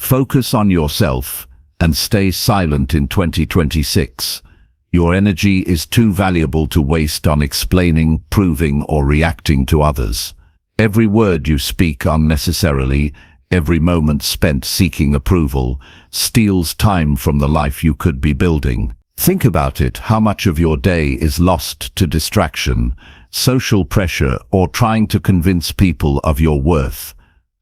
Focus on yourself and stay silent in 2026. Your energy is too valuable to waste on explaining, proving, or reacting to others. Every word you speak unnecessarily, every moment spent seeking approval, steals time from the life you could be building. Think about it. How much of your day is lost to distraction, social pressure, or trying to convince people of your worth?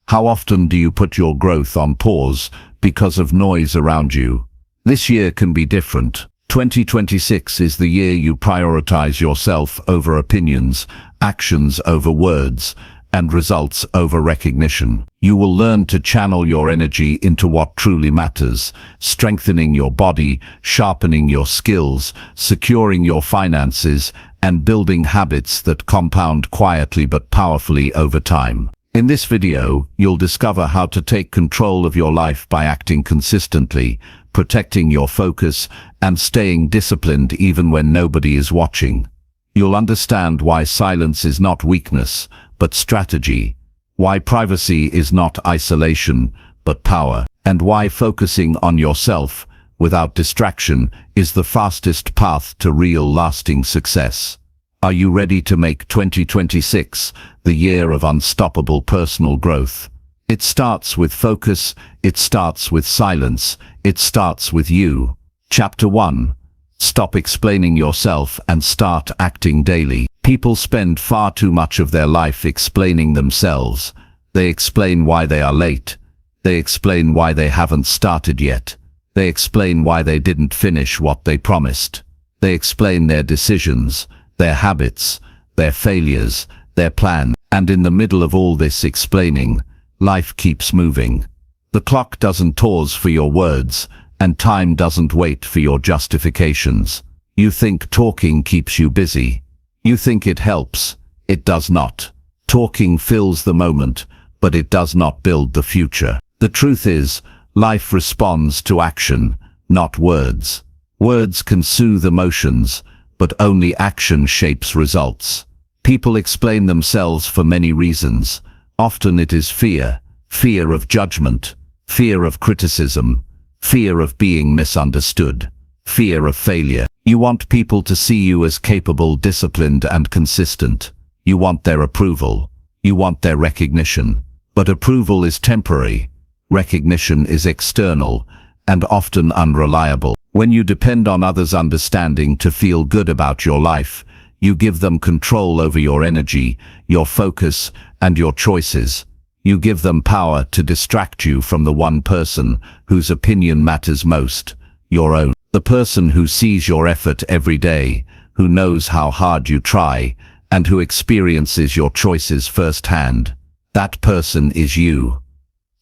How often do you put your growth on pause because of noise around you? This year can be different. 2026 is the year you prioritize yourself over opinions, actions over words, and results over recognition. You will learn to channel your energy into what truly matters, strengthening your body, sharpening your skills, securing your finances, and building habits that compound quietly but powerfully over time. In this video, you'll discover how to take control of your life by acting consistently, protecting your focus, and staying disciplined even when nobody is watching. You'll understand why silence is not weakness, but strategy, why privacy is not isolation, but power, and why focusing on yourself, without distraction, is the fastest path to real lasting success. Are you ready to make 2026 the year of unstoppable personal growth? It starts with focus, it starts with silence, it starts with you. Chapter 1. Stop explaining yourself and start acting daily. People spend far too much of their life explaining themselves. They explain why they are late. They explain why they haven't started yet. They explain why they didn't finish what they promised. They explain their decisions, their habits, their failures, their plan, and in the middle of all this explaining, life keeps moving. The clock doesn't pause for your words, and time doesn't wait for your justifications. You think talking keeps you busy. You think it helps. It does not. Talking fills the moment, but it does not build the future. The truth is, life responds to action, not words. Words can soothe emotions, but only action shapes results. People explain themselves for many reasons. Often it is fear, fear of judgment, fear of criticism, fear of being misunderstood, fear of failure. You want people to see you as capable, disciplined, and consistent. You want their approval. You want their recognition. But approval is temporary. Recognition is external and often unreliable. When you depend on others' understanding to feel good about your life, you give them control over your energy, your focus, and your choices. You give them power to distract you from the one person whose opinion matters most, your own. The person who sees your effort every day, who knows how hard you try, and who experiences your choices firsthand. That person is you.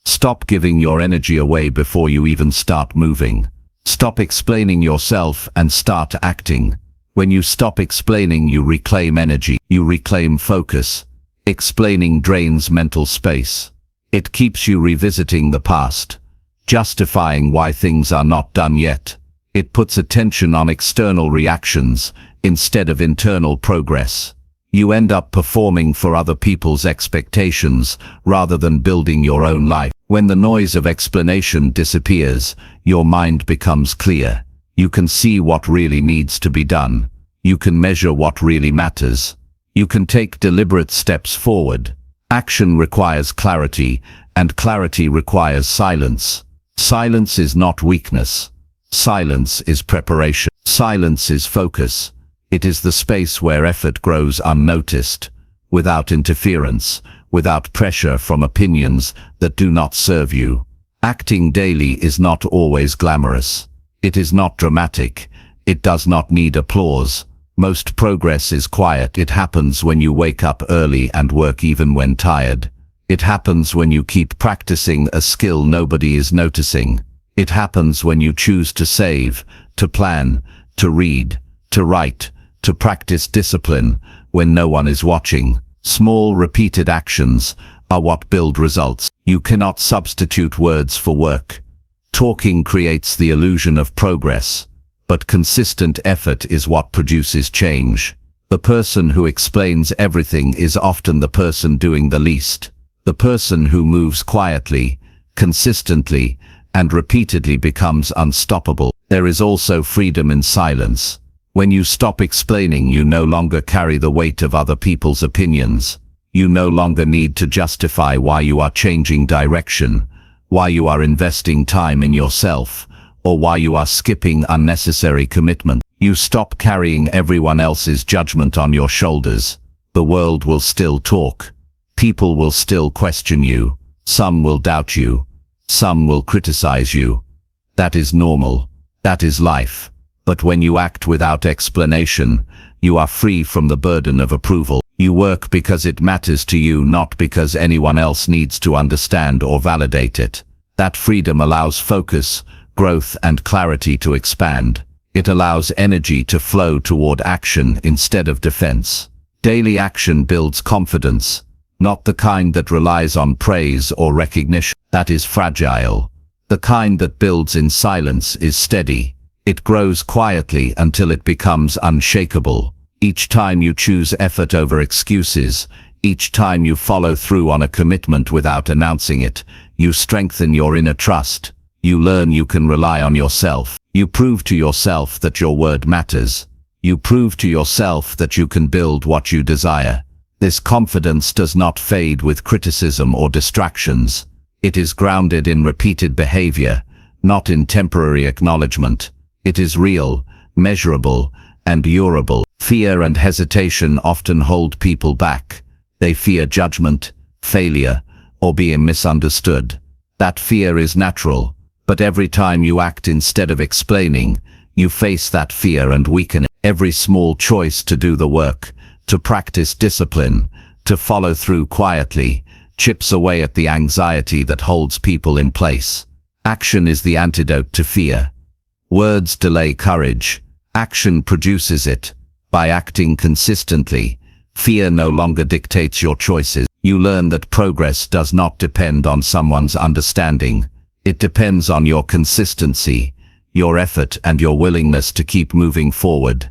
Stop giving your energy away before you even start moving. Stop explaining yourself and start acting. When you stop explaining, you reclaim energy. You reclaim focus. Explaining drains mental space. It keeps you revisiting the past, justifying why things are not done yet. It puts attention on external reactions instead of internal progress. You end up performing for other people's expectations rather than building your own life. When the noise of explanation disappears, your mind becomes clear. You can see what really needs to be done. You can measure what really matters. You can take deliberate steps forward. Action requires clarity, and clarity requires silence. Silence is not weakness. Silence is preparation. Silence is focus. It is the space where effort grows unnoticed, without interference, without pressure from opinions that do not serve you. Acting daily is not always glamorous. It is not dramatic. It does not need applause. Most progress is quiet. It happens when you wake up early and work even when tired. It happens when you keep practicing a skill nobody is noticing. It happens when you choose to save, to plan, to read, to write, to practice discipline when no one is watching. Small repeated actions are what build results. You cannot substitute words for work. Talking creates the illusion of progress, but consistent effort is what produces change. The person who explains everything is often the person doing the least. The person who moves quietly, consistently, and repeatedly becomes unstoppable. There is also freedom in silence. When you stop explaining, you no longer carry the weight of other people's opinions. You no longer need to justify why you are changing direction, why you are investing time in yourself, or why you are skipping unnecessary commitment. You stop carrying everyone else's judgment on your shoulders. The world will still talk. People will still question you. Some will doubt you. Some will criticize you. That is normal. That is life. But when you act without explanation, you are free from the burden of approval. You work because it matters to you, not because anyone else needs to understand or validate it. That freedom allows focus, growth, and clarity to expand. It allows energy to flow toward action instead of defense. Daily action builds confidence, not the kind that relies on praise or recognition. That is fragile. The kind that builds in silence is steady. It grows quietly until it becomes unshakable. Each time you choose effort over excuses, each time you follow through on a commitment without announcing it, you strengthen your inner trust. You learn you can rely on yourself. You prove to yourself that your word matters. You prove to yourself that you can build what you desire. This confidence does not fade with criticism or distractions. It is grounded in repeated behavior, not in temporary acknowledgement. It is real, measurable, and durable. Fear and hesitation often hold people back. They fear judgment, failure, or being misunderstood. That fear is natural, but every time you act instead of explaining, you face that fear and weaken it. Every small choice to do the work, to practice discipline, to follow through quietly, chips away at the anxiety that holds people in place. Action is the antidote to fear. Words delay courage. Action produces it. By acting consistently, fear no longer dictates your choices. You learn that progress does not depend on someone's understanding. It depends on your consistency, your effort, and your willingness to keep moving forward.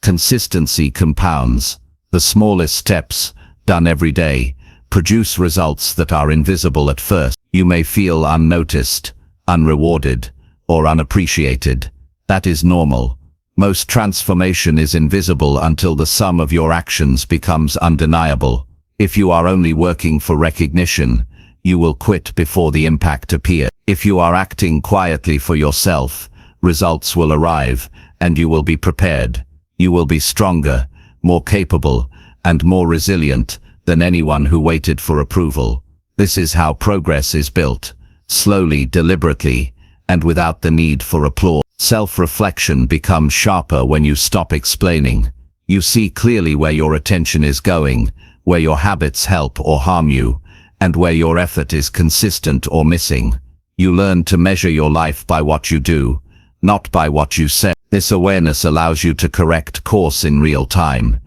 Consistency compounds. The smallest steps, done every day, produce results that are invisible at first. You may feel unnoticed, unrewarded, or unappreciated. That is normal. Most transformation is invisible until the sum of your actions becomes undeniable. If you are only working for recognition, you will quit before the impact appears. If you are acting quietly for yourself, results will arrive, and you will be prepared. You will be stronger, more capable, and more resilient than anyone who waited for approval. This is how progress is built, slowly, deliberately, and without the need for applause. Self-reflection becomes sharper when you stop explaining. You see clearly where your attention is going, where your habits help or harm you, and where your effort is consistent or missing. You learn to measure your life by what you do, not by what you say. This awareness allows you to correct course in real time.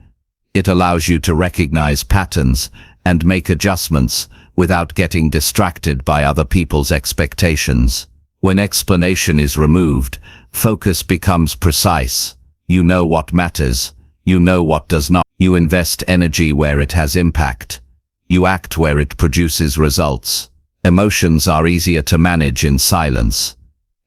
It allows you to recognize patterns and make adjustments without getting distracted by other people's expectations. When explanation is removed, focus becomes precise. You know what matters. You know what does not. You invest energy where it has impact. You act where it produces results. Emotions are easier to manage in silence.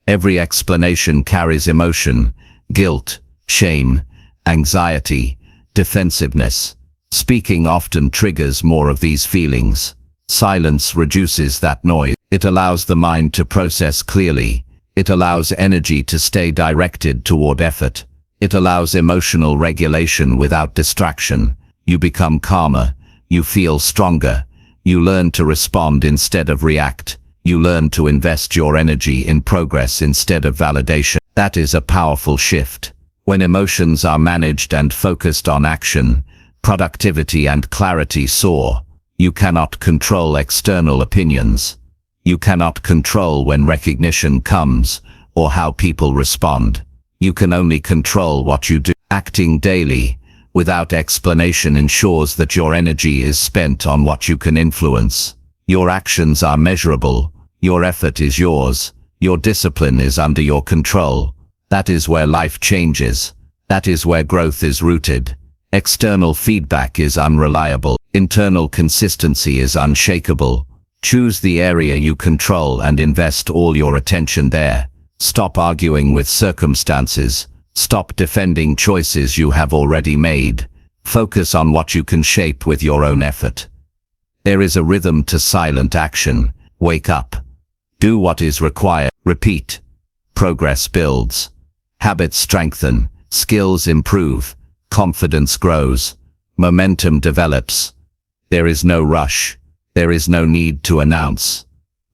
Every explanation carries emotion, guilt, shame, anxiety, defensiveness. Speaking often triggers more of these feelings. Silence reduces that noise. It allows the mind to process clearly. It allows energy to stay directed toward effort. It allows emotional regulation without distraction. You become calmer. You feel stronger. You learn to respond instead of react. You learn to invest your energy in progress instead of validation. That is a powerful shift. When emotions are managed and focused on action, productivity and clarity soar. You cannot control external opinions. You cannot control when recognition comes or how people respond. You can only control what you do. Acting daily, without explanation, ensures that your energy is spent on what you can influence. Your actions are measurable. Your effort is yours. Your discipline is under your control. That is where life changes. That is where growth is rooted. External feedback is unreliable. Internal consistency is unshakable. Choose the area you control and invest all your attention there. Stop arguing with circumstances. Stop defending choices you have already made. Focus on what you can shape with your own effort. There is a rhythm to silent action. Wake up. Do what is required. Repeat. Progress builds. Habits strengthen. Skills improve. Confidence grows. Momentum develops. There is no rush. There is no need to announce.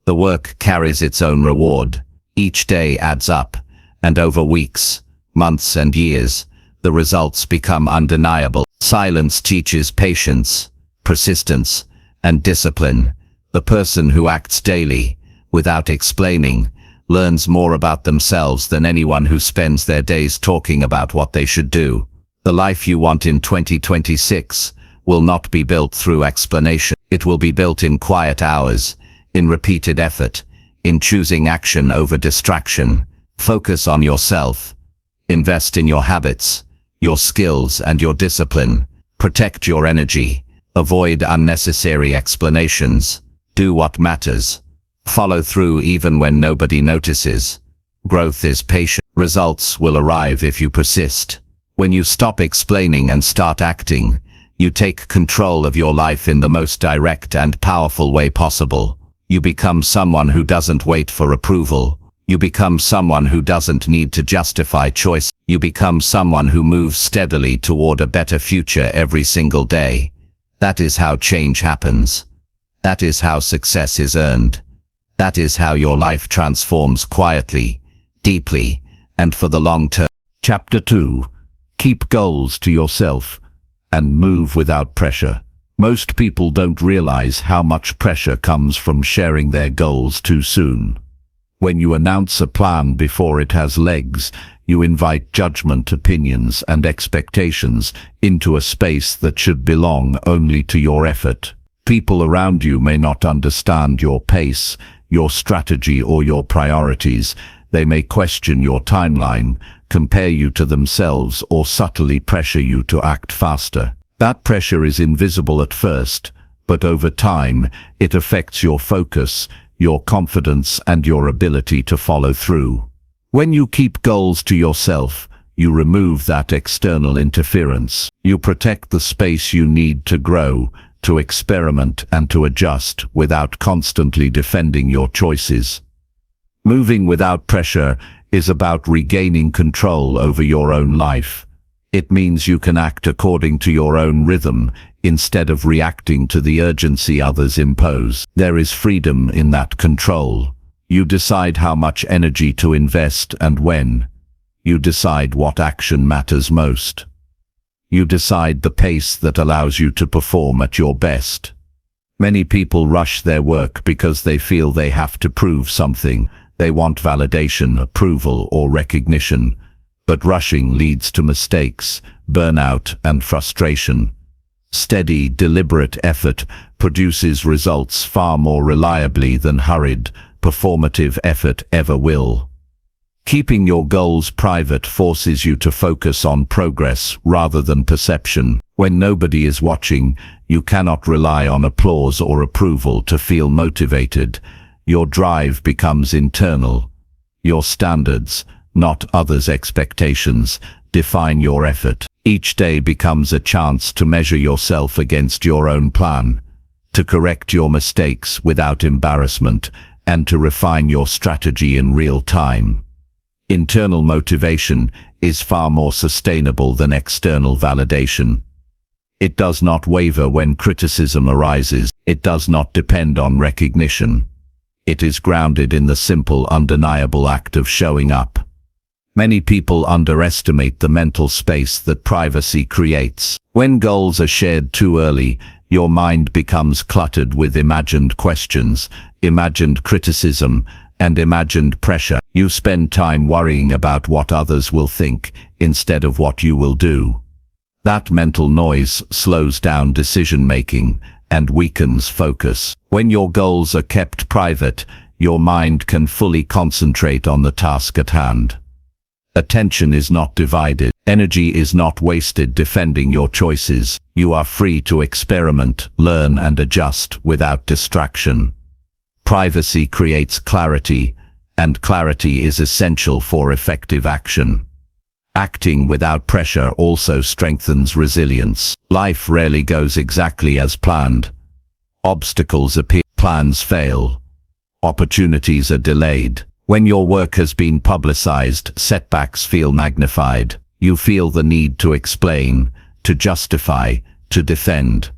The work carries its own reward. Each day adds up, and over weeks, months and years, the results become undeniable. Silence teaches patience, persistence, and discipline. The person who acts daily, without explaining, learns more about themselves than anyone who spends their days talking about what they should do. The life you want in 2026 will not be built through explanation. It will be built in quiet hours, in repeated effort, in choosing action over distraction. Focus on yourself. Invest in your habits, your skills and your discipline. Protect your energy. Avoid unnecessary explanations. Do what matters. Follow through even when nobody notices. Growth is patient. Results will arrive if you persist. When you stop explaining and start acting, you take control of your life in the most direct and powerful way possible. You become someone who doesn't wait for approval. You become someone who doesn't need to justify choice. You become someone who moves steadily toward a better future every single day. That is how change happens. That is how success is earned. That is how your life transforms quietly, deeply, and for the long term. Chapter 2. Keep goals to yourself and move without pressure. Most people don't realize how much pressure comes from sharing their goals too soon. When you announce a plan before it has legs, you invite judgment, opinions, and expectations into a space that should belong only to your effort. People around you may not understand your pace, your strategy, or your priorities. They may question your timeline, compare you to themselves, or subtly pressure you to act faster. That pressure is invisible at first, but over time, it affects your focus, your confidence, and your ability to follow through. When you keep goals to yourself, you remove that external interference. You protect the space you need to grow, to experiment, and to adjust without constantly defending your choices. Moving without pressure is about regaining control over your own life. It means you can act according to your own rhythm instead of reacting to the urgency others impose. There is freedom in that control. You decide how much energy to invest and when. You decide what action matters most. You decide the pace that allows you to perform at your best. Many people rush their work because they feel they have to prove something. They want validation, approval, or recognition. But rushing leads to mistakes, burnout, and frustration. Steady, deliberate effort produces results far more reliably than hurried, performative effort ever will. Keeping your goals private forces you to focus on progress rather than perception. When nobody is watching, you cannot rely on applause or approval to feel motivated. Your drive becomes internal. Your standards, not others' expectations, define your effort. Each day becomes a chance to measure yourself against your own plan, to correct your mistakes without embarrassment, and to refine your strategy in real time. Internal motivation is far more sustainable than external validation. It does not waver when criticism arises. It does not depend on recognition. It is grounded in the simple, undeniable act of showing up. Many people underestimate the mental space that privacy creates. When goals are shared too early, your mind becomes cluttered with imagined questions, imagined criticism, and imagined pressure. You spend time worrying about what others will think instead of what you will do. That mental noise slows down decision-making and weakens focus. When your goals are kept private, your mind can fully concentrate on the task at hand. Attention is not divided. Energy is not wasted defending your choices. You are free to experiment, learn, and adjust without distraction. Privacy creates clarity, and clarity is essential for effective action. Acting without pressure also strengthens resilience. Life rarely goes exactly as planned. Obstacles appear, plans fail, opportunities are delayed. When your work has been publicized, setbacks feel magnified. You feel the need to explain, to justify, to defend.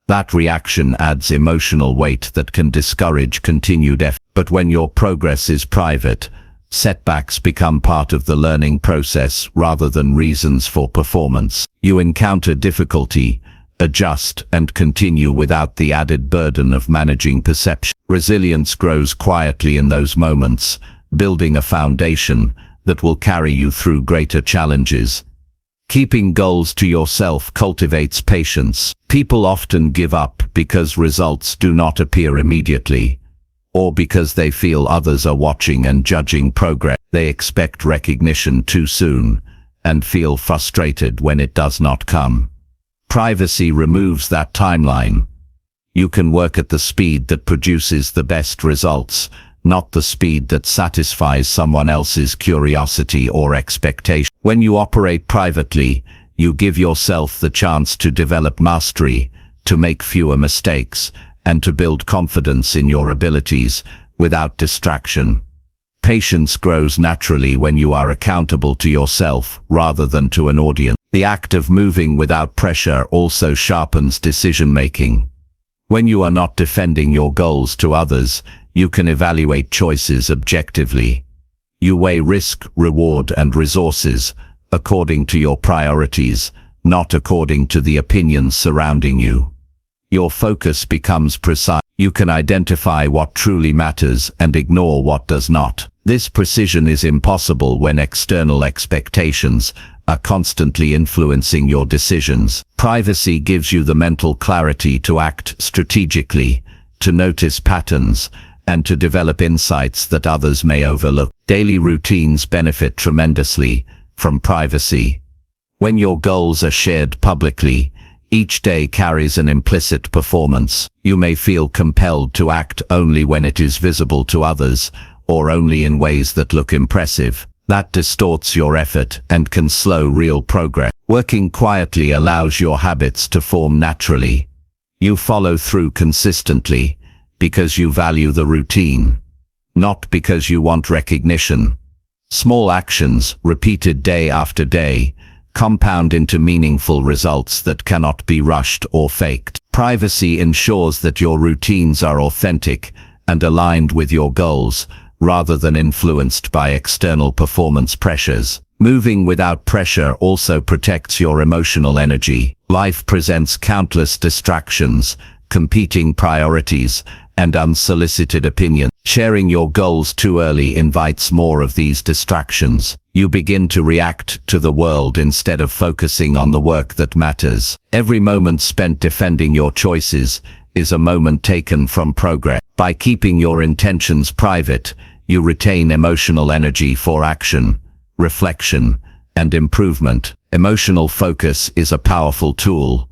That reaction adds emotional weight that can discourage continued effort. But when your progress is private, setbacks become part of the learning process rather than reasons for performance. You encounter difficulty, adjust, and continue without the added burden of managing perception. Resilience grows quietly in those moments, building a foundation that will carry you through greater challenges. Keeping goals to yourself cultivates patience. People often give up because results do not appear immediately, or because they feel others are watching and judging progress. They expect recognition too soon, and feel frustrated when it does not come. Privacy removes that timeline. You can work at the speed that produces the best results, not the speed that satisfies someone else's curiosity or expectation. When you operate privately, you give yourself the chance to develop mastery, to make fewer mistakes, and to build confidence in your abilities without distraction. Patience grows naturally when you are accountable to yourself rather than to an audience. The act of moving without pressure also sharpens decision-making. When you are not defending your goals to others, you can evaluate choices objectively. You weigh risk, reward, and resources according to your priorities, not according to the opinions surrounding you. Your focus becomes precise. You can identify what truly matters and ignore what does not. This precision is impossible when external expectations are constantly influencing your decisions. Privacy gives you the mental clarity to act strategically, to notice patterns, and to develop insights that others may overlook. Daily routines benefit tremendously from privacy. When your goals are shared publicly, each day carries an implicit performance. You may feel compelled to act only when it is visible to others, or only in ways that look impressive. That distorts your effort and can slow real progress. Working quietly allows your habits to form naturally. You follow through consistently because you value the routine, not because you want recognition. Small actions, repeated day after day, compound into meaningful results that cannot be rushed or faked. Privacy ensures that your routines are authentic and aligned with your goals, rather than influenced by external performance pressures. Moving without pressure also protects your emotional energy. Life presents countless distractions, competing priorities, and unsolicited opinions. Sharing your goals too early invites more of these distractions. You begin to react to the world instead of focusing on the work that matters. Every moment spent defending your choices is a moment taken from progress. By keeping your intentions private, you retain emotional energy for action, reflection, and improvement. Emotional focus is a powerful tool.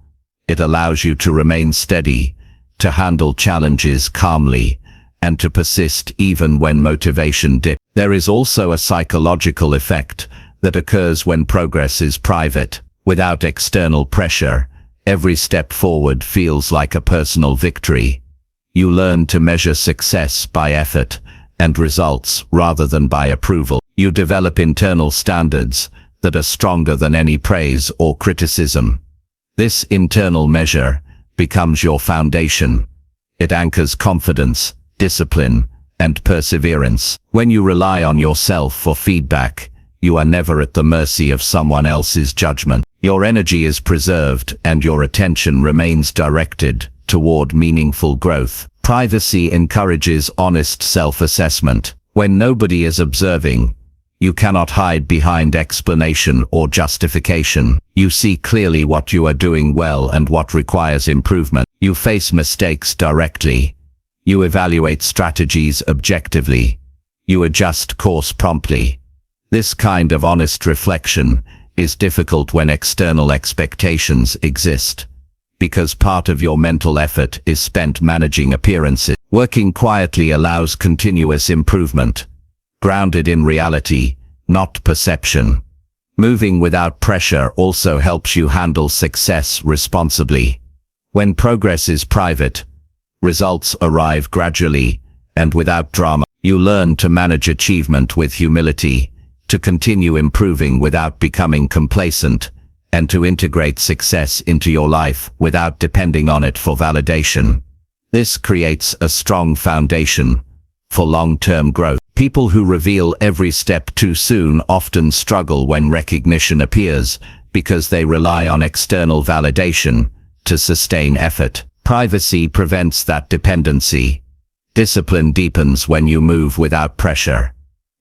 It allows you to remain steady, to handle challenges calmly, and to persist even when motivation dips. There is also a psychological effect that occurs when progress is private. Without external pressure, every step forward feels like a personal victory. You learn to measure success by effort and results rather than by approval. You develop internal standards that are stronger than any praise or criticism. This internal measure becomes your foundation. It anchors confidence, discipline, and perseverance. When you rely on yourself for feedback, you are never at the mercy of someone else's judgment. Your energy is preserved and your attention remains directed toward meaningful growth. Privacy encourages honest self-assessment. When nobody is observing, you cannot hide behind explanation or justification. You see clearly what you are doing well and what requires improvement. You face mistakes directly. You evaluate strategies objectively. You adjust course promptly. This kind of honest reflection is difficult when external expectations exist, because part of your mental effort is spent managing appearances. Working quietly allows continuous improvement, grounded in reality, not perception. Moving without pressure also helps you handle success responsibly. When progress is private, results arrive gradually and without drama. You learn to manage achievement with humility, to continue improving without becoming complacent, and to integrate success into your life without depending on it for validation. This creates a strong foundation for long-term growth. People who reveal every step too soon often struggle when recognition appears because they rely on external validation to sustain effort. Privacy prevents that dependency. Discipline deepens when you move without pressure.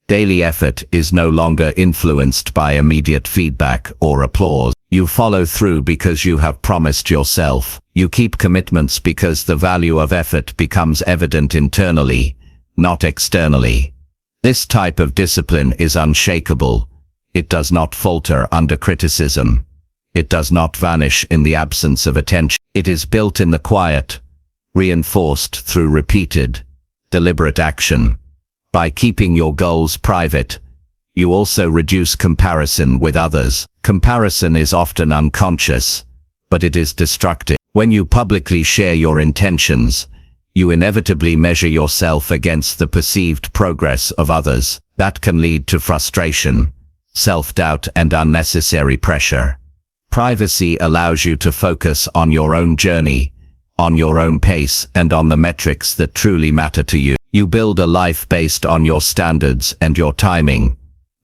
Daily effort is no longer influenced by immediate feedback or applause. You follow through because you have promised yourself. You keep commitments because the value of effort becomes evident internally, not externally. This type of discipline is unshakable. It does not falter under criticism. It does not vanish in the absence of attention. It is built in the quiet, reinforced through repeated, deliberate action. By keeping your goals private, you also reduce comparison with others. Comparison is often unconscious, but it is destructive. When you publicly share your intentions, you inevitably measure yourself against the perceived progress of others. That can lead to frustration, self-doubt, and unnecessary pressure. Privacy allows you to focus on your own journey, on your own pace, and on the metrics that truly matter to you. You build a life based on your standards and your timing,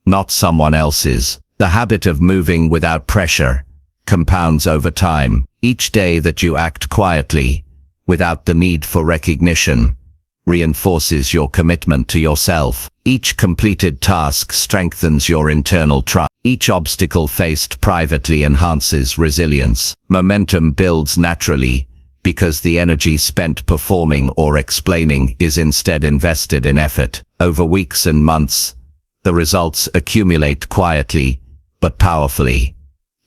not someone else's. The habit of moving without pressure compounds over time. Each day that you act quietly, without the need for recognition, reinforces your commitment to yourself. Each completed task strengthens your internal trust. Each obstacle faced privately enhances resilience. Momentum builds naturally, because the energy spent performing or explaining is instead invested in effort. Over weeks and months, the results accumulate quietly, but powerfully.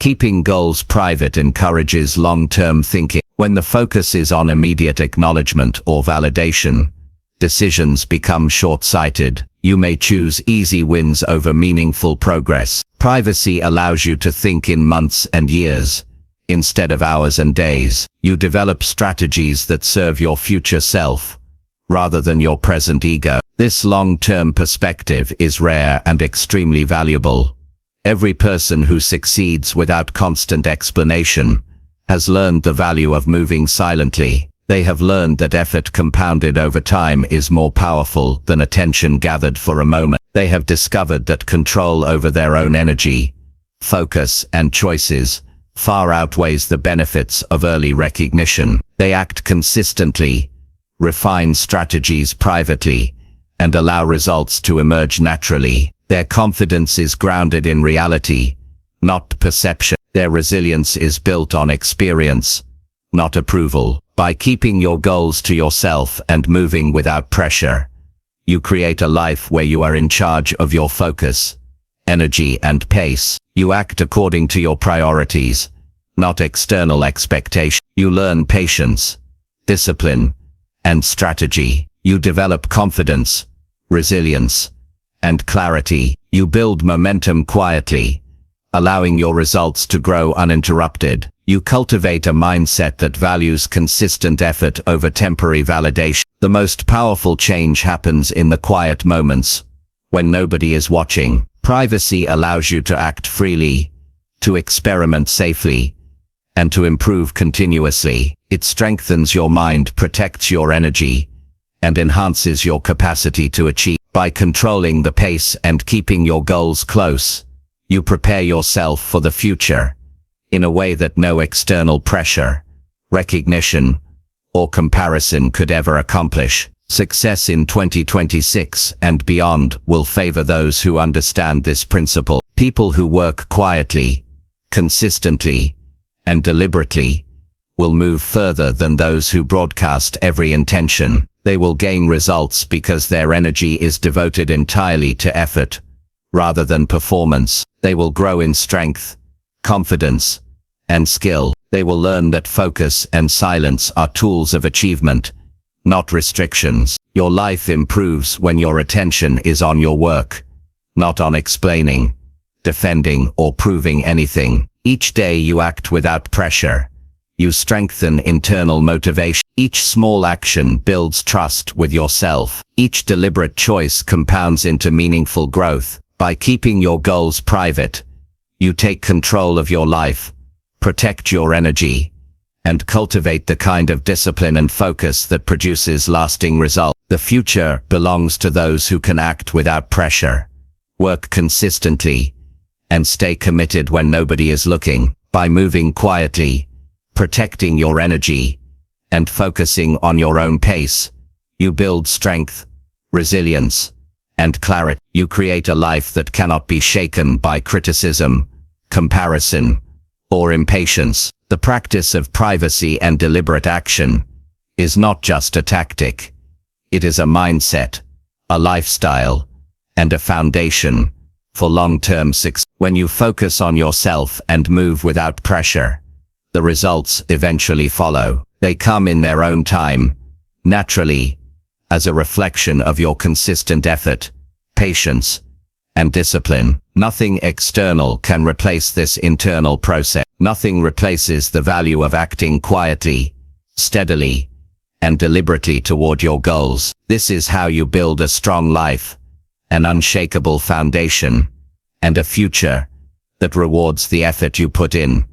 Keeping goals private encourages long-term thinking. When the focus is on immediate acknowledgement or validation, decisions become short-sighted. You may choose easy wins over meaningful progress. Privacy allows you to think in months and years, instead of hours and days. You develop strategies that serve your future self, rather than your present ego. This long-term perspective is rare and extremely valuable. Every person who succeeds without constant explanation has learned the value of moving silently. They have learned that effort compounded over time is more powerful than attention gathered for a moment. They have discovered that control over their own energy, focus, and choices far outweighs the benefits of early recognition. They act consistently, refine strategies privately, and allow results to emerge naturally. Their confidence is grounded in reality, not perception. Their resilience is built on experience, not approval. By keeping your goals to yourself and moving without pressure, you create a life where you are in charge of your focus, energy, and pace. You act according to your priorities, not external expectation. You learn patience, discipline, and strategy. You develop confidence, resilience, and clarity. You build momentum quietly, allowing your results to grow uninterrupted. You cultivate a mindset that values consistent effort over temporary validation. The most powerful change happens in the quiet moments, when nobody is watching. Privacy allows you to act freely, to experiment safely, and to improve continuously. It strengthens your mind, protects your energy, and enhances your capacity to achieve. By controlling the pace and keeping your goals close, you prepare yourself for the future in a way that no external pressure, recognition, or comparison could ever accomplish. Success in 2026 and beyond will favor those who understand this principle. People who work quietly, consistently, and deliberately will move further than those who broadcast every intention. They will gain results because their energy is devoted entirely to effort, rather than performance. They will grow in strength, confidence, and skill. They will learn that focus and silence are tools of achievement, not restrictions. Your life improves when your attention is on your work, not on explaining, defending, or proving anything. Each day you act without pressure. You strengthen internal motivation. Each small action builds trust with yourself. Each deliberate choice compounds into meaningful growth. By keeping your goals private, you take control of your life, protect your energy, and cultivate the kind of discipline and focus that produces lasting results. The future belongs to those who can act without pressure, work consistently, and stay committed when nobody is looking. By moving quietly, protecting your energy, and focusing on your own pace, you build strength, resilience, and clarity. You create a life that cannot be shaken by criticism, comparison, or impatience. The practice of privacy and deliberate action is not just a tactic. It is a mindset, a lifestyle, and a foundation for long-term success. When you focus on yourself and move without pressure, the results eventually follow. They come in their own time, naturally, as a reflection of your consistent effort, patience, and discipline. Nothing external can replace this internal process. Nothing replaces the value of acting quietly, steadily, and deliberately toward your goals. This is how you build a strong life, an unshakable foundation, and a future that rewards the effort you put in,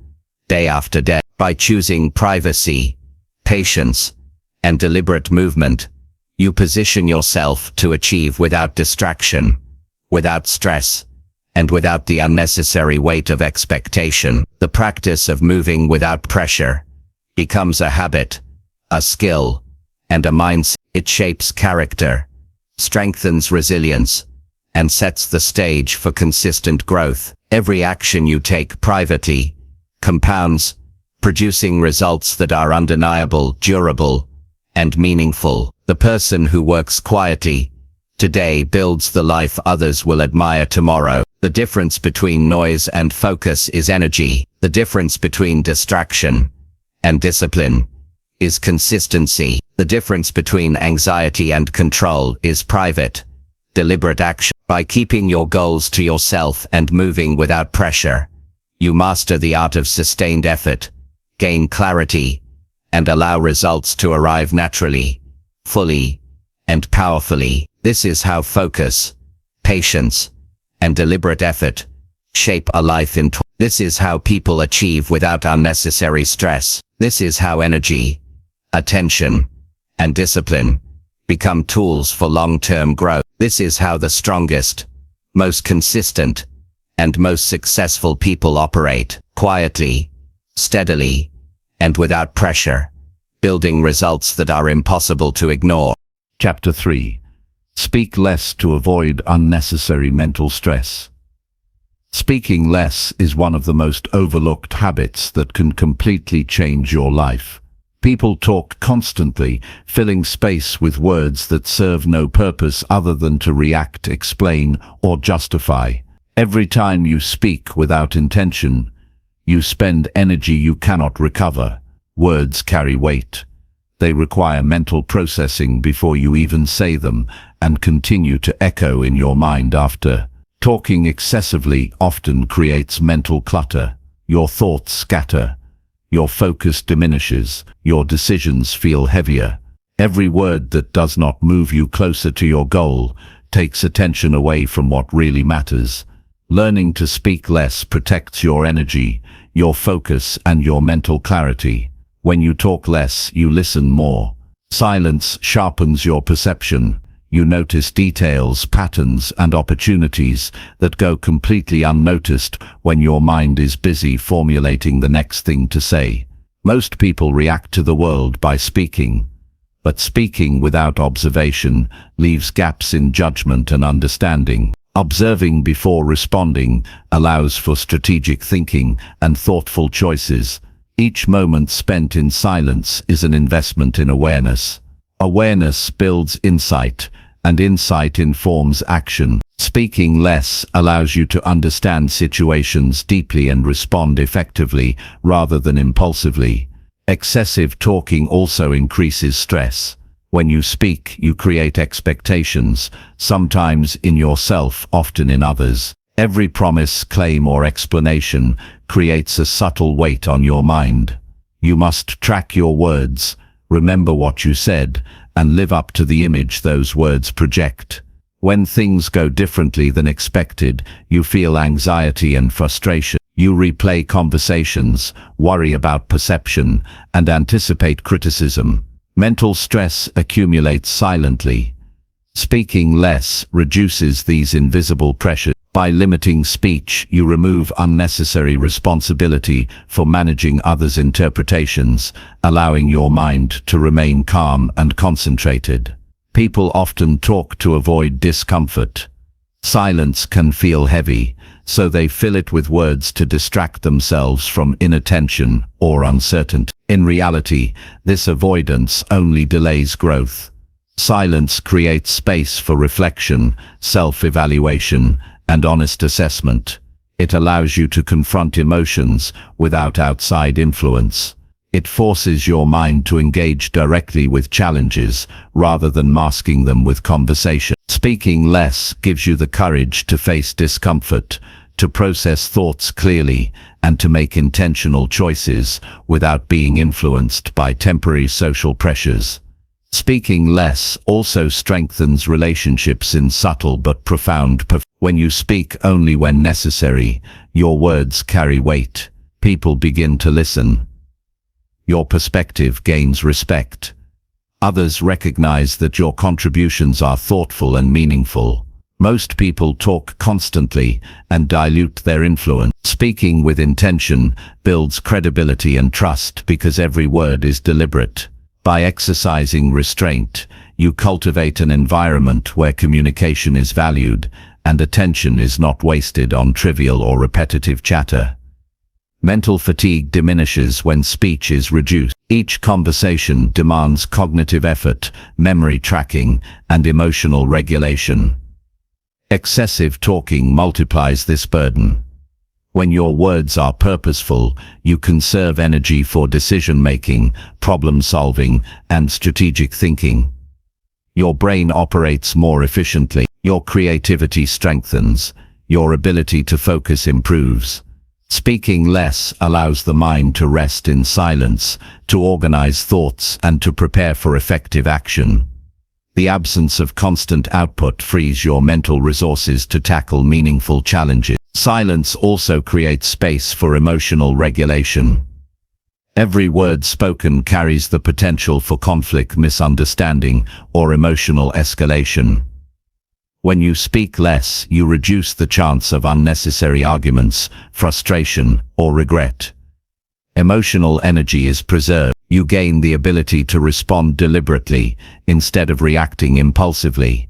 day after day. By choosing privacy, patience, and deliberate movement, you position yourself to achieve without distraction, without stress, and without the unnecessary weight of expectation. The practice of moving without pressure becomes a habit, a skill, and a mindset. It shapes character, strengthens resilience, and sets the stage for consistent growth. Every action you take privately compounds, producing results that are undeniable, durable, and meaningful. The person who works quietly today builds the life others will admire tomorrow. The difference between noise and focus is energy. The difference between distraction and discipline is consistency. The difference between anxiety and control is private, deliberate action. By keeping your goals to yourself and moving without pressure, you master the art of sustained effort, gain clarity, and allow results to arrive naturally, fully, and powerfully. This is how focus, patience, and deliberate effort shape a life in. This is how people achieve without unnecessary stress. This is how energy, attention, and discipline become tools for long-term growth. This is how the strongest, most consistent, and most successful people operate, quietly, steadily, and without pressure, building results that are impossible to ignore. Chapter 3. Speak less to avoid unnecessary mental stress. Speaking less is one of the most overlooked habits that can completely change your life. People talk constantly, filling space with words that serve no purpose other than to react, explain, or justify. Every time you speak without intention, you spend energy you cannot recover. Words carry weight. They require mental processing before you even say them, and continue to echo in your mind after. Talking excessively often creates mental clutter. Your thoughts scatter. Your focus diminishes. Your decisions feel heavier. Every word that does not move you closer to your goal takes attention away from what really matters. Learning to speak less protects your energy, your focus, and your mental clarity. When you talk less, you listen more. Silence sharpens your perception. You notice details, patterns, and opportunities that go completely unnoticed when your mind is busy formulating the next thing to say. Most people react to the world by speaking, but speaking without observation leaves gaps in judgment and understanding. Observing before responding allows for strategic thinking and thoughtful choices. Each moment spent in silence is an investment in awareness. Awareness builds insight, and insight informs action. Speaking less allows you to understand situations deeply and respond effectively rather than impulsively. Excessive talking also increases stress. When you speak, you create expectations, sometimes in yourself, often in others. Every promise, claim, or explanation creates a subtle weight on your mind. You must track your words, remember what you said, and live up to the image those words project. When things go differently than expected, you feel anxiety and frustration. You replay conversations, worry about perception, and anticipate criticism. Mental stress accumulates silently. Speaking less reduces these invisible pressures. By limiting speech, you remove unnecessary responsibility for managing others' interpretations, allowing your mind to remain calm and concentrated. People often talk to avoid discomfort. Silence can feel heavy, so they fill it with words to distract themselves from inattention or uncertainty. In reality, this avoidance only delays growth. Silence creates space for reflection, self-evaluation, and honest assessment. It allows you to confront emotions without outside influence. It forces your mind to engage directly with challenges rather than masking them with conversation. Speaking less gives you the courage to face discomfort, to process thoughts clearly, and to make intentional choices without being influenced by temporary social pressures. Speaking less also strengthens relationships in subtle but profound ways. When you speak only when necessary, your words carry weight. People begin to listen. Your perspective gains respect. Others recognize that your contributions are thoughtful and meaningful. Most people talk constantly and dilute their influence. Speaking with intention builds credibility and trust because every word is deliberate. By exercising restraint, you cultivate an environment where communication is valued and attention is not wasted on trivial or repetitive chatter. Mental fatigue diminishes when speech is reduced. Each conversation demands cognitive effort, memory tracking, and emotional regulation. Excessive talking multiplies this burden. When your words are purposeful, you conserve energy for decision-making, problem-solving, and strategic thinking. Your brain operates more efficiently. Your creativity strengthens. Your ability to focus improves. Speaking less allows the mind to rest in silence, to organize thoughts, and to prepare for effective action. The absence of constant output frees your mental resources to tackle meaningful challenges. Silence also creates space for emotional regulation. Every word spoken carries the potential for conflict, misunderstanding, or emotional escalation. When you speak less, you reduce the chance of unnecessary arguments, frustration, or regret. Emotional energy is preserved. You gain the ability to respond deliberately instead of reacting impulsively.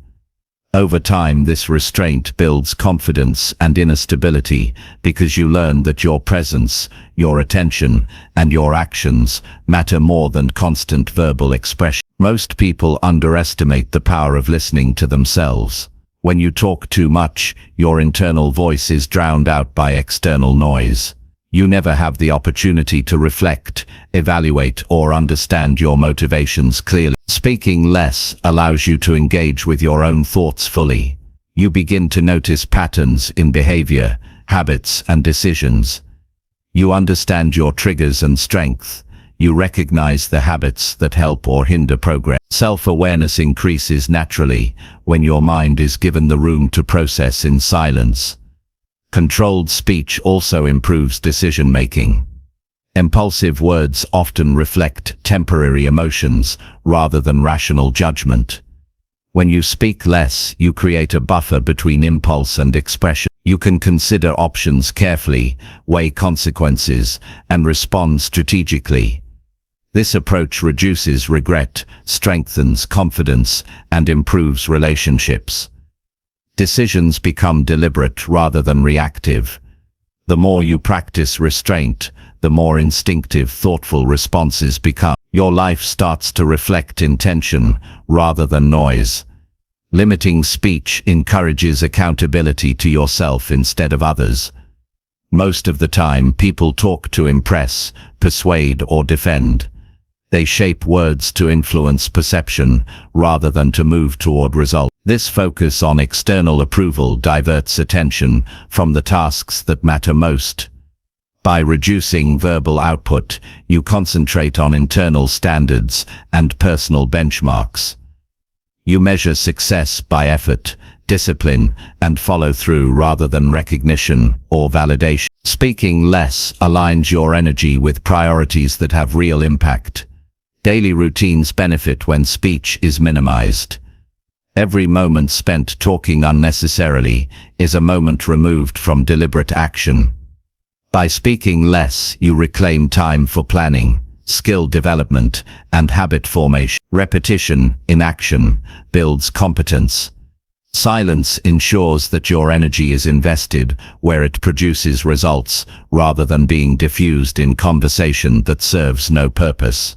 Over time, this restraint builds confidence and inner stability because you learn that your presence, your attention, and your actions matter more than constant verbal expression. Most people underestimate the power of listening to themselves. When you talk too much, your internal voice is drowned out by external noise. You never have the opportunity to reflect, evaluate, or understand your motivations clearly. Speaking less allows you to engage with your own thoughts fully. You begin to notice patterns in behavior, habits, and decisions. You understand your triggers and strengths. You recognize the habits that help or hinder progress. Self-awareness increases naturally when your mind is given the room to process in silence. Controlled speech also improves decision-making. Impulsive words often reflect temporary emotions rather than rational judgment. When you speak less, you create a buffer between impulse and expression. You can consider options carefully, weigh consequences, and respond strategically. This approach reduces regret, strengthens confidence, and improves relationships. Decisions become deliberate rather than reactive. The more you practice restraint, the more instinctive, thoughtful responses become. Your life starts to reflect intention rather than noise. Limiting speech encourages accountability to yourself instead of others. Most of the time, people talk to impress, persuade, or defend. They shape words to influence perception rather than to move toward result. This focus on external approval diverts attention from the tasks that matter most. By reducing verbal output, you concentrate on internal standards and personal benchmarks. You measure success by effort, discipline, and follow-through rather than recognition or validation. Speaking less aligns your energy with priorities that have real impact. Daily routines benefit when speech is minimized. Every moment spent talking unnecessarily is a moment removed from deliberate action. By speaking less, you reclaim time for planning, skill development, and habit formation. Repetition in action builds competence. Silence ensures that your energy is invested where it produces results rather than being diffused in conversation that serves no purpose.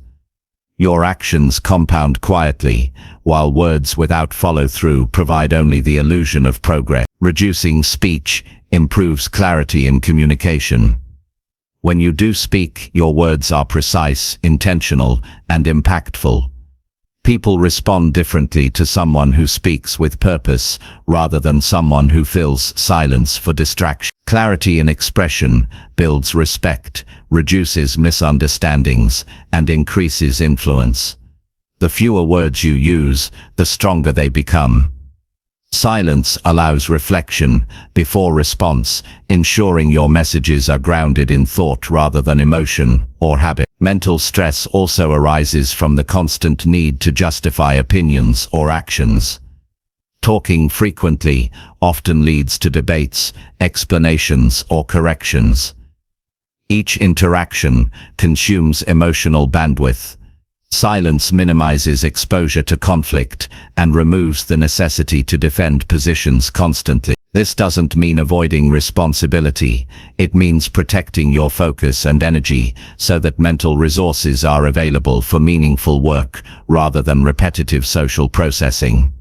Your actions compound quietly, while words without follow-through provide only the illusion of progress. Reducing speech improves clarity in communication. When you do speak, your words are precise, intentional, and impactful. People respond differently to someone who speaks with purpose rather than someone who fills silence for distraction. Clarity in expression builds respect, reduces misunderstandings, and increases influence. The fewer words you use, the stronger they become. Silence allows reflection before response, ensuring your messages are grounded in thought rather than emotion or habit. Mental stress also arises from the constant need to justify opinions or actions. Talking frequently often leads to debates, explanations, or corrections. Each interaction consumes emotional bandwidth. Silence minimizes exposure to conflict and removes the necessity to defend positions constantly. This doesn't mean avoiding responsibility. It means protecting your focus and energy so that mental resources are available for meaningful work rather than repetitive social processing.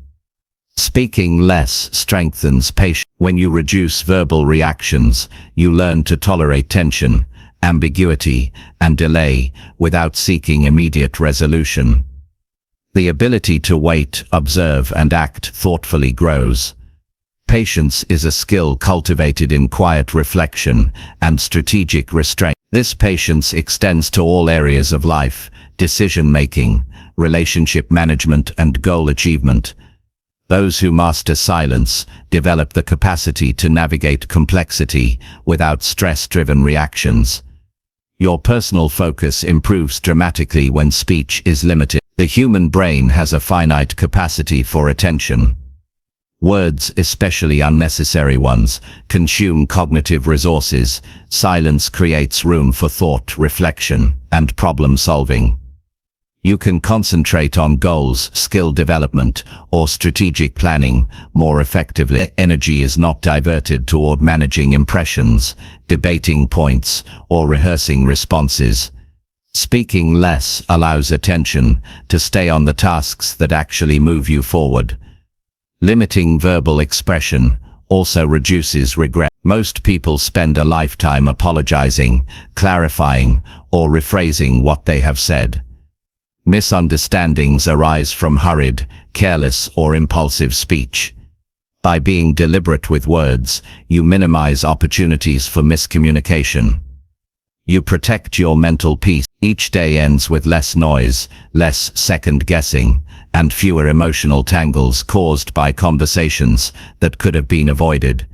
Speaking less strengthens patience. When you reduce verbal reactions, you learn to tolerate tension, ambiguity, and delay without seeking immediate resolution. The ability to wait, observe, and act thoughtfully grows. Patience is a skill cultivated in quiet reflection and strategic restraint. This patience extends to all areas of life: decision-making, relationship management, and goal achievement. Those who master silence develop the capacity to navigate complexity without stress-driven reactions. Your personal focus improves dramatically when speech is limited. The human brain has a finite capacity for attention. Words, especially unnecessary ones, consume cognitive resources. Silence creates room for thought, reflection, and problem-solving. You can concentrate on goals, skill development, or strategic planning more effectively. Energy is not diverted toward managing impressions, debating points, or rehearsing responses. Speaking less allows attention to stay on the tasks that actually move you forward. Limiting verbal expression also reduces regret. Most people spend a lifetime apologizing, clarifying, or rephrasing what they have said. Misunderstandings arise from hurried, careless, or impulsive speech. By being deliberate with words, you minimize opportunities for miscommunication. You protect your mental peace. Each day ends with less noise, less second-guessing, and fewer emotional tangles caused by conversations that could have been avoided.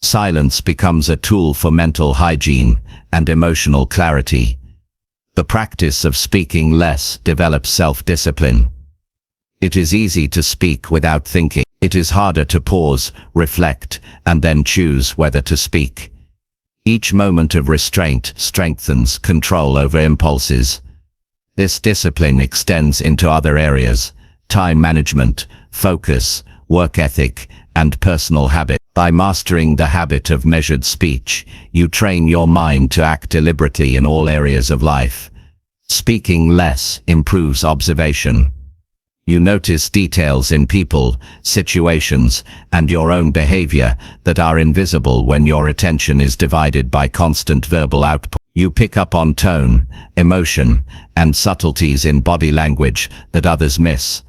Silence becomes a tool for mental hygiene and emotional clarity. The practice of speaking less develops self-discipline. It is easy to speak without thinking. It is harder to pause, reflect, and then choose whether to speak. Each moment of restraint strengthens control over impulses. This discipline extends into other areas: time management, focus, work ethic, and personal habit. By mastering the habit of measured speech, you train your mind to act deliberately in all areas of life. Speaking less improves observation. You notice details in people, situations, and your own behavior that are invisible when your attention is divided by constant verbal output. You pick up on tone, emotion, and subtleties in body language that others miss.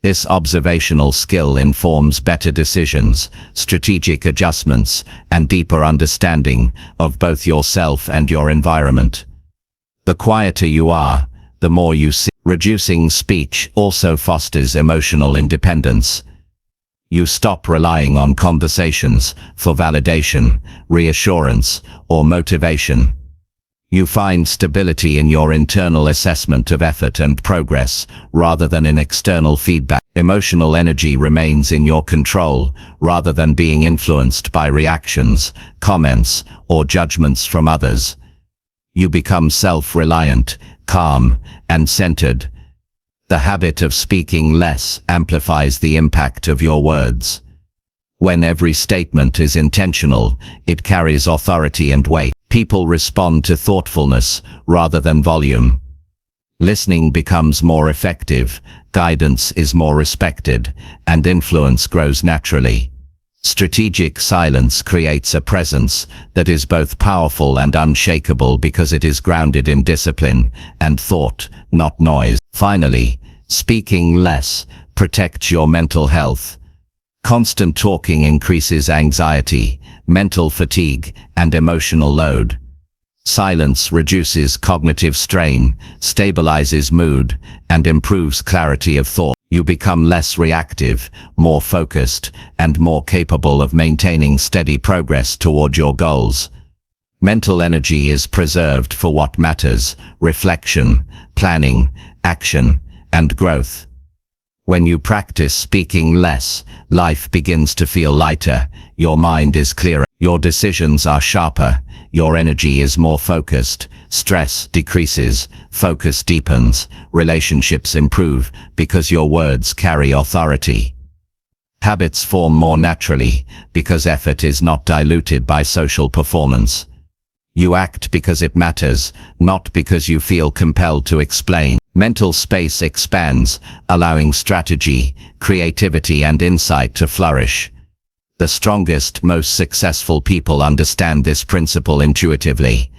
This observational skill informs better decisions, strategic adjustments, and deeper understanding of both yourself and your environment. The quieter you are, the more you see. Reducing speech also fosters emotional independence. You stop relying on conversations for validation, reassurance, or motivation. You find stability in your internal assessment of effort and progress, rather than in external feedback. Emotional energy remains in your control, rather than being influenced by reactions, comments, or judgments from others. You become self-reliant, calm, and centered. The habit of speaking less amplifies the impact of your words. When every statement is intentional, it carries authority and weight. People respond to thoughtfulness rather than volume. Listening becomes more effective, guidance is more respected, and influence grows naturally. Strategic silence creates a presence that is both powerful and unshakable because it is grounded in discipline and thought, not noise. Finally, speaking less protects your mental health. Constant talking increases anxiety, mental fatigue, and emotional load. Silence reduces cognitive strain, stabilizes mood, and improves clarity of thought. You become less reactive, more focused, and more capable of maintaining steady progress toward your goals. Mental energy is preserved for what matters: reflection, planning, action, and growth. When you practice speaking less, life begins to feel lighter, your mind is clearer, your decisions are sharper, your energy is more focused, stress decreases, focus deepens, relationships improve because your words carry authority. Habits form more naturally because effort is not diluted by social performance. You act because it matters, not because you feel compelled to explain. Mental space expands, allowing strategy, creativity, and insight to flourish. The strongest, most successful people understand this principle intuitively.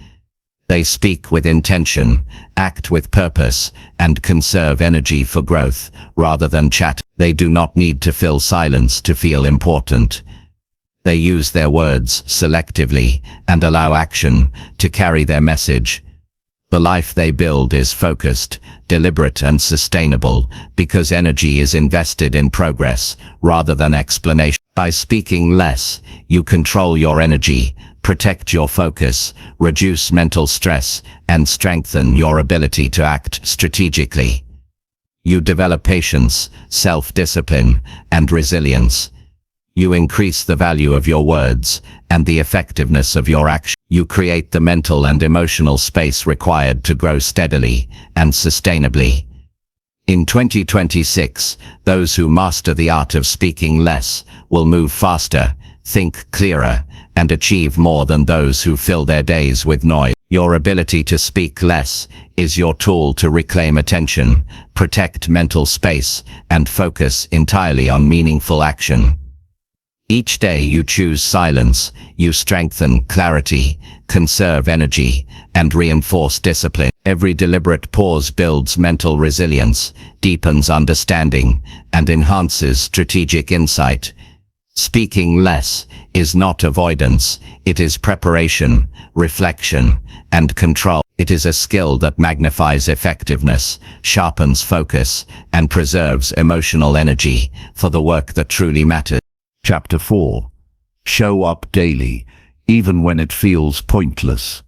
They speak with intention, act with purpose, and conserve energy for growth, rather than chat. They do not need to fill silence to feel important. They use their words selectively and allow action to carry their message. The life they build is focused, deliberate, and sustainable because energy is invested in progress rather than explanation. By speaking less, you control your energy, protect your focus, reduce mental stress, and strengthen your ability to act strategically. You develop patience, self-discipline, and resilience. You increase the value of your words and the effectiveness of your action. You create the mental and emotional space required to grow steadily and sustainably. In 2026, those who master the art of speaking less will move faster, think clearer, and achieve more than those who fill their days with noise. Your ability to speak less is your tool to reclaim attention, protect mental space, and focus entirely on meaningful action. Each day you choose silence, you strengthen clarity, conserve energy, and reinforce discipline. Every deliberate pause builds mental resilience, deepens understanding, and enhances strategic insight. Speaking less is not avoidance, it is preparation, reflection, and control. It is a skill that magnifies effectiveness, sharpens focus, and preserves emotional energy for the work that truly matters. Chapter 4. Show up daily, even when it feels pointless.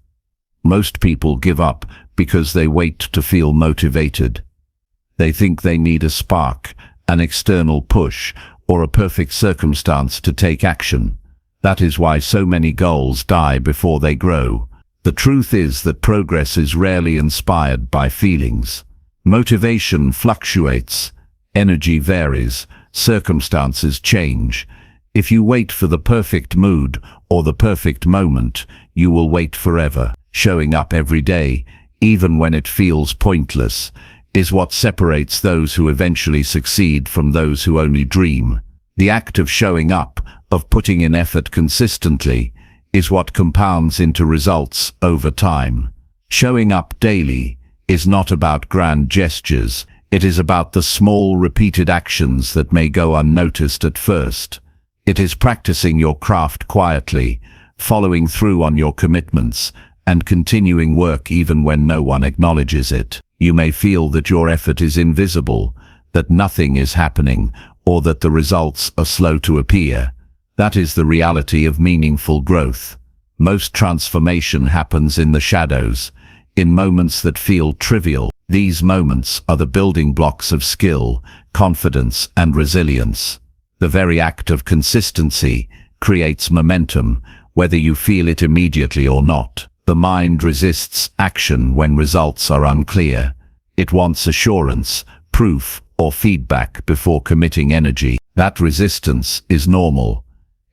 Most people give up because they wait to feel motivated. They think they need a spark, an external push, or a perfect circumstance to take action. That is why so many goals die before they grow. The truth is that progress is rarely inspired by feelings. Motivation fluctuates, energy varies, circumstances change. If you wait for the perfect mood or the perfect moment, you will wait forever. Showing up every day, even when it feels pointless, is what separates those who eventually succeed from those who only dream. The act of showing up, of putting in effort consistently, is what compounds into results over time. Showing up daily is not about grand gestures. It is about the small repeated actions that may go unnoticed at first. It is practicing your craft quietly, following through on your commitments, and continuing work even when no one acknowledges it. You may feel that your effort is invisible, that nothing is happening, or that the results are slow to appear. That is the reality of meaningful growth. Most transformation happens in the shadows, in moments that feel trivial. These moments are the building blocks of skill, confidence, and resilience. The very act of consistency creates momentum, whether you feel it immediately or not. The mind resists action when results are unclear. It wants assurance, proof, or feedback before committing energy. That resistance is normal.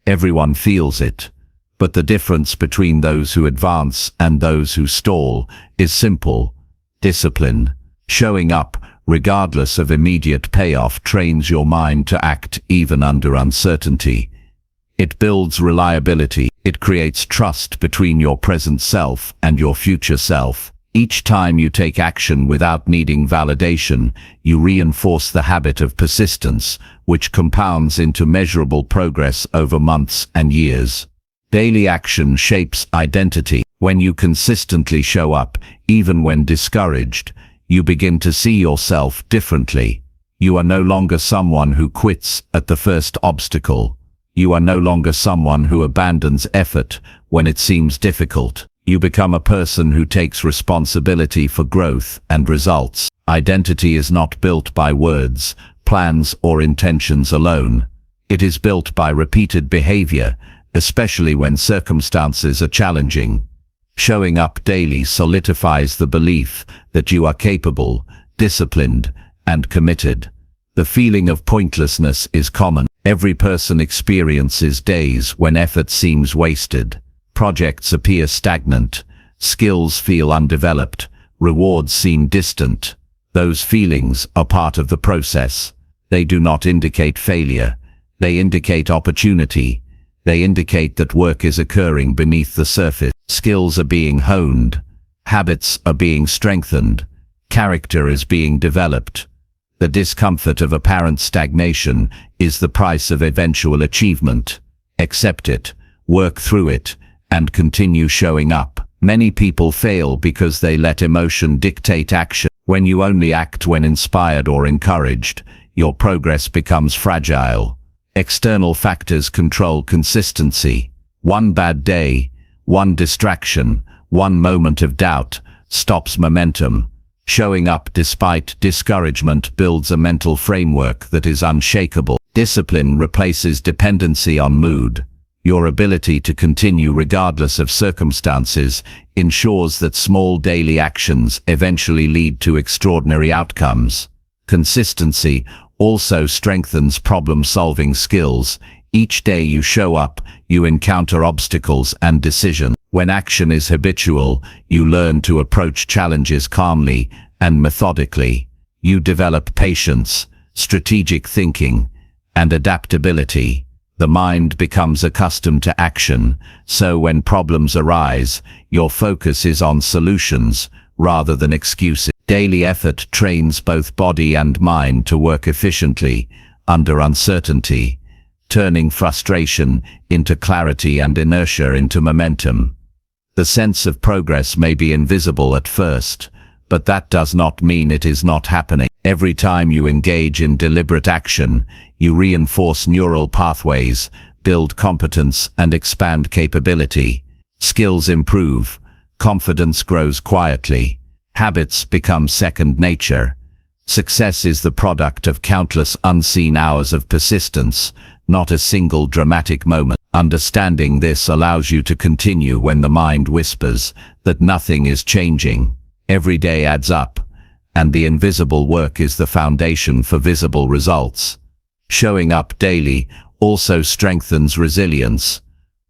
Everyone feels it. But the difference between those who advance and those who stall is simple: discipline. Showing up, regardless of immediate payoff, trains your mind to act even under uncertainty. It builds reliability. It creates trust between your present self and your future self. Each time you take action without needing validation, you reinforce the habit of persistence, which compounds into measurable progress over months and years. Daily action shapes identity. When you consistently show up, even when discouraged, you begin to see yourself differently. You are no longer someone who quits at the first obstacle. You are no longer someone who abandons effort when it seems difficult. You become a person who takes responsibility for growth and results. Identity is not built by words, plans, or intentions alone. It is built by repeated behavior, especially when circumstances are challenging. Showing up daily solidifies the belief that you are capable, disciplined, and committed. The feeling of pointlessness is common. Every person experiences days when effort seems wasted. Projects appear stagnant, skills feel undeveloped, rewards seem distant. Those feelings are part of the process. They do not indicate failure. They indicate opportunity. They indicate that work is occurring beneath the surface. Skills are being honed. Habits are being strengthened. Character is being developed. The discomfort of apparent stagnation is the price of eventual achievement. Accept it, work through it, and continue showing up. Many people fail because they let emotion dictate action. When you only act when inspired or encouraged, your progress becomes fragile. External factors control consistency. One bad day, one distraction, one moment of doubt stops momentum. Showing up despite discouragement builds a mental framework that is unshakable. Discipline replaces dependency on mood. Your ability to continue regardless of circumstances ensures that small daily actions eventually lead to extraordinary outcomes. Consistency also strengthens problem-solving skills. Each day you show up, you encounter obstacles and decisions. When action is habitual, you learn to approach challenges calmly and methodically. You develop patience, strategic thinking, and adaptability. The mind becomes accustomed to action, so when problems arise, your focus is on solutions rather than excuses. Daily effort trains both body and mind to work efficiently under uncertainty, turning frustration into clarity and inertia into momentum. The sense of progress may be invisible at first, but that does not mean it is not happening. Every time you engage in deliberate action, you reinforce neural pathways, build competence, and expand capability. Skills improve, confidence grows quietly, habits become second nature. Success is the product of countless unseen hours of persistence, not a single dramatic moment. Understanding this allows you to continue when the mind whispers that nothing is changing. Every day adds up, and the invisible work is the foundation for visible results. Showing up daily also strengthens resilience.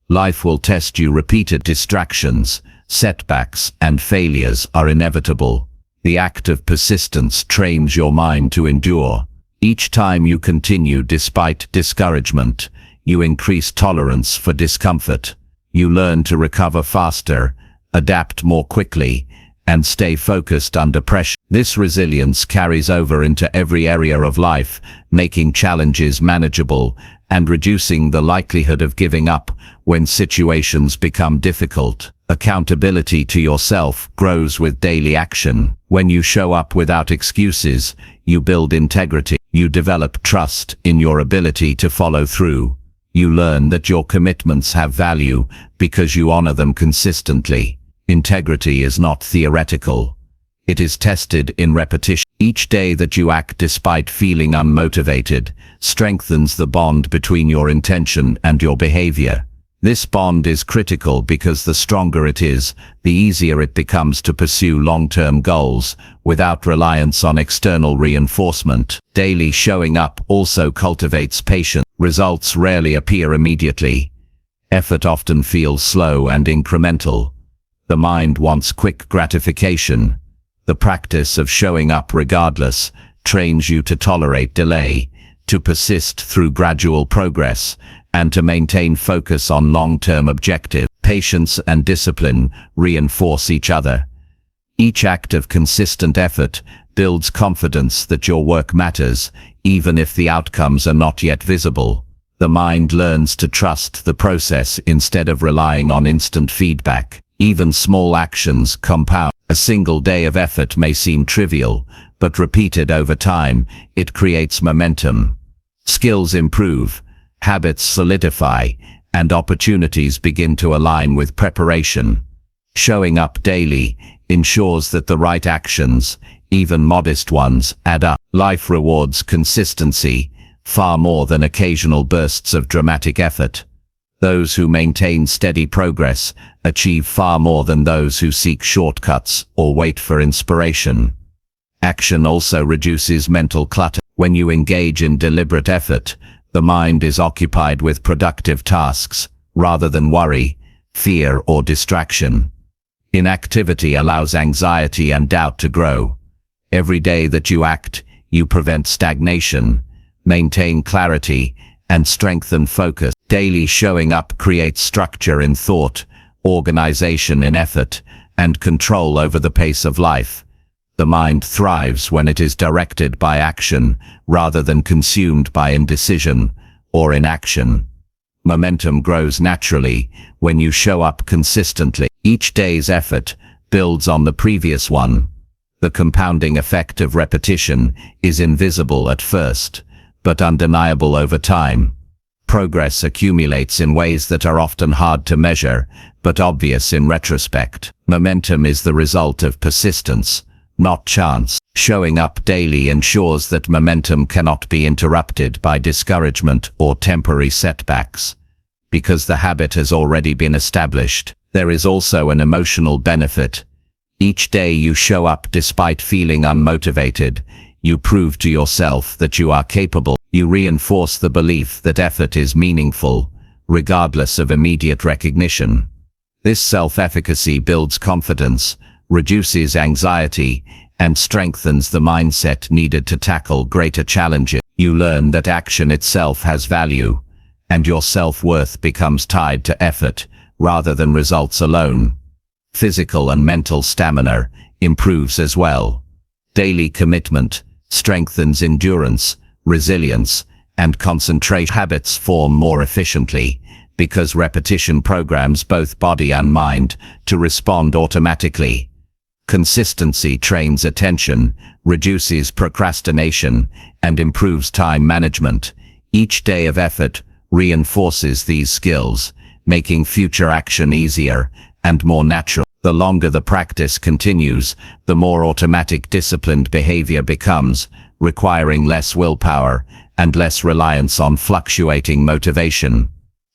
Life will test you. Repeated distractions, setbacks, and failures are inevitable. The act of persistence trains your mind to endure. Each time you continue despite discouragement, you increase tolerance for discomfort. You learn to recover faster, adapt more quickly, and stay focused under pressure. This resilience carries over into every area of life, making challenges manageable and reducing the likelihood of giving up when situations become difficult. Accountability to yourself grows with daily action. When you show up without excuses, you build integrity. You develop trust in your ability to follow through. You learn that your commitments have value because you honor them consistently. Integrity is not theoretical. It is tested in repetition. Each day that you act despite feeling unmotivated strengthens the bond between your intention and your behavior. This bond is critical because the stronger it is, the easier it becomes to pursue long-term goals without reliance on external reinforcement. Daily showing up also cultivates patience. Results rarely appear immediately. Effort often feels slow and incremental. The mind wants quick gratification. The practice of showing up regardless trains you to tolerate delay, to persist through gradual progress, and to maintain focus on long-term objectives. Patience and discipline reinforce each other. Each act of consistent effort builds confidence that your work matters, even if the outcomes are not yet visible. The mind learns to trust the process instead of relying on instant feedback. Even small actions compound. A single day of effort may seem trivial, but repeated over time, it creates momentum. Skills improve, habits solidify, and opportunities begin to align with preparation. Showing up daily ensures that the right actions, even modest ones, add up. Life rewards consistency far more than occasional bursts of dramatic effort. Those who maintain steady progress achieve far more than those who seek shortcuts or wait for inspiration. Action also reduces mental clutter. When you engage in deliberate effort, the mind is occupied with productive tasks, rather than worry, fear, or distraction. Inactivity allows anxiety and doubt to grow. Every day that you act, you prevent stagnation, maintain clarity, and strengthen focus. Daily showing up creates structure in thought, organization in effort, and control over the pace of life. The mind thrives when it is directed by action rather than consumed by indecision or inaction. Momentum grows naturally when you show up consistently. Each day's effort builds on the previous one. The compounding effect of repetition is invisible at first, but undeniable over time. Progress accumulates in ways that are often hard to measure, but obvious in retrospect. Momentum is the result of persistence, not chance. Showing up daily ensures that momentum cannot be interrupted by discouragement or temporary setbacks. Because the habit has already been established, there is also an emotional benefit. Each day you show up despite feeling unmotivated, you prove to yourself that you are capable. You reinforce the belief that effort is meaningful, regardless of immediate recognition. This self-efficacy builds confidence, reduces anxiety, and strengthens the mindset needed to tackle greater challenges. You learn that action itself has value, and your self-worth becomes tied to effort rather than results alone. Physical and mental stamina improves as well. Daily commitment strengthens endurance, resilience, and concentration. Habits form more efficiently because repetition programs both body and mind to respond automatically. Consistency trains attention, reduces procrastination, and improves time management. Each day of effort reinforces these skills, making future action easier and more natural. The longer the practice continues, the more automatic disciplined behavior becomes, requiring less willpower and less reliance on fluctuating motivation.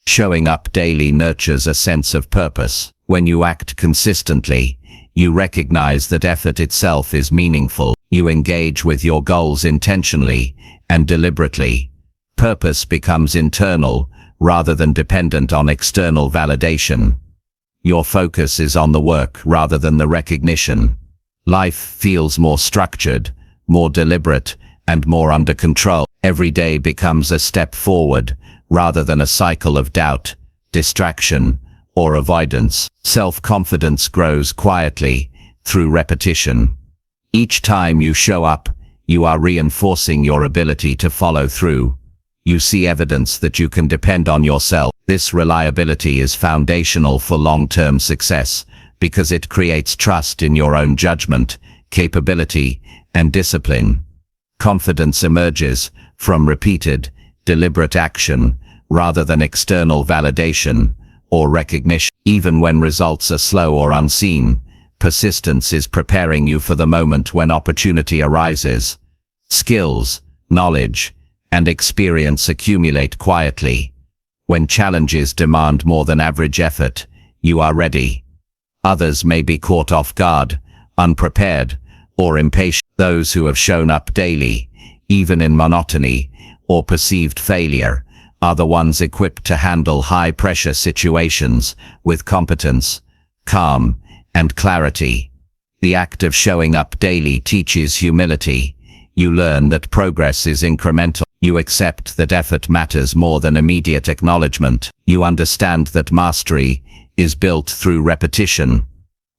Showing up daily nurtures a sense of purpose. When you act consistently, you recognize that effort itself is meaningful. You engage with your goals intentionally and deliberately. Purpose becomes internal rather than dependent on external validation. Your focus is on the work rather than the recognition. Life feels more structured, more deliberate, and more under control. Every day becomes a step forward, rather than a cycle of doubt, distraction, or avoidance. Self-confidence grows quietly through repetition. Each time you show up, you are reinforcing your ability to follow through. You see evidence that you can depend on yourself. This reliability is foundational for long-term success because it creates trust in your own judgment, capability, and discipline. Confidence emerges from repeated, deliberate action rather than external validation or recognition. Even when results are slow or unseen, persistence is preparing you for the moment when opportunity arises. Skills, knowledge, and experience accumulate quietly. When challenges demand more than average effort, you are ready. Others may be caught off guard, unprepared, or impatient. Those who have shown up daily, even in monotony or perceived failure, are the ones equipped to handle high-pressure situations with competence, calm, and clarity. The act of showing up daily teaches humility. You learn that progress is incremental. You accept that effort matters more than immediate acknowledgement. You understand that mastery is built through repetition,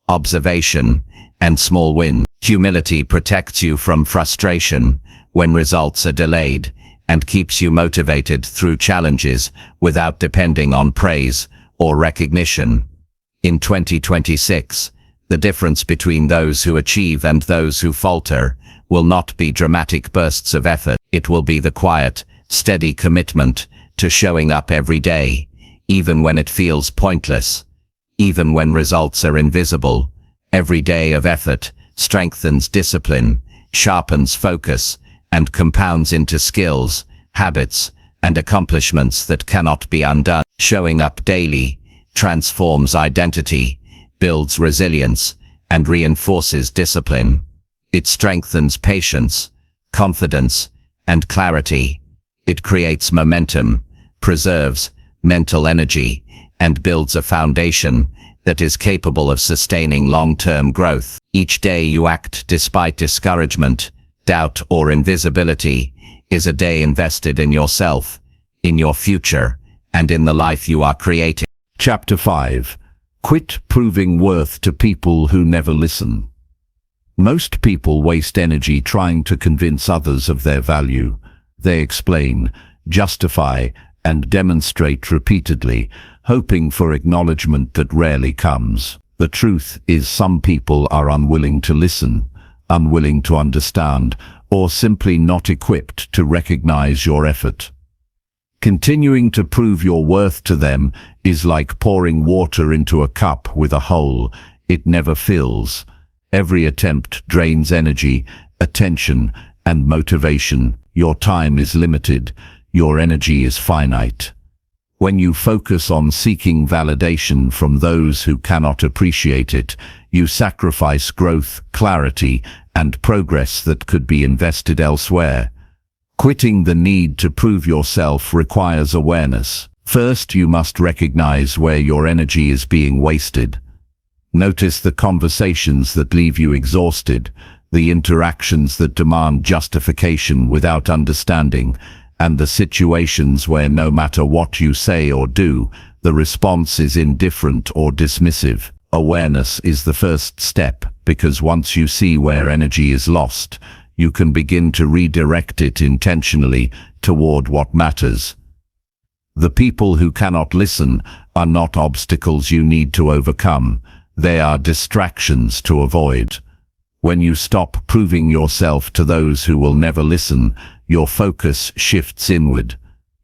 observation, and small wins. Humility protects you from frustration when results are delayed and keeps you motivated through challenges without depending on praise or recognition. In 2026, the difference between those who achieve and those who falter will not be dramatic bursts of effort. It will be the quiet, steady commitment to showing up every day, even when it feels pointless, even when results are invisible. Every day of effort strengthens discipline, sharpens focus, and compounds into skills, habits, and accomplishments that cannot be undone. Showing up daily transforms identity, builds resilience, and reinforces discipline. It strengthens patience, confidence, and clarity. It creates momentum, preserves mental energy, and builds a foundation that is capable of sustaining long-term growth. Each day you act despite discouragement, doubt, or invisibility is a day invested in yourself, in your future, and in the life you are creating. Chapter 5. Quit proving worth to people who never listen. Most people waste energy trying to convince others of their value. They explain, justify, and demonstrate repeatedly, hoping for acknowledgement that rarely comes. The truth is, some people are unwilling to listen, unwilling to understand, or simply not equipped to recognize your effort. Continuing to prove your worth to them is like pouring water into a cup with a hole. It never fills. Every attempt drains energy, attention, and motivation. Your time is limited. Your energy is finite. When you focus on seeking validation from those who cannot appreciate it, you sacrifice growth, clarity, and progress that could be invested elsewhere. Quitting the need to prove yourself requires awareness. First, you must recognize where your energy is being wasted. Notice the conversations that leave you exhausted, the interactions that demand justification without understanding, and the situations where no matter what you say or do, the response is indifferent or dismissive. Awareness is the first step, because once you see where energy is lost, you can begin to redirect it intentionally toward what matters. The people who cannot listen are not obstacles you need to overcome. They are distractions to avoid. When you stop proving yourself to those who will never listen, your focus shifts inward.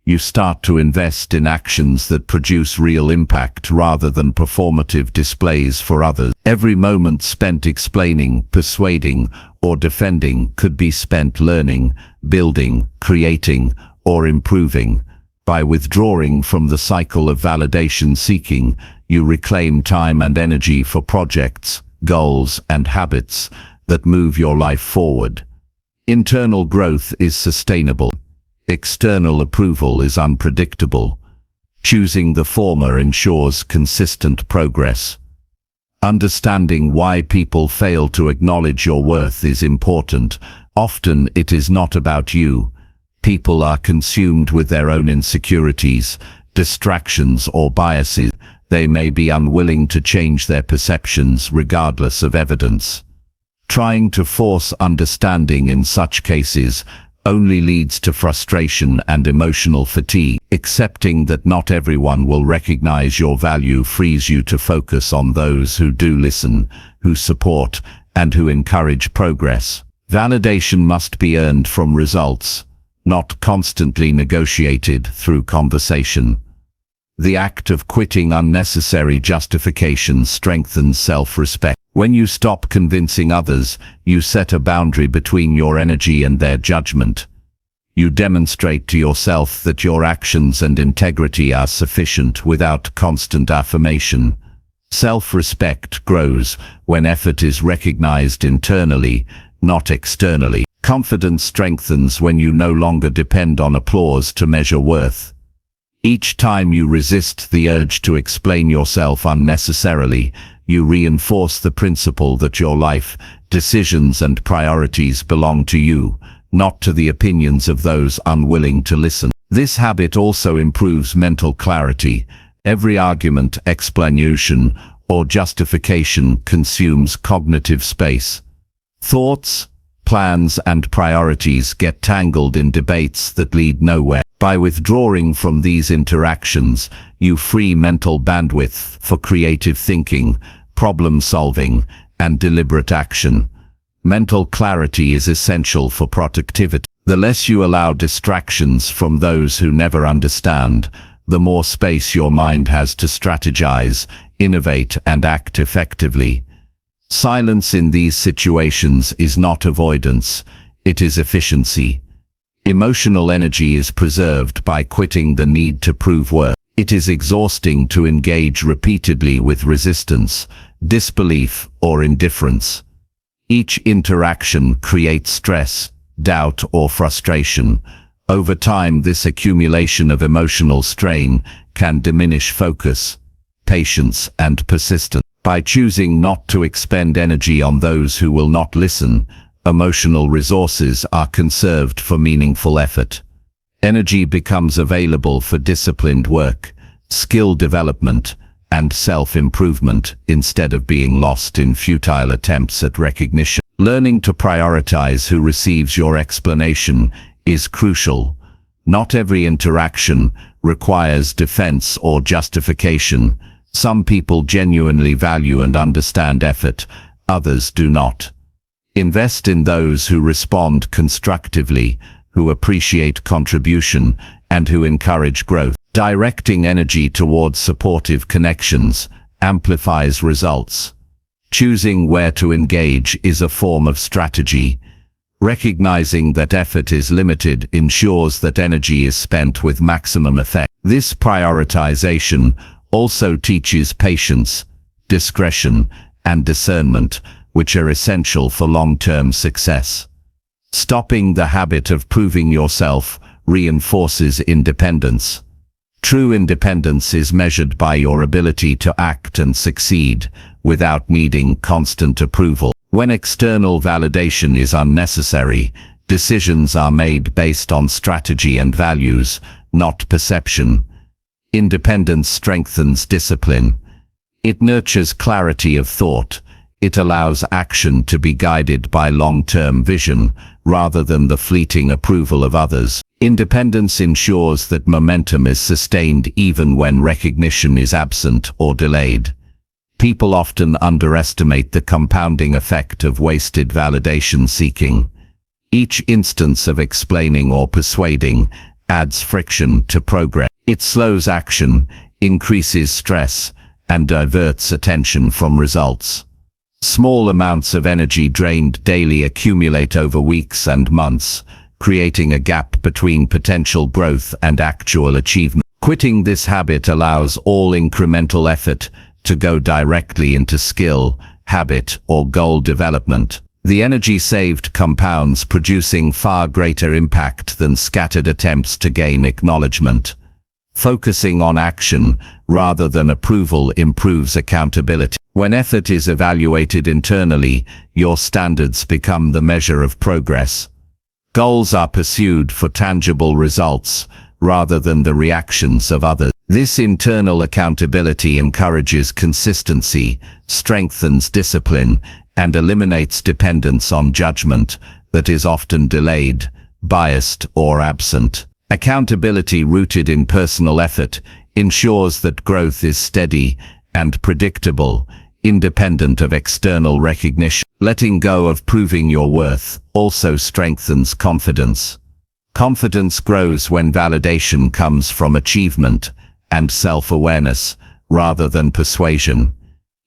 You start to invest in actions that produce real impact rather than performative displays for others. Every moment spent explaining, persuading, or defending could be spent learning, building, creating, or improving. By withdrawing from the cycle of validation seeking, you reclaim time and energy for projects, goals, and habits that move your life forward. Internal growth is sustainable. External approval is unpredictable. Choosing the former ensures consistent progress. Understanding why people fail to acknowledge your worth is important. Often it is not about you. People are consumed with their own insecurities, distractions, or biases. They may be unwilling to change their perceptions regardless of evidence. Trying to force understanding in such cases only leads to frustration and emotional fatigue. Accepting that not everyone will recognize your value frees you to focus on those who do listen, who support, and who encourage progress. Validation must be earned from results, not constantly negotiated through conversation. The act of quitting unnecessary justification strengthens self-respect. When you stop convincing others, you set a boundary between your energy and their judgment. You demonstrate to yourself that your actions and integrity are sufficient without constant affirmation. Self-respect grows when effort is recognized internally, not externally. Confidence strengthens when you no longer depend on applause to measure worth. Each time you resist the urge to explain yourself unnecessarily, you reinforce the principle that your life, decisions and priorities belong to you, not to the opinions of those unwilling to listen. This habit also improves mental clarity. Every argument, explanation, or justification consumes cognitive space. Thoughts, plans and priorities get tangled in debates that lead nowhere. By withdrawing from these interactions, you free mental bandwidth for creative thinking, problem solving, and deliberate action. Mental clarity is essential for productivity. The less you allow distractions from those who never understand, the more space your mind has to strategize, innovate, and act effectively. Silence in these situations is not avoidance, it is efficiency. Emotional energy is preserved by quitting the need to prove worth. It is exhausting to engage repeatedly with resistance, disbelief, or indifference. Each interaction creates stress, doubt, or frustration. Over time, this accumulation of emotional strain can diminish focus, patience, and persistence. By choosing not to expend energy on those who will not listen, emotional resources are conserved for meaningful effort. Energy becomes available for disciplined work, skill development, and self-improvement instead of being lost in futile attempts at recognition. Learning to prioritize who receives your explanation is crucial. Not every interaction requires defense or justification. Some people genuinely value and understand effort, others do not. Invest in those who respond constructively, who appreciate contribution, and who encourage growth. Directing energy towards supportive connections amplifies results. Choosing where to engage is a form of strategy. Recognizing that effort is limited ensures that energy is spent with maximum effect. This prioritization also teaches patience, discretion, and discernment, which are essential for long-term success. Stopping the habit of proving yourself reinforces independence. True independence is measured by your ability to act and succeed without needing constant approval. When external validation is unnecessary, decisions are made based on strategy and values, not perception. Independence strengthens discipline. It nurtures clarity of thought. It allows action to be guided by long-term vision, rather than the fleeting approval of others. Independence ensures that momentum is sustained even when recognition is absent or delayed. People often underestimate the compounding effect of wasted validation seeking. Each instance of explaining or persuading adds friction to progress. It slows action, increases stress, and diverts attention from results. Small amounts of energy drained daily accumulate over weeks and months, creating a gap between potential growth and actual achievement. Quitting this habit allows all incremental effort to go directly into skill, habit, or goal development. The energy saved compounds, producing far greater impact than scattered attempts to gain acknowledgement. Focusing on action rather than approval improves accountability. When effort is evaluated internally, your standards become the measure of progress. Goals are pursued for tangible results rather than the reactions of others. This internal accountability encourages consistency, strengthens discipline, and eliminates dependence on judgment that is often delayed, biased, or absent. Accountability rooted in personal effort ensures that growth is steady and predictable, independent of external recognition. Letting go of proving your worth also strengthens confidence. Confidence grows when validation comes from achievement and self-awareness rather than persuasion.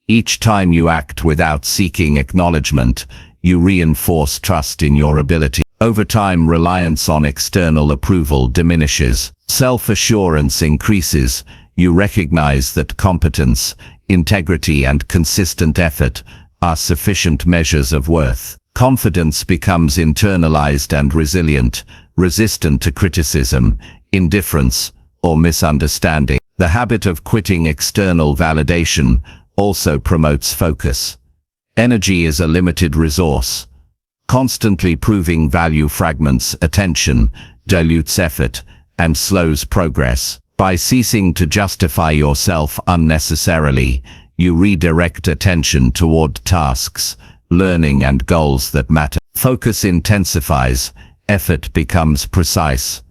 Each time you act without seeking acknowledgement, you reinforce trust in your ability. Over time, reliance on external approval diminishes. Self-assurance increases. You recognize that competence, integrity, and consistent effort are sufficient measures of worth. Confidence becomes internalized and resilient, resistant to criticism, indifference, or misunderstanding. The habit of quitting external validation also promotes focus. Energy is a limited resource. Constantly proving value fragments attention, dilutes effort, and slows progress. By ceasing to justify yourself unnecessarily, you redirect attention toward tasks, learning, and goals that matter. Focus intensifies, effort becomes precise.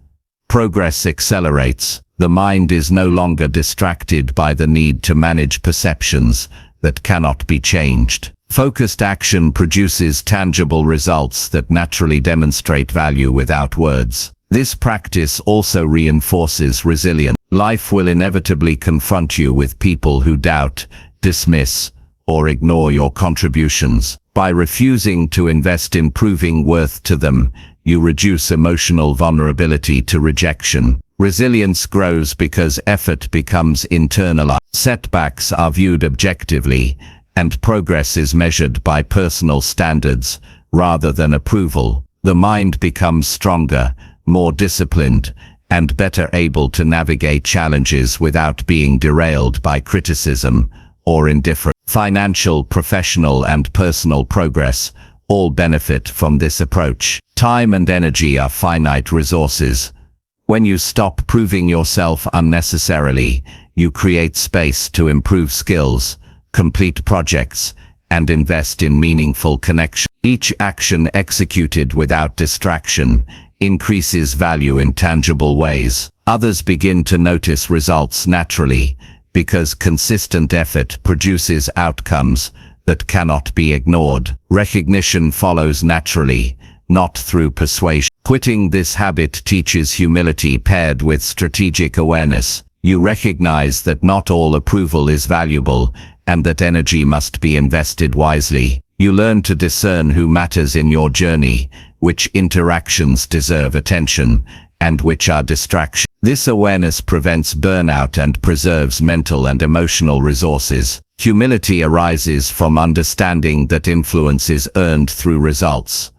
Progress accelerates. The mind is no longer distracted by the need to manage perceptions that cannot be changed. Focused action produces tangible results that naturally demonstrate value without words. This practice also reinforces resilience. Life will inevitably confront you with people who doubt, dismiss, or ignore your contributions. By refusing to invest in proving worth to them, you reduce emotional vulnerability to rejection. Resilience grows because effort becomes internalized. Setbacks are viewed objectively, and progress is measured by personal standards rather than approval. The mind becomes stronger, more disciplined, and better able to navigate challenges without being derailed by criticism or indifference. Financial, professional, and personal progress all benefit from this approach. Time and energy are finite resources. When you stop proving yourself unnecessarily, you create space to improve skills, complete projects, and invest in meaningful connection. Each action executed without distraction increases value in tangible ways. Others begin to notice results naturally because consistent effort produces outcomes that cannot be ignored. Recognition follows naturally, not through persuasion. Quitting this habit teaches humility paired with strategic awareness. You recognize that not all approval is valuable and that energy must be invested wisely. You learn to discern who matters in your journey, which interactions deserve attention, and which are distractions. This awareness prevents burnout and preserves mental and emotional resources. Humility arises from understanding that influence is earned through results,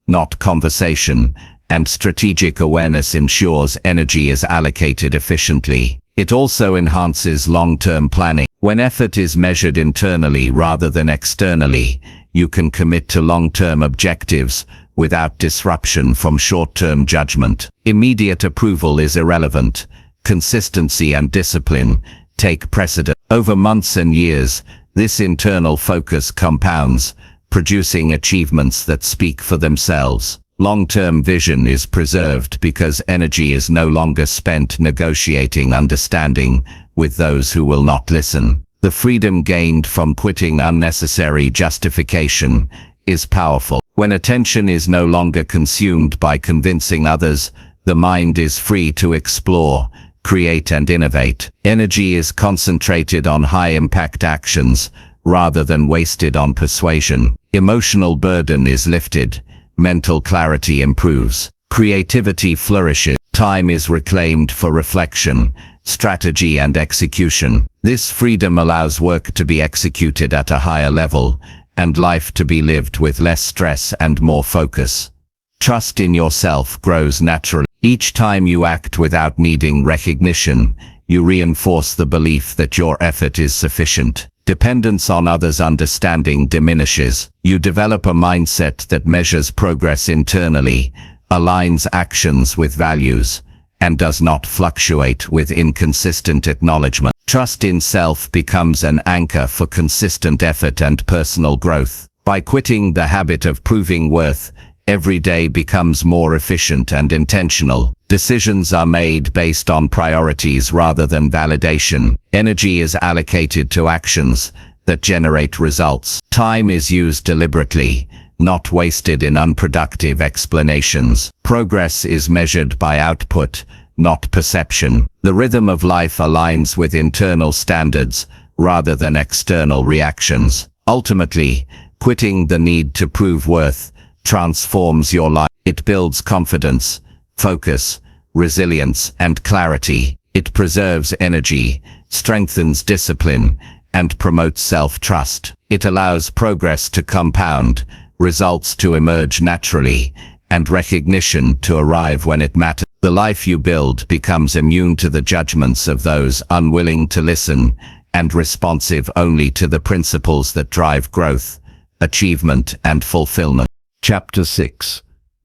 not conversation, and strategic awareness ensures energy is allocated efficiently. It also enhances long-term planning. When effort is measured internally rather than externally, you can commit to long-term objectives without disruption from short-term judgment. Immediate approval is irrelevant. Consistency and discipline take precedence. Over months and years, this internal focus compounds, producing achievements that speak for themselves. Long-term vision is preserved because energy is no longer spent negotiating understanding with those who will not listen. The freedom gained from quitting unnecessary justification is powerful. When attention is no longer consumed by convincing others, the mind is free to explore, create, and innovate. Energy is concentrated on high-impact actions rather than wasted on persuasion. Emotional burden is lifted. Mental clarity improves. Creativity flourishes. Time is reclaimed for reflection, strategy, and execution. This freedom allows work to be executed at a higher level, and life to be lived with less stress and more focus. Trust in yourself grows naturally. Each time you act without needing recognition, you reinforce the belief that your effort is sufficient. Dependence on others' understanding diminishes. You develop a mindset that measures progress internally, aligns actions with values, and does not fluctuate with inconsistent acknowledgement. Trust in self becomes an anchor for consistent effort and personal growth. By quitting the habit of proving worth, every day becomes more efficient and intentional. Decisions are made based on priorities rather than validation. Energy is allocated to actions that generate results. Time is used deliberately, not wasted in unproductive explanations. Progress is measured by output, not perception. The rhythm of life aligns with internal standards rather than external reactions. Ultimately, quitting the need to prove worth transforms your life. It builds confidence, focus, resilience, and clarity. It preserves energy, strengthens discipline, and promotes self-trust. It allows progress to compound, results to emerge naturally, and recognition to arrive when it matters. The life you build becomes immune to the judgments of those unwilling to listen and responsive only to the principles that drive growth, achievement, and fulfillment. Chapter 6.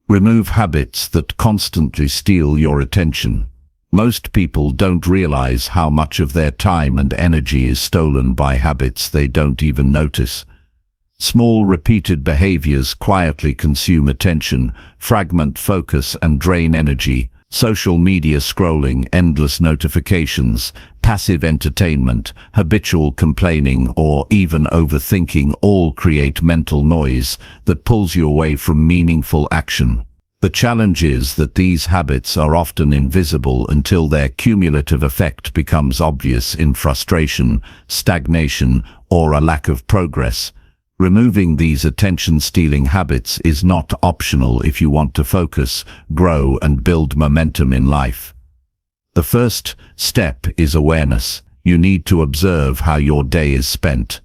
Remove habits that constantly steal your attention. Most people don't realize how much of their time and energy is stolen by habits they don't even notice. Small repeated behaviors quietly consume attention, fragment focus, and drain energy. Social media scrolling, endless notifications, passive entertainment, habitual complaining, or even overthinking all create mental noise that pulls you away from meaningful action. The challenge is that these habits are often invisible until their cumulative effect becomes obvious in frustration, stagnation, or a lack of progress. Removing these attention-stealing habits is not optional if you want to focus, grow, and build momentum in life. The first step is awareness. You need to observe how your day is spent.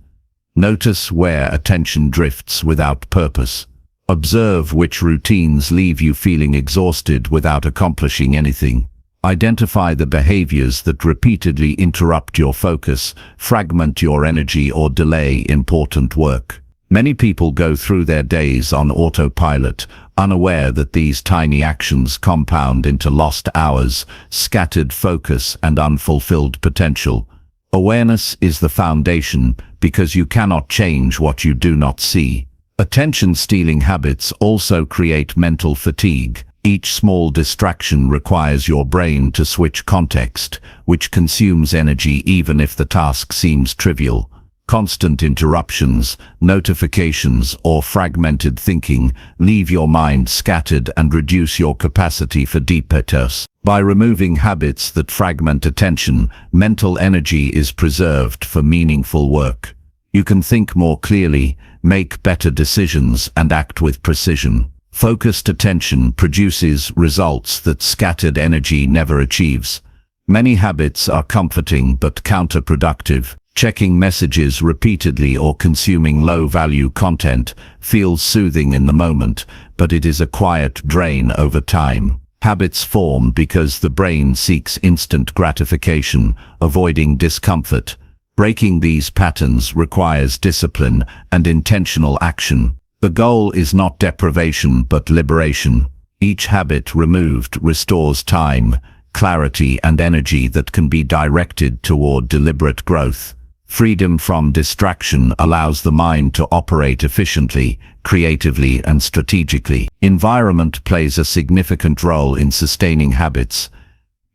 Notice where attention drifts without purpose. Observe which routines leave you feeling exhausted without accomplishing anything. Identify the behaviors that repeatedly interrupt your focus, fragment your energy, or delay important work. Many people go through their days on autopilot, unaware that these tiny actions compound into lost hours, scattered focus, and unfulfilled potential. Awareness is the foundation, because you cannot change what you do not see. Attention-stealing habits also create mental fatigue. Each small distraction requires your brain to switch context, which consumes energy even if the task seems trivial. Constant interruptions, notifications, or fragmented thinking leave your mind scattered and reduce your capacity for deep focus. By removing habits that fragment attention, mental energy is preserved for meaningful work. You can think more clearly, make better decisions, and act with precision. Focused attention produces results that scattered energy never achieves. Many habits are comforting but counterproductive. Checking messages repeatedly or consuming low-value content feels soothing in the moment, but it is a quiet drain over time. Habits form because the brain seeks instant gratification, avoiding discomfort. Breaking these patterns requires discipline and intentional action. The goal is not deprivation but liberation. Each habit removed restores time, clarity, and energy that can be directed toward deliberate growth. Freedom from distraction allows the mind to operate efficiently, creatively, and strategically. Environment plays a significant role in sustaining habits.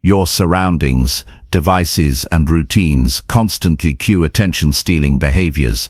Your surroundings, devices, and routines constantly cue attention-stealing behaviors.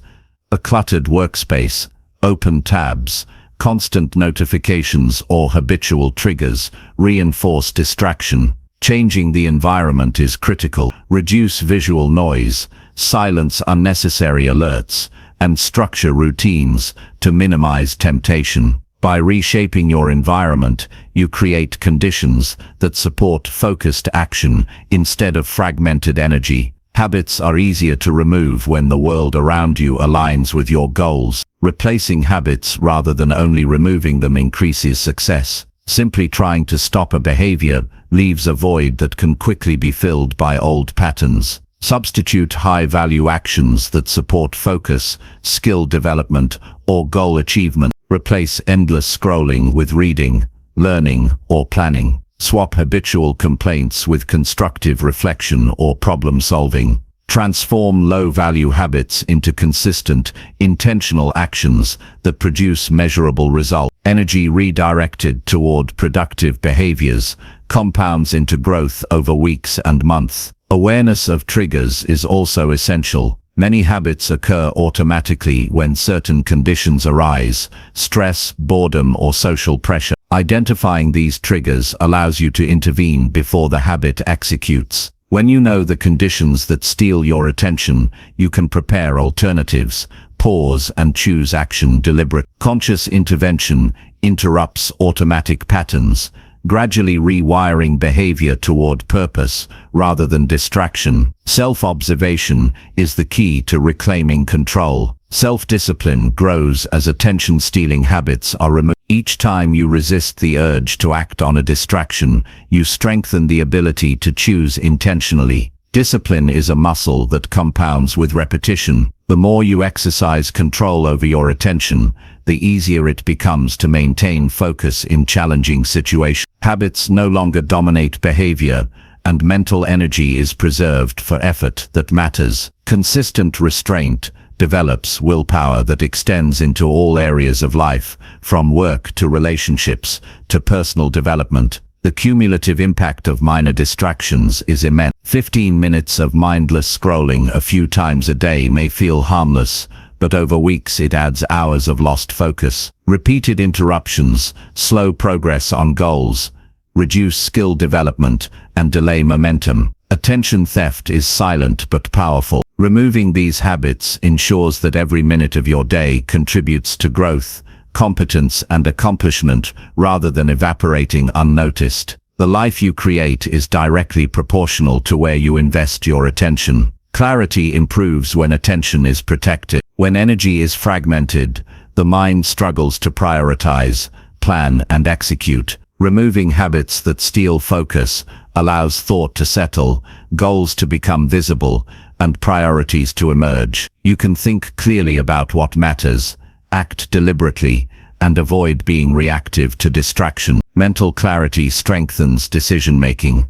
A cluttered workspace, open tabs, constant notifications, or habitual triggers reinforce distraction. Changing the environment is critical. Reduce visual noise, silence unnecessary alerts, and structure routines to minimize temptation. By reshaping your environment, you create conditions that support focused action instead of fragmented energy. Habits are easier to remove when the world around you aligns with your goals. Replacing habits rather than only removing them increases success. Simply trying to stop a behavior leaves a void that can quickly be filled by old patterns. Substitute high-value actions that support focus, skill development, or goal achievement. Replace endless scrolling with reading, learning, or planning. Swap habitual complaints with constructive reflection or problem solving. Transform low-value habits into consistent, intentional actions that produce measurable results. Energy redirected toward productive behaviors compounds into growth over weeks and months. Awareness of triggers is also essential. Many habits occur automatically when certain conditions arise: stress, boredom, or social pressure. Identifying these triggers allows you to intervene before the habit executes. When you know the conditions that steal your attention, you can prepare alternatives, pause and choose action deliberately. Conscious intervention interrupts automatic patterns, gradually rewiring behavior toward purpose rather than distraction. Self-observation is the key to reclaiming control. Self-discipline grows as attention-stealing habits are removed. Each time you resist the urge to act on a distraction, you strengthen the ability to choose intentionally. Discipline is a muscle that compounds with repetition. The more you exercise control over your attention, the easier it becomes to maintain focus in challenging situations. Habits no longer dominate behavior, and mental energy is preserved for effort that matters. Consistent restraint develops willpower that extends into all areas of life, from work to relationships to personal development. The cumulative impact of minor distractions is immense. 15 minutes of mindless scrolling a few times a day may feel harmless, but over weeks it adds hours of lost focus. Repeated interruptions slow progress on goals, reduce skill development, and delay momentum. Attention theft is silent but powerful. Removing these habits ensures that every minute of your day contributes to growth, competence, and accomplishment rather than evaporating unnoticed. The life you create is directly proportional to where you invest your attention. Clarity improves when attention is protected. When energy is fragmented, the mind struggles to prioritize, plan, and execute. Removing habits that steal focus allows thought to settle, goals to become visible, and priorities to emerge. You can think clearly about what matters, act deliberately, and avoid being reactive to distraction. Mental clarity strengthens decision-making,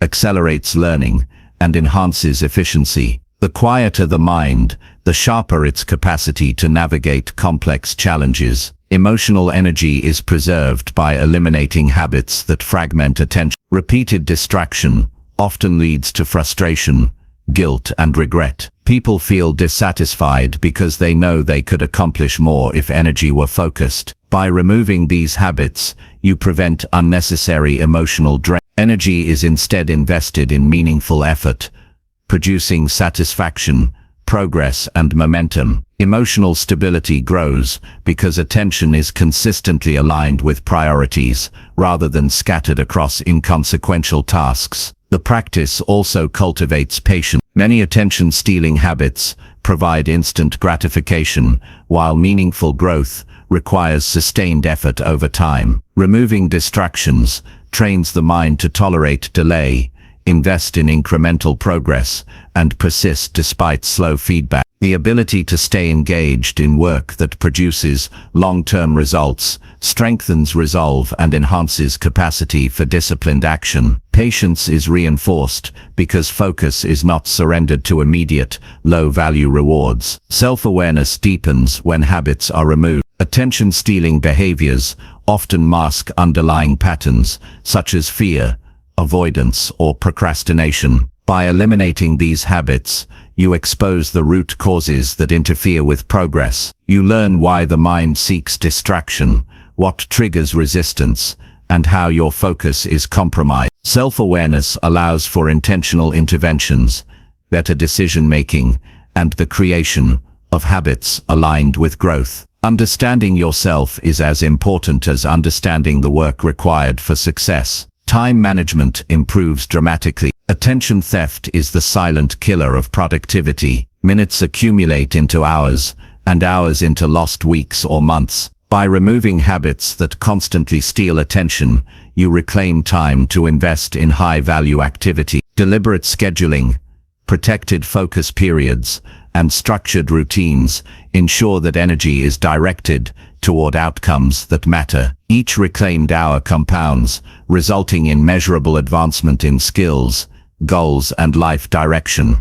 accelerates learning, and enhances efficiency. The quieter the mind, the sharper its capacity to navigate complex challenges. Emotional energy is preserved by eliminating habits that fragment attention. Repeated distraction often leads to frustration, guilt, and regret. People feel dissatisfied because they know they could accomplish more if energy were focused. By removing these habits, you prevent unnecessary emotional drain. Energy is instead invested in meaningful effort, producing satisfaction, progress, and momentum. Emotional stability grows because attention is consistently aligned with priorities rather than scattered across inconsequential tasks. The practice also cultivates patience. Many attention-stealing habits provide instant gratification, while meaningful growth requires sustained effort over time. Removing distractions trains the mind to tolerate delay, invest in incremental progress, and persist despite slow feedback. The ability to stay engaged in work that produces long-term results strengthens resolve and enhances capacity for disciplined action. Patience is reinforced because focus is not surrendered to immediate, low-value rewards. Self-awareness deepens when habits are removed. Attention-stealing behaviors often mask underlying patterns, such as fear, avoidance, or procrastination. By eliminating these habits, you expose the root causes that interfere with progress. You learn why the mind seeks distraction, what triggers resistance, and how your focus is compromised. Self-awareness allows for intentional interventions, better decision-making, and the creation of habits aligned with growth. Understanding yourself is as important as understanding the work required for success. Time management improves dramatically. Attention theft is the silent killer of productivity. Minutes accumulate into hours, and hours into lost weeks or months. By removing habits that constantly steal attention, you reclaim time to invest in high-value activity. Deliberate scheduling, protected focus periods, and structured routines ensure that energy is directed toward outcomes that matter. Each reclaimed hour compounds, resulting in measurable advancement in skills, goals, and life direction.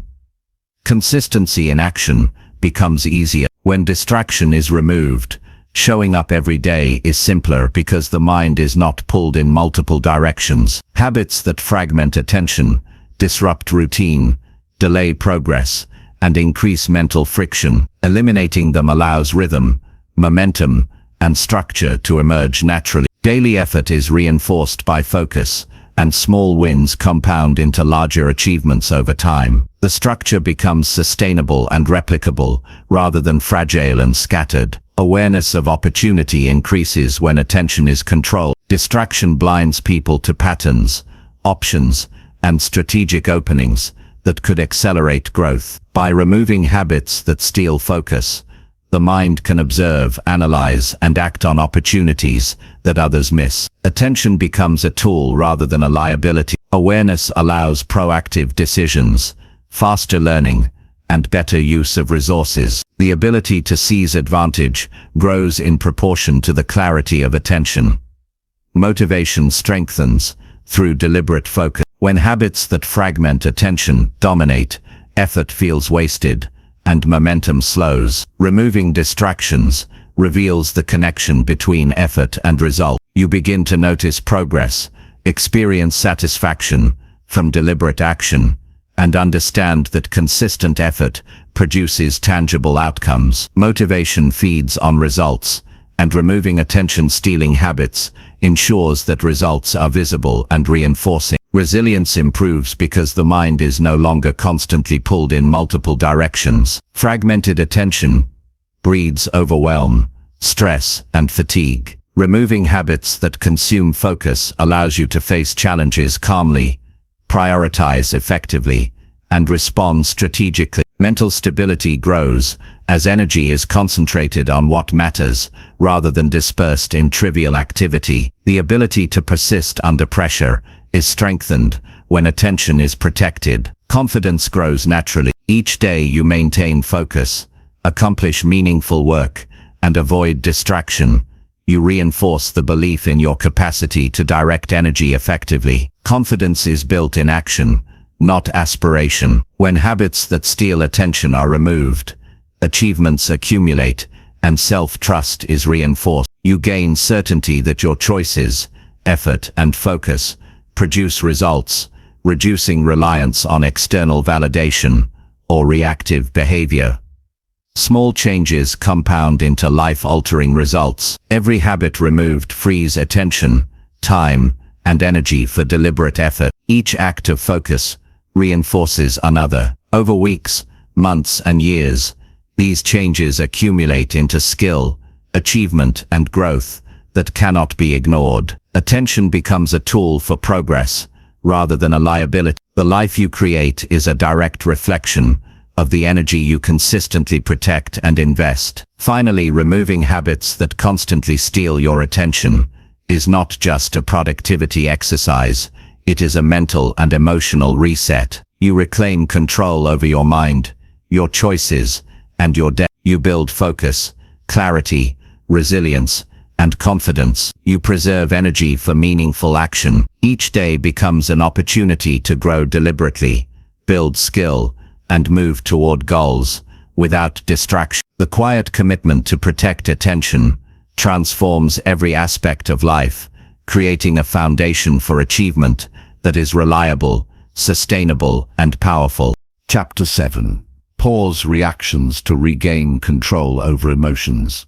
Consistency in action becomes easier when distraction is removed. Showing up every day is simpler because the mind is not pulled in multiple directions. Habits that fragment attention, disrupt routine, delay progress, and increase mental friction. Eliminating them allows rhythm, momentum, and structure to emerge naturally. Daily effort is reinforced by focus, and small wins compound into larger achievements over time. The structure becomes sustainable and replicable, rather than fragile and scattered. Awareness of opportunity increases when attention is controlled. Distraction blinds people to patterns, options, and strategic openings that could accelerate growth. By removing habits that steal focus, the mind can observe, analyze, and act on opportunities that others miss. Attention becomes a tool rather than a liability. Awareness allows proactive decisions, faster learning, and better use of resources. The ability to seize advantage grows in proportion to the clarity of attention. Motivation strengthens through deliberate focus. When habits that fragment attention dominate, effort feels wasted, and momentum slows. Removing distractions reveals the connection between effort and result. You begin to notice progress, experience satisfaction from deliberate action, and understand that consistent effort produces tangible outcomes. Motivation feeds on results, and removing attention-stealing habits ensures that results are visible and reinforcing. Resilience improves because the mind is no longer constantly pulled in multiple directions. Fragmented attention breeds overwhelm, stress, and fatigue. Removing habits that consume focus allows you to face challenges calmly, prioritize effectively, and respond strategically. Mental stability grows as energy is concentrated on what matters rather than dispersed in trivial activity. The ability to persist under pressure is strengthened when attention is protected. Confidence grows naturally. Each day you maintain focus, accomplish meaningful work, and avoid distraction. You reinforce the belief in your capacity to direct energy effectively. Confidence is built in action, not aspiration. When habits that steal attention are removed, achievements accumulate, and self-trust is reinforced. You gain certainty that your choices, effort, and focus produce results, reducing reliance on external validation or reactive behavior. Small changes compound into life-altering results. Every habit removed frees attention, time, and energy for deliberate effort. Each act of focus reinforces another. Over weeks, months, and years, these changes accumulate into skill, achievement, and growth that cannot be ignored. Attention becomes a tool for progress, rather than a liability. The life you create is a direct reflection of the energy you consistently protect and invest. Finally, removing habits that constantly steal your attention is not just a productivity exercise, it is a mental and emotional reset. You reclaim control over your mind, your choices, and your destiny. You build focus, clarity, resilience, and confidence. You preserve energy for meaningful action. Each day becomes an opportunity to grow deliberately, build skill, and move toward goals without distraction. The quiet commitment to protect attention transforms every aspect of life, creating a foundation for achievement that is reliable, sustainable, and powerful. Chapter 7. Pause reactions to regain control over emotions.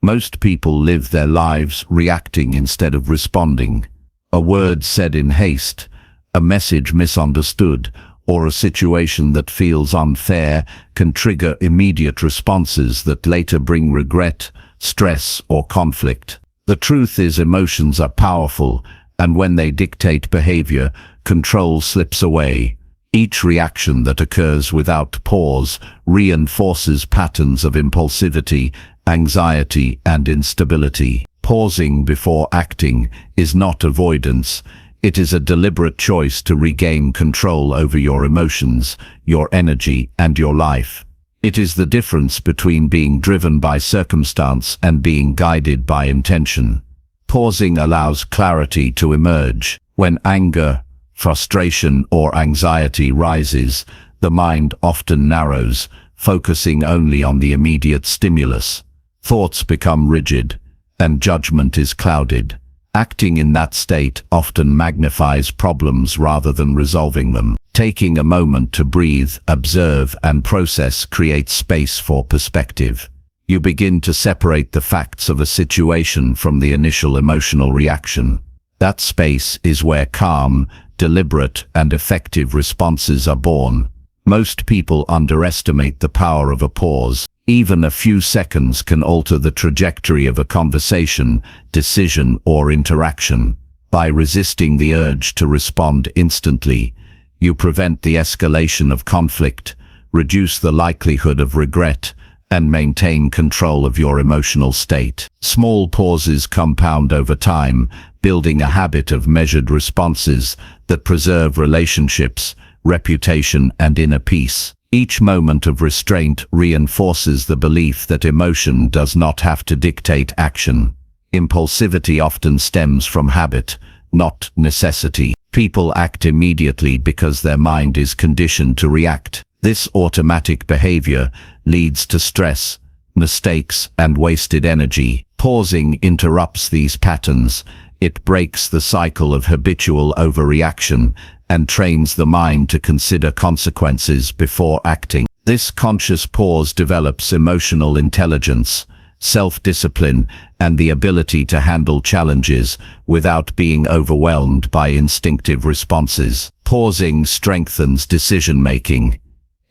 Most people live their lives reacting instead of responding. A word said in haste, a message misunderstood, or a situation that feels unfair can trigger immediate responses that later bring regret, stress, or conflict. The truth is, emotions are powerful, and when they dictate behavior, control slips away. Each reaction that occurs without pause reinforces patterns of impulsivity, anxiety, and instability. Pausing before acting is not avoidance. It is a deliberate choice to regain control over your emotions, your energy, and your life. It is the difference between being driven by circumstance and being guided by intention. Pausing allows clarity to emerge. When anger, frustration, or anxiety rises, the mind often narrows, focusing only on the immediate stimulus. Thoughts become rigid, and judgment is clouded. Acting in that state often magnifies problems rather than resolving them. Taking a moment to breathe, observe, and process creates space for perspective. You begin to separate the facts of a situation from the initial emotional reaction. That space is where calm, deliberate, and effective responses are born. Most people underestimate the power of a pause. Even a few seconds can alter the trajectory of a conversation, decision, or interaction. By resisting the urge to respond instantly, you prevent the escalation of conflict, reduce the likelihood of regret, and maintain control of your emotional state. Small pauses compound over time, building a habit of measured responses that preserve relationships, reputation, and inner peace. Each moment of restraint reinforces the belief that emotion does not have to dictate action. Impulsivity often stems from habit, not necessity. People act immediately because their mind is conditioned to react. This automatic behavior leads to stress, mistakes, and wasted energy. Pausing interrupts these patterns. It breaks the cycle of habitual overreaction and trains the mind to consider consequences before acting. This conscious pause develops emotional intelligence, self-discipline, and the ability to handle challenges without being overwhelmed by instinctive responses. Pausing strengthens decision-making.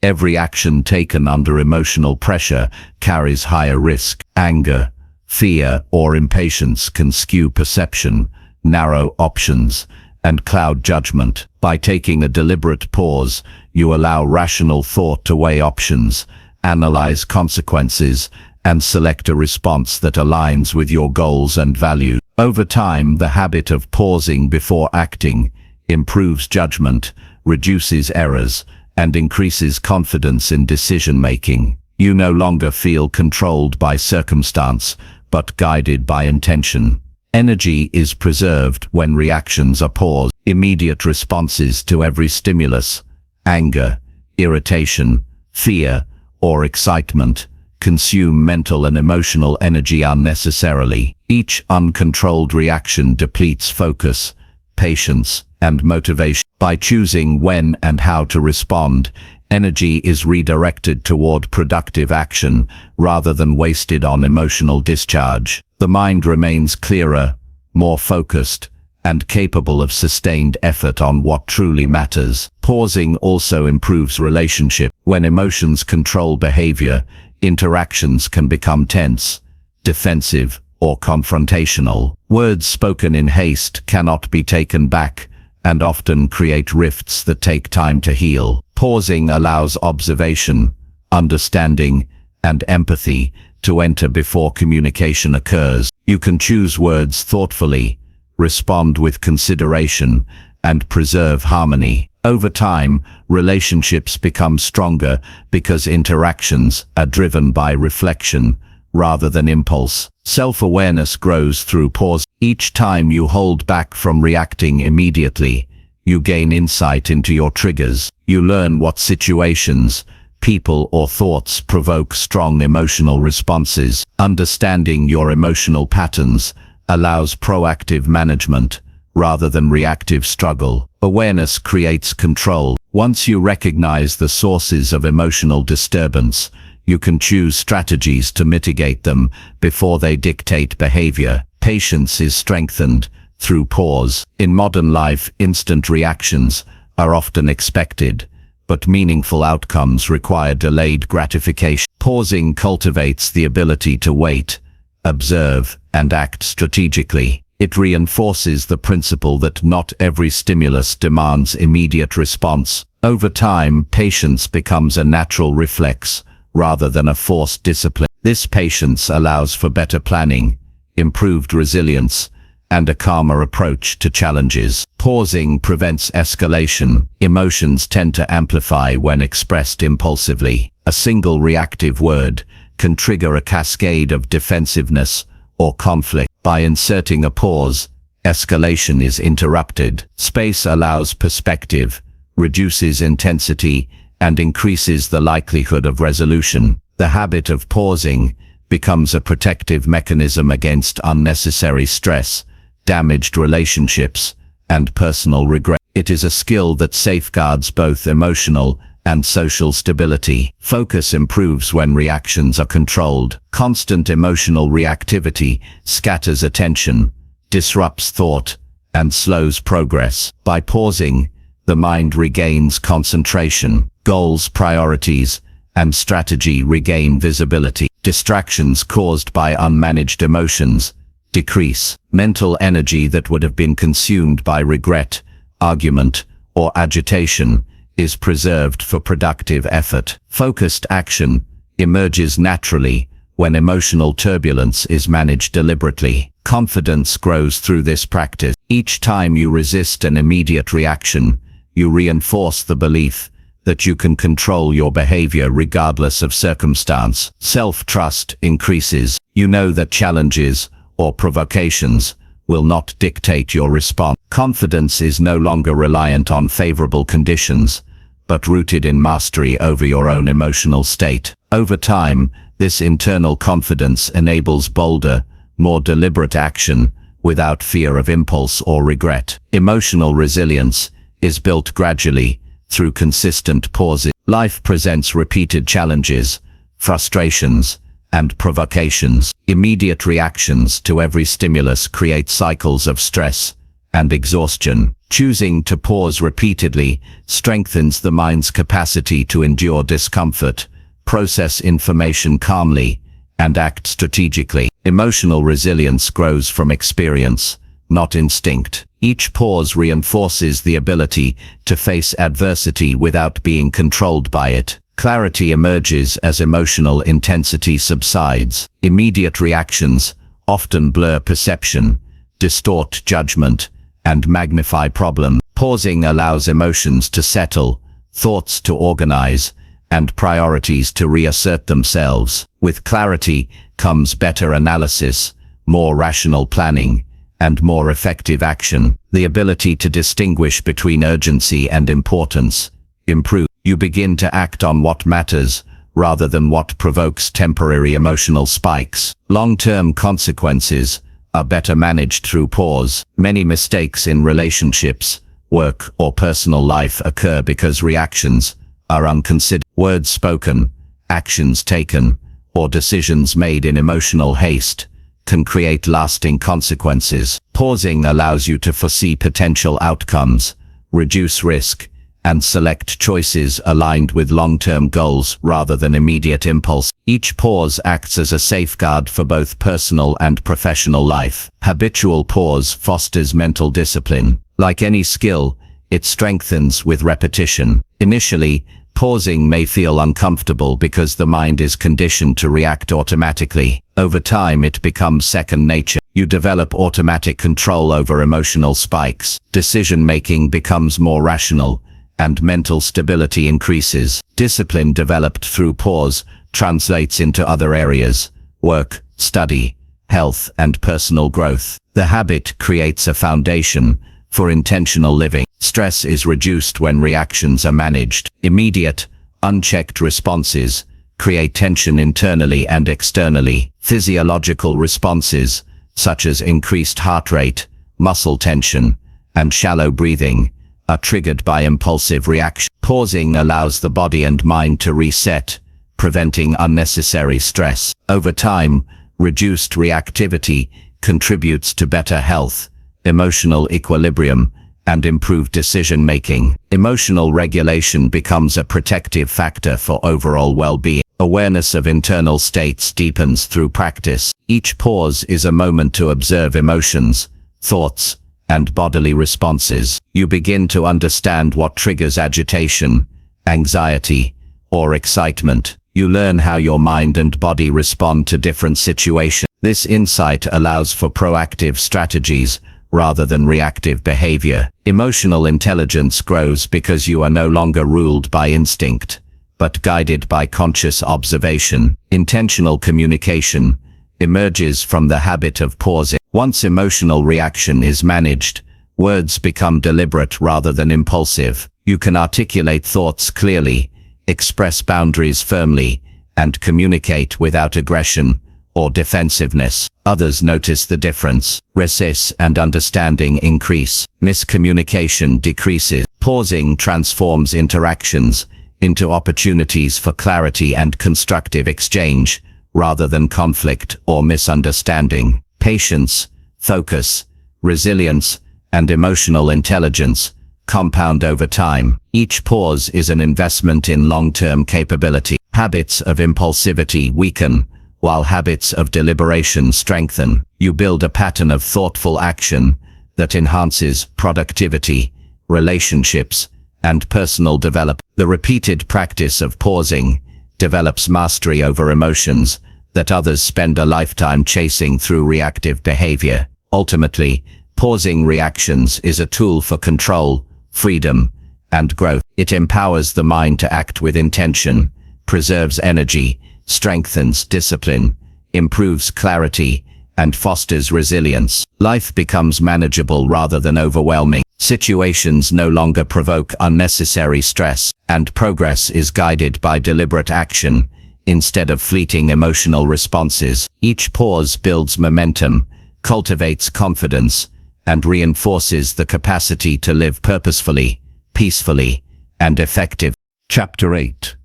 Every action taken under emotional pressure carries higher risk. Anger, fear, or impatience can skew perception, narrow options, and cloud judgment. By taking a deliberate pause, you allow rational thought to weigh options, analyze consequences, and select a response that aligns with your goals and values. Over time, the habit of pausing before acting improves judgment, reduces errors, and increases confidence in decision-making. You no longer feel controlled by circumstance, but guided by intention. Energy is preserved when reactions are paused. Immediate responses to every stimulus, anger, irritation, fear, or excitement, consume mental and emotional energy unnecessarily. Each uncontrolled reaction depletes focus, patience, and motivation. By choosing when and how to respond, energy is redirected toward productive action rather than wasted on emotional discharge. The mind remains clearer, more focused, and capable of sustained effort on what truly matters. Pausing also improves relationship. When emotions control behavior, interactions can become tense, defensive, or confrontational. Words spoken in haste cannot be taken back and often create rifts that take time to heal. Pausing allows observation, understanding, and empathy to enter before communication occurs. You can choose words thoughtfully, respond with consideration, and preserve harmony. Over time, relationships become stronger because interactions are driven by reflection rather than impulse. Self-awareness grows through pause. Each time you hold back from reacting immediately, you gain insight into your triggers. You learn what situations, people, or thoughts provoke strong emotional responses. Understanding your emotional patterns allows proactive management rather than reactive struggle. Awareness creates control. Once you recognize the sources of emotional disturbance, you can choose strategies to mitigate them before they dictate behavior. Patience is strengthened through pause. In modern life, instant reactions are often expected, but meaningful outcomes require delayed gratification. Pausing cultivates the ability to wait, observe, and act strategically. It reinforces the principle that not every stimulus demands immediate response. Over time, patience becomes a natural reflex rather than a forced discipline. This patience allows for better planning, improved resilience, and a calmer approach to challenges. Pausing prevents escalation. Emotions tend to amplify when expressed impulsively. A single reactive word can trigger a cascade of defensiveness or conflict. By inserting a pause, escalation is interrupted. Space allows perspective, reduces intensity, and increases the likelihood of resolution. The habit of pausing becomes a protective mechanism against unnecessary stress, damaged relationships, and personal regret. It is a skill that safeguards both emotional and social stability. Focus improves when reactions are controlled. Constant emotional reactivity scatters attention, disrupts thought, and slows progress. By pausing, the mind regains concentration. Goals, priorities, and strategy regain visibility. Distractions caused by unmanaged emotions decrease. Mental energy that would have been consumed by regret, argument, or agitation is preserved for productive effort. Focused action emerges naturally when emotional turbulence is managed deliberately. Confidence grows through this practice. Each time you resist an immediate reaction, you reinforce the belief that you can control your behavior regardless of circumstance. Self-trust increases. You know that challenges or provocations will not dictate your response. Confidence is no longer reliant on favorable conditions, but rooted in mastery over your own emotional state. Over time, this internal confidence enables bolder, more deliberate action without fear of impulse or regret. Emotional resilience is built gradually through consistent pauses. Life presents repeated challenges, frustrations, and provocations. Immediate reactions to every stimulus create cycles of stress and exhaustion. Choosing to pause repeatedly strengthens the mind's capacity to endure discomfort, process information calmly, and act strategically. Emotional resilience grows from experience, not instinct. Each pause reinforces the ability to face adversity without being controlled by it. Clarity emerges as emotional intensity subsides. Immediate reactions often blur perception, distort judgment, and magnify problems. Pausing allows emotions to settle, thoughts to organize, and priorities to reassert themselves. With clarity comes better analysis, more rational planning, and more effective action. The ability to distinguish between urgency and importance improves. You begin to act on what matters, rather than what provokes temporary emotional spikes. Long-term consequences are better managed through pause. Many mistakes in relationships, work, or personal life occur because reactions are unconsidered. Words spoken, actions taken, or decisions made in emotional haste can create lasting consequences. Pausing allows you to foresee potential outcomes, reduce risk, and select choices aligned with long-term goals rather than immediate impulse. Each pause acts as a safeguard for both personal and professional life. Habitual pause fosters mental discipline. Like any skill, it strengthens with repetition. Initially, pausing may feel uncomfortable because the mind is conditioned to react automatically. Over time, it becomes second nature. You develop automatic control over emotional spikes. Decision-making becomes more rational, and mental stability increases. Discipline developed through pause translates into other areas: work, study, health, and personal growth. The habit creates a foundation for intentional living. Stress is reduced when reactions are managed. Immediate, unchecked responses create tension internally and externally. Physiological responses, such as increased heart rate, muscle tension, and shallow breathing, are triggered by impulsive reaction. Pausing allows the body and mind to reset, preventing unnecessary stress. Over time, reduced reactivity contributes to better health, emotional equilibrium, and improved decision-making. Emotional regulation becomes a protective factor for overall well-being. Awareness of internal states deepens through practice. Each pause is a moment to observe emotions, thoughts, and bodily responses. You begin to understand what triggers agitation, anxiety, or excitement. You learn how your mind and body respond to different situations. This insight allows for proactive strategies rather than reactive behavior. Emotional intelligence grows because you are no longer ruled by instinct, but guided by conscious observation. Intentional communication emerges from the habit of pausing. Once emotional reaction is managed, words become deliberate rather than impulsive. You can articulate thoughts clearly, express boundaries firmly, and communicate without aggression or defensiveness. Others notice the difference. Resist and understanding increase. Miscommunication decreases. Pausing transforms interactions into opportunities for clarity and constructive exchange, rather than conflict or misunderstanding. Patience, focus, resilience, and emotional intelligence compound over time. Each pause is an investment in long-term capability. Habits of impulsivity weaken, while habits of deliberation strengthen. You build a pattern of thoughtful action that enhances productivity, relationships, and personal development. The repeated practice of pausing develops mastery over emotions that others spend a lifetime chasing through reactive behavior. Ultimately, pausing reactions is a tool for control, freedom, and growth. It empowers the mind to act with intention, preserves energy, strengthens discipline, improves clarity, and fosters resilience. Life becomes manageable rather than overwhelming. Situations no longer provoke unnecessary stress, and progress is guided by deliberate action instead of fleeting emotional responses. Each pause builds momentum, cultivates confidence, and reinforces the capacity to live purposefully, peacefully, and effectively. Chapter 8.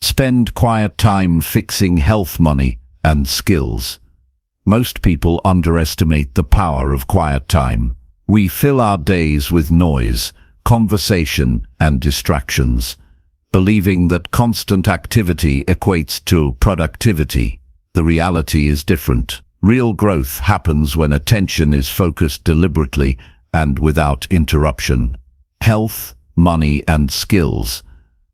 Spend quiet time fixing health, money, and skills. Most people underestimate the power of quiet time. We fill our days with noise, conversation, and distractions, believing that constant activity equates to productivity. The reality is different. Real growth happens when attention is focused deliberately and without interruption. Health, money, and skills,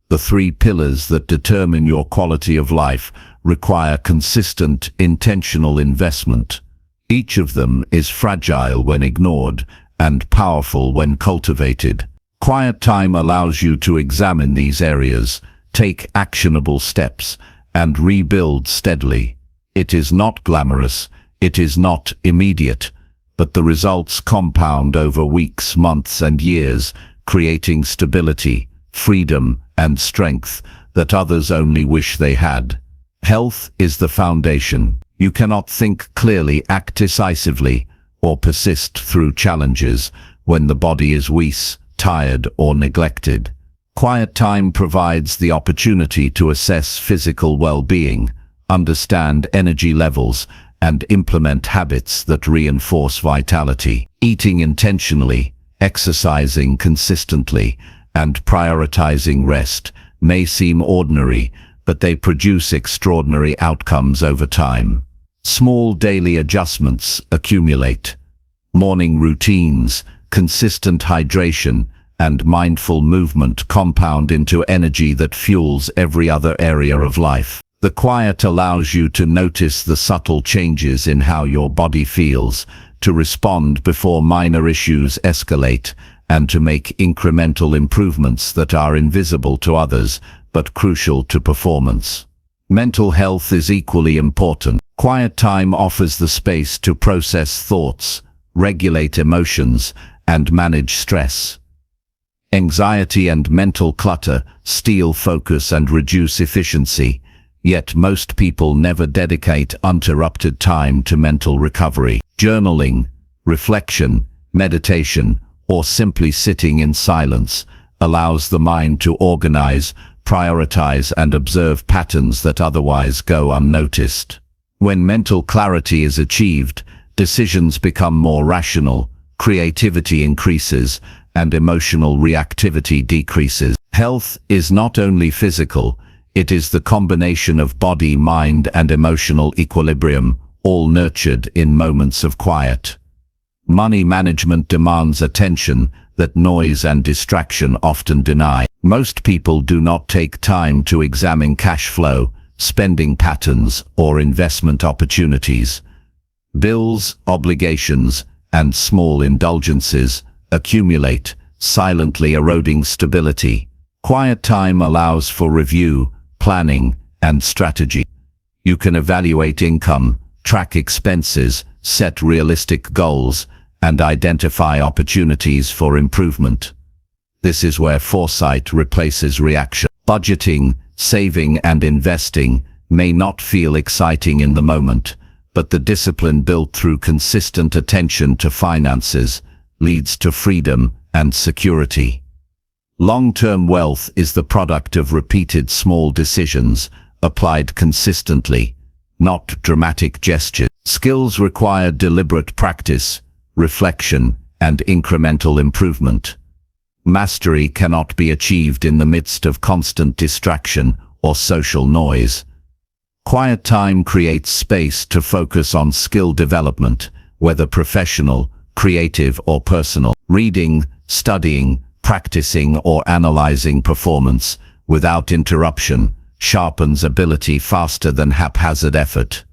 the three pillars that determine your quality of life, require consistent, intentional investment. Each of them is fragile when ignored and powerful when cultivated. Quiet time allows you to examine these areas, take actionable steps, and rebuild steadily. It is not glamorous, it is not immediate, but the results compound over weeks, months, and years, creating stability, freedom, and strength that others only wish they had. Health is the foundation. You cannot think clearly, act decisively, or persist through challenges when the body is weak, tired, or neglected. Quiet time provides the opportunity to assess physical well-being, understand energy levels, and implement habits that reinforce vitality. Eating intentionally, exercising consistently, and prioritizing rest may seem ordinary, but they produce extraordinary outcomes over time. Small daily adjustments accumulate. Morning routines, consistent hydration, and mindful movement compound into energy that fuels every other area of life. The quiet allows you to notice the subtle changes in how your body feels, to respond before minor issues escalate, and to make incremental improvements that are invisible to others, but crucial to performance. Mental health is equally important. Quiet time offers the space to process thoughts, regulate emotions, and manage stress. Anxiety and mental clutter steal focus and reduce efficiency, yet most people never dedicate uninterrupted time to mental recovery. Journaling, reflection, meditation, or simply sitting in silence allows the mind to organize, prioritize, and observe patterns that otherwise go unnoticed. When mental clarity is achieved, decisions become more rational, creativity increases, and emotional reactivity decreases. Health is not only physical, it is the combination of body, mind, and emotional equilibrium, all nurtured in moments of quiet. Money management demands attention that noise and distraction often deny. Most people do not take time to examine cash flow, spending patterns, or investment opportunities. Bills, obligations, and small indulgences accumulate, silently eroding stability. Quiet time allows for review, planning, and strategy. You can evaluate income, track expenses, set realistic goals, and identify opportunities for improvement. This is where foresight replaces reaction. Budgeting, saving, and investing may not feel exciting in the moment, but the discipline built through consistent attention to finances leads to freedom and security. Long-term wealth is the product of repeated small decisions applied consistently, not dramatic gestures. Skills require deliberate practice, reflection, and incremental improvement. Mastery cannot be achieved in the midst of constant distraction or social noise. Quiet time creates space to focus on skill development, whether professional, creative, or personal. Reading, studying, practicing, or analyzing performance without interruption sharpens ability faster than haphazard effort.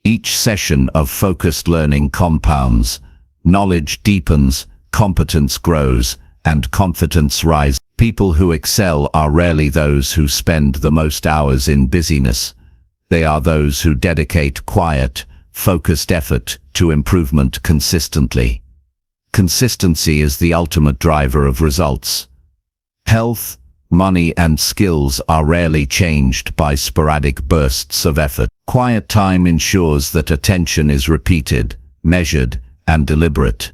Each session of focused learning compounds, knowledge deepens, competence grows, and confidence rises. People who excel are rarely those who spend the most hours in busyness. They are those who dedicate quiet, focused effort to improvement consistently. Consistency is the ultimate driver of results. Health, money, and skills are rarely changed by sporadic bursts of effort. Quiet time ensures that attention is repeated, measured, and deliberate.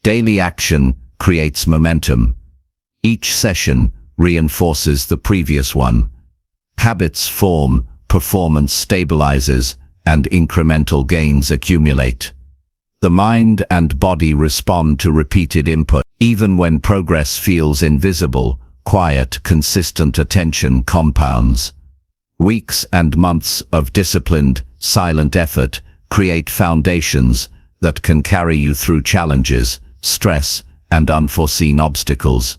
Daily action creates momentum. Each session reinforces the previous one. Habits form, performance stabilizes, and incremental gains accumulate. The mind and body respond to repeated input. Even when progress feels invisible, quiet, consistent attention compounds. Weeks and months of disciplined, silent effort create foundations that can carry you through challenges, stress, and unforeseen obstacles.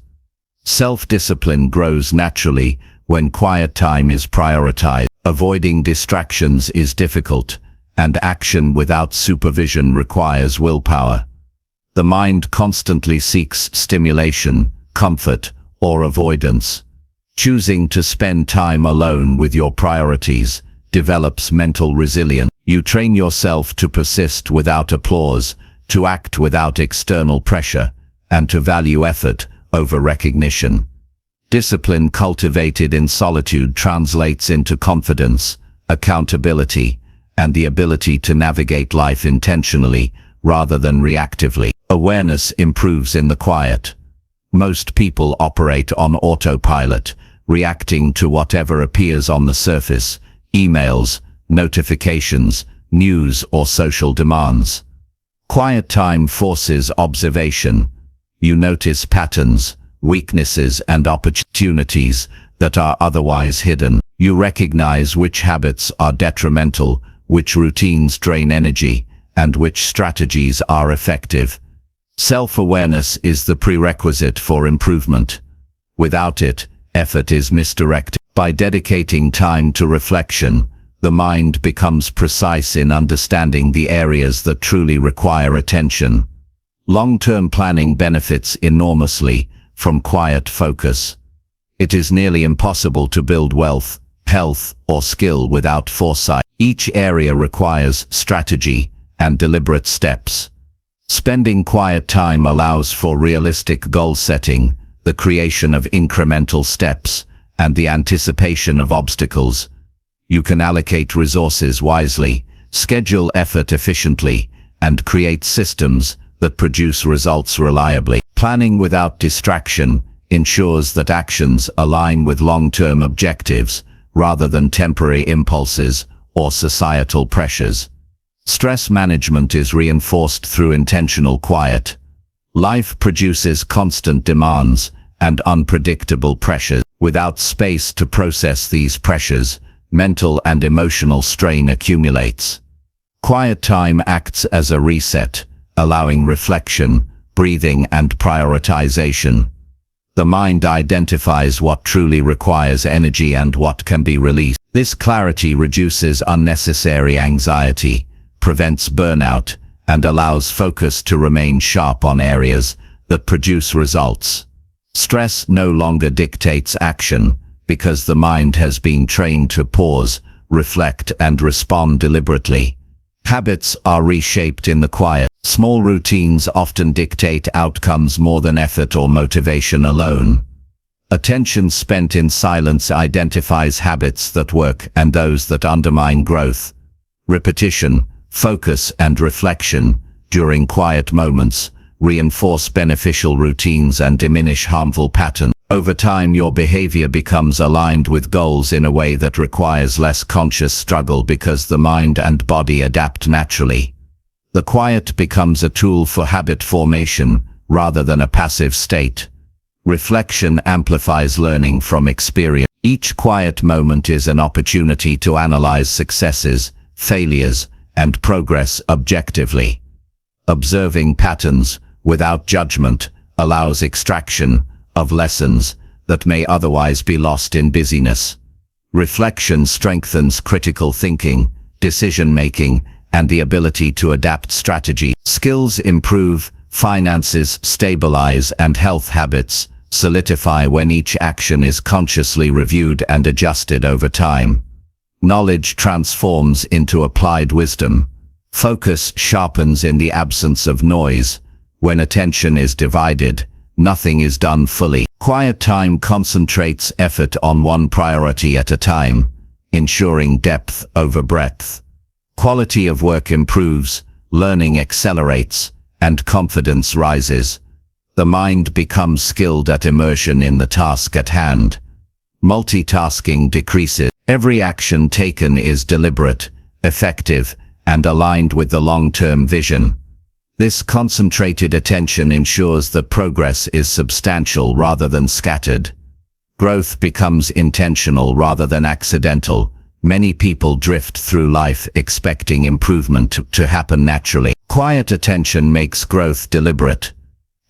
Self-discipline grows naturally when quiet time is prioritized. Avoiding distractions is difficult, and action without supervision requires willpower. The mind constantly seeks stimulation, comfort, or avoidance. Choosing to spend time alone with your priorities develops mental resilience. You train yourself to persist without applause, to act without external pressure, and to value effort over recognition. Discipline cultivated in solitude translates into confidence, accountability, and the ability to navigate life intentionally rather than reactively. Awareness improves in the quiet. Most people operate on autopilot, reacting to whatever appears on the surface: emails, notifications, news, or social demands. Quiet time forces observation. You notice patterns, weaknesses, and opportunities that are otherwise hidden. You recognize which habits are detrimental, which routines drain energy, and which strategies are effective. Self-awareness is the prerequisite for improvement. Without it, effort is misdirected. By dedicating time to reflection, the mind becomes precise in understanding the areas that truly require attention. Long-term planning benefits enormously from quiet focus. It is nearly impossible to build wealth, health, or skill without foresight. Each area requires strategy and deliberate steps. Spending quiet time allows for realistic goal setting, the creation of incremental steps, and the anticipation of obstacles. You can allocate resources wisely, schedule effort efficiently, and create systems that produce results reliably. Planning without distraction ensures that actions align with long-term objectives rather than temporary impulses or societal pressures. Stress management is reinforced through intentional quiet. Life produces constant demands and unpredictable pressures. Without space to process these pressures, mental and emotional strain accumulates. Quiet time acts as a reset, allowing reflection, breathing, and prioritization. The mind identifies what truly requires energy and what can be released. This clarity reduces unnecessary anxiety, prevents burnout, and allows focus to remain sharp on areas that produce results. Stress no longer dictates action because the mind has been trained to pause, reflect, and respond deliberately. Habits are reshaped in the quiet. Small routines often dictate outcomes more than effort or motivation alone. Attention spent in silence identifies habits that work and those that undermine growth. Repetition, focus, and reflection during quiet moments reinforce beneficial routines and diminish harmful patterns. Over time, your behavior becomes aligned with goals in a way that requires less conscious struggle because the mind and body adapt naturally. The quiet becomes a tool for habit formation rather than a passive state. Reflection amplifies learning from experience. Each quiet moment is an opportunity to analyze successes, failures, and progress objectively. Observing patterns without judgment allows extraction of lessons that may otherwise be lost in busyness. Reflection strengthens critical thinking, decision-making, and the ability to adapt strategy. Skills improve, finances stabilize, and health habits solidify when each action is consciously reviewed and adjusted over time. Knowledge transforms into applied wisdom. Focus sharpens in the absence of noise. When attention is divided, nothing is done fully. Quiet time concentrates effort on one priority at a time, ensuring depth over breadth. Quality of work improves, learning accelerates, and confidence rises. The mind becomes skilled at immersion in the task at hand. Multitasking decreases. Every action taken is deliberate, effective, and aligned with the long-term vision. This concentrated attention ensures that progress is substantial rather than scattered. Growth becomes intentional rather than accidental. Many people drift through life expecting improvement to happen naturally. Quiet attention makes growth deliberate.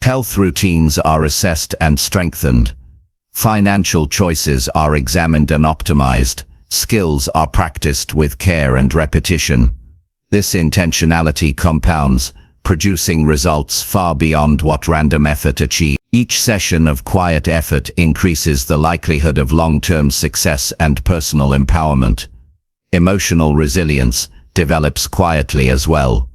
Health routines are assessed and strengthened. Financial choices are examined and optimized. Skills are practiced with care and repetition. This intentionality compounds, producing results far beyond what random effort achieves. Each session of quiet effort increases the likelihood of long-term success and personal empowerment. Emotional resilience develops quietly as well.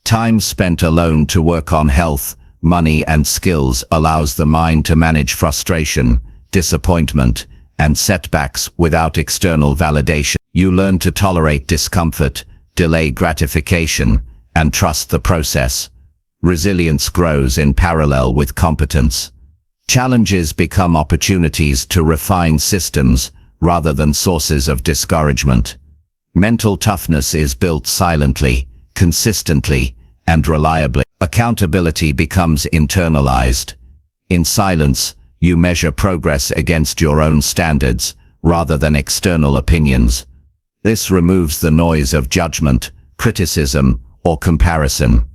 Time spent alone to work on health, money, and skills allows the mind to manage frustration, disappointment, and setbacks without external validation. You learn to tolerate discomfort, delay gratification, and trust the process. Resilience grows in parallel with competence. Challenges become opportunities to refine systems rather than sources of discouragement. Mental toughness is built silently, consistently, and reliably. Accountability becomes internalized. In silence, you measure progress against your own standards rather than external opinions. This removes the noise of judgment, criticism, or comparison.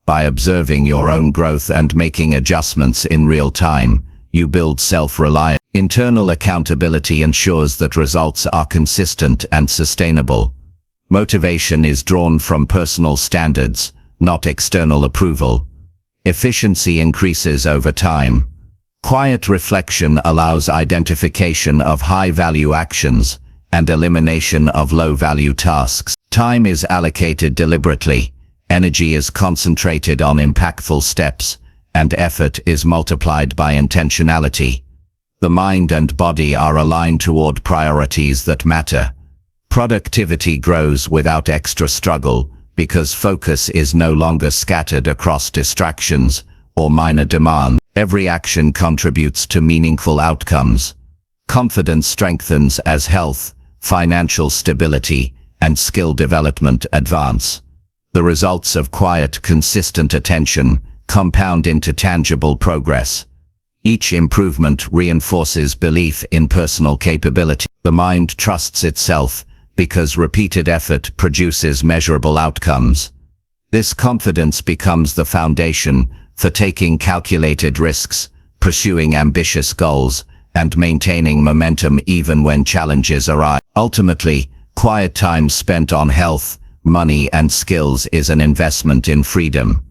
By observing your own growth and making adjustments in real time, you build self-reliance. Internal accountability ensures that results are consistent and sustainable. Motivation is drawn from personal standards, not external approval. Efficiency increases over time. Quiet reflection allows identification of high-value actions and elimination of low-value tasks. Time is allocated deliberately, energy is concentrated on impactful steps, and effort is multiplied by intentionality. The mind and body are aligned toward priorities that matter. Productivity grows without extra struggle because focus is no longer scattered across distractions or minor demands. Every action contributes to meaningful outcomes. Confidence strengthens as health, financial stability, and skill development advance. The results of quiet, consistent attention compound into tangible progress. Each improvement reinforces belief in personal capability. The mind trusts itself because repeated effort produces measurable outcomes. This confidence becomes the foundation for taking calculated risks, pursuing ambitious goals, and maintaining momentum even when challenges arise. Ultimately, quiet time spent on health, money and skills is an investment in freedom.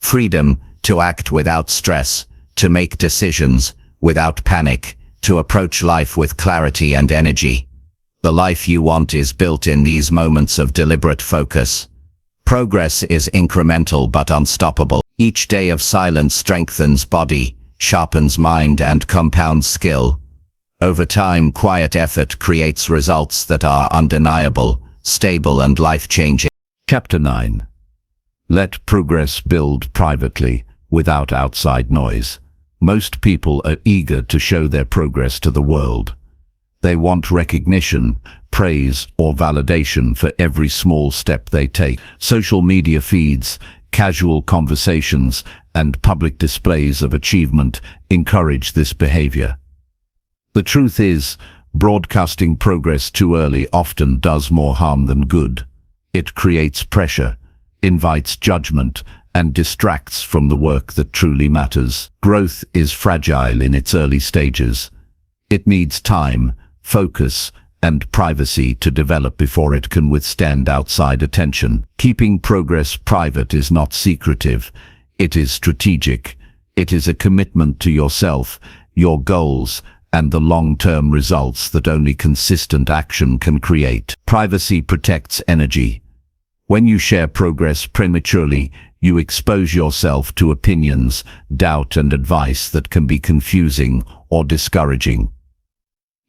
Freedom to act without stress, to make decisions without panic, to approach life with clarity and energy. The life you want is built in these moments of deliberate focus. Progress is incremental but unstoppable. Each day of silence strengthens body, sharpens mind and compounds skill. Over time, quiet effort creates results that are undeniable, stable and life-changing. Chapter 9. Let progress build privately, without outside noise. Most people are eager to show their progress to the world. They want recognition, praise, or validation for every small step they take. Social media feeds, casual conversations, and public displays of achievement encourage this behavior. The truth is, broadcasting progress too early often does more harm than good. It creates pressure, invites judgment, and distracts from the work that truly matters. Growth is fragile in its early stages. It needs time, focus, and privacy to develop before it can withstand outside attention. Keeping progress private is not secretive. It is strategic. It is a commitment to yourself, your goals, and the long-term results that only consistent action can create. Privacy protects energy. When you share progress prematurely, you expose yourself to opinions, doubt, and advice that can be confusing or discouraging.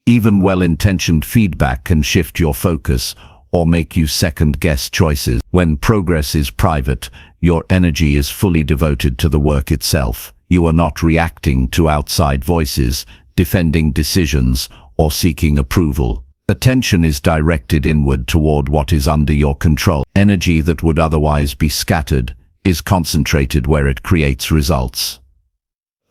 Even well-intentioned feedback can shift your focus or make you second-guess choices. When progress is private, your energy is fully devoted to the work itself. You are not reacting to outside voices, defending decisions, or seeking approval. Attention is directed inward toward what is under your control. Energy that would otherwise be scattered is concentrated where it creates results.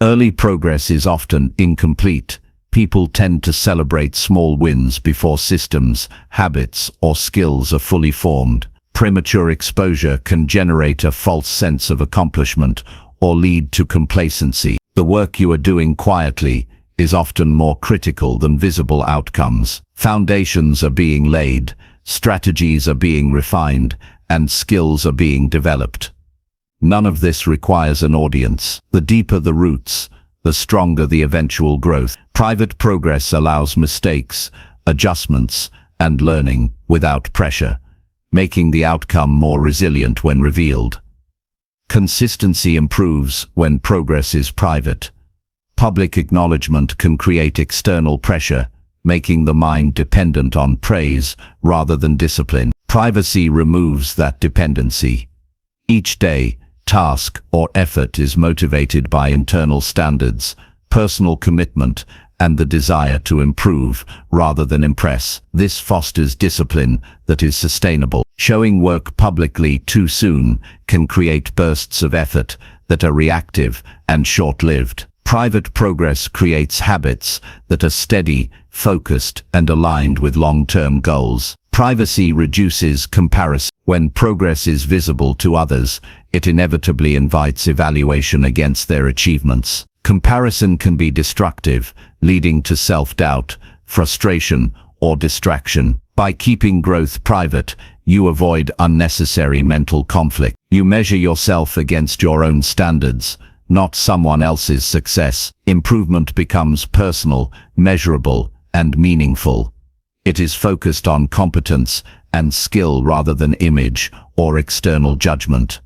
Early progress is often incomplete. People tend to celebrate small wins before systems, habits, or skills are fully formed. Premature exposure can generate a false sense of accomplishment or lead to complacency. The work you are doing quietly is often more critical than visible outcomes. Foundations are being laid, strategies are being refined, and skills are being developed. None of this requires an audience. The deeper the roots, the stronger the eventual growth. Private progress allows mistakes, adjustments, and learning without pressure, making the outcome more resilient when revealed. Consistency improves when progress is private. Public acknowledgement can create external pressure, making the mind dependent on praise rather than discipline. Privacy removes that dependency. Each day, task, or effort is motivated by internal standards, personal commitment, and the desire to improve rather than impress. This fosters discipline that is sustainable. Showing work publicly too soon can create bursts of effort that are reactive and short-lived. Private progress creates habits that are steady, focused, and aligned with long-term goals. Privacy reduces comparison. When progress is visible to others, it inevitably invites evaluation against their achievements. Comparison can be destructive, leading to self-doubt, frustration, or distraction. By keeping growth private, you avoid unnecessary mental conflict. You measure yourself against your own standards, not someone else's success. Improvement becomes personal, measurable, and meaningful. It is focused on competence and skill rather than image or external judgment.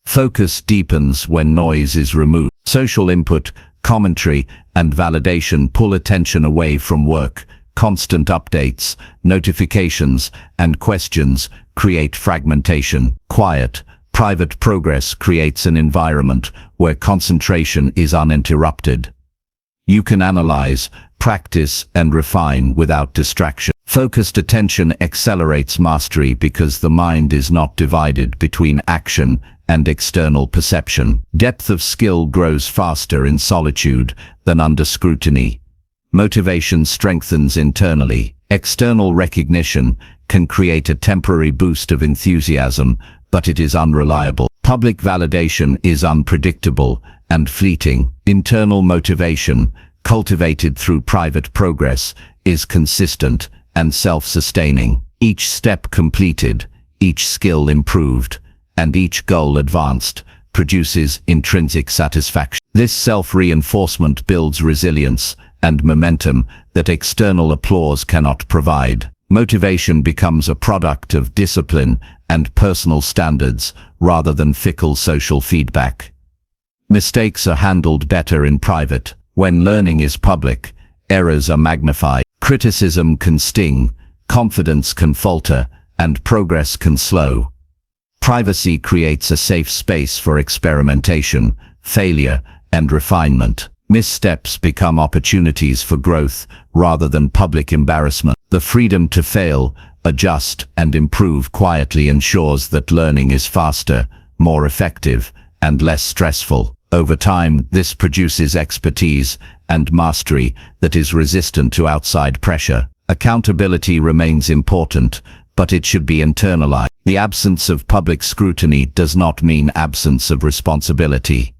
Focus deepens when noise is removed. Social input, commentary, and validation pull attention away from work. Constant updates, notifications, and questions create fragmentation. Quiet, private progress creates an environment where concentration is uninterrupted. You can analyze, practice, and refine without distraction. Focused attention accelerates mastery because the mind is not divided between action and external perception. Depth of skill grows faster in solitude than under scrutiny. Motivation strengthens internally. External recognition can create a temporary boost of enthusiasm, but it is unreliable. Public validation is unpredictable and fleeting. Internal motivation, cultivated through private progress, is consistent and self-sustaining. Each step completed, each skill improved, and each goal advanced, produces intrinsic satisfaction. This self-reinforcement builds resilience and momentum that external applause cannot provide. Motivation becomes a product of discipline and personal standards rather than fickle social feedback. Mistakes are handled better in private. When learning is public, errors are magnified. Criticism can sting, confidence can falter, and progress can slow. Privacy creates a safe space for experimentation, failure, and refinement. Missteps become opportunities for growth rather than public embarrassment. The freedom to fail, adjust, and improve quietly ensures that learning is faster, more effective, and less stressful. Over time, this produces expertise and mastery that is resistant to outside pressure. Accountability remains important, but it should be internalized. The absence of public scrutiny does not mean absence of responsibility.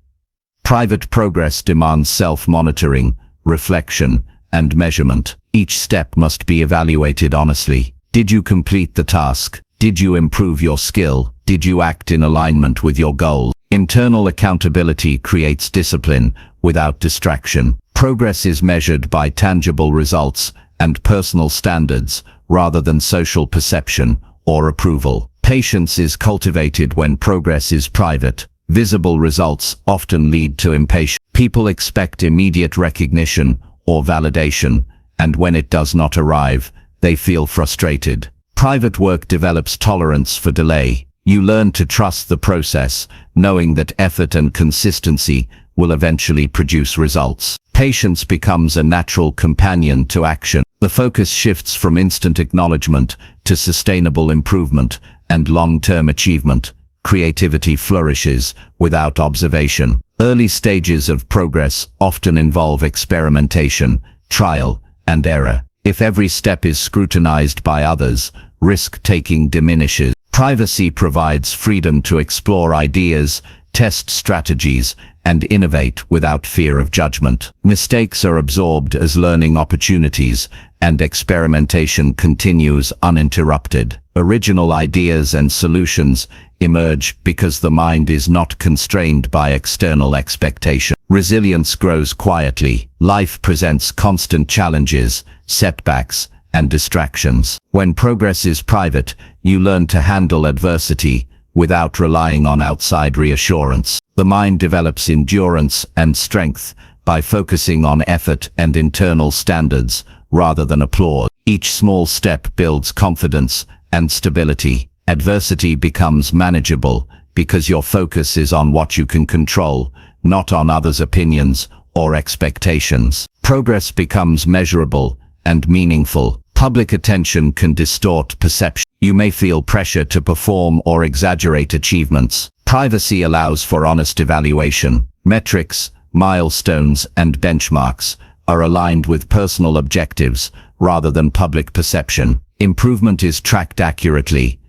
Private progress demands self-monitoring, reflection, and measurement. Each step must be evaluated honestly. Did you complete the task? Did you improve your skill? Did you act in alignment with your goals? Internal accountability creates discipline without distraction. Progress is measured by tangible results and personal standards rather than social perception or approval. Patience is cultivated when progress is private. Visible results often lead to impatience. People expect immediate recognition or validation, and when it does not arrive, they feel frustrated. Private work develops tolerance for delay. You learn to trust the process, knowing that effort and consistency will eventually produce results. Patience becomes a natural companion to action. The focus shifts from instant acknowledgement to sustainable improvement and long-term achievement. Creativity flourishes without observation. Early stages of progress often involve experimentation, trial, and error. If every step is scrutinized by others, risk-taking diminishes. Privacy provides freedom to explore ideas, test strategies, and innovate without fear of judgment. Mistakes are absorbed as learning opportunities, and experimentation continues uninterrupted. Original ideas and solutions emerge because the mind is not constrained by external expectation. Resilience grows quietly. Life presents constant challenges, setbacks, and distractions. When progress is private, you learn to handle adversity without relying on outside reassurance. The mind develops endurance and strength by focusing on effort and internal standards rather than applause. Each small step builds confidence and stability. Adversity becomes manageable because your focus is on what you can control, not on others' opinions or expectations. Progress becomes measurable and meaningful. Public attention can distort perception. You may feel pressure to perform or exaggerate achievements. Privacy allows for honest evaluation. Metrics, milestones, and benchmarks are aligned with personal objectives rather than public perception. Improvement is tracked accurately,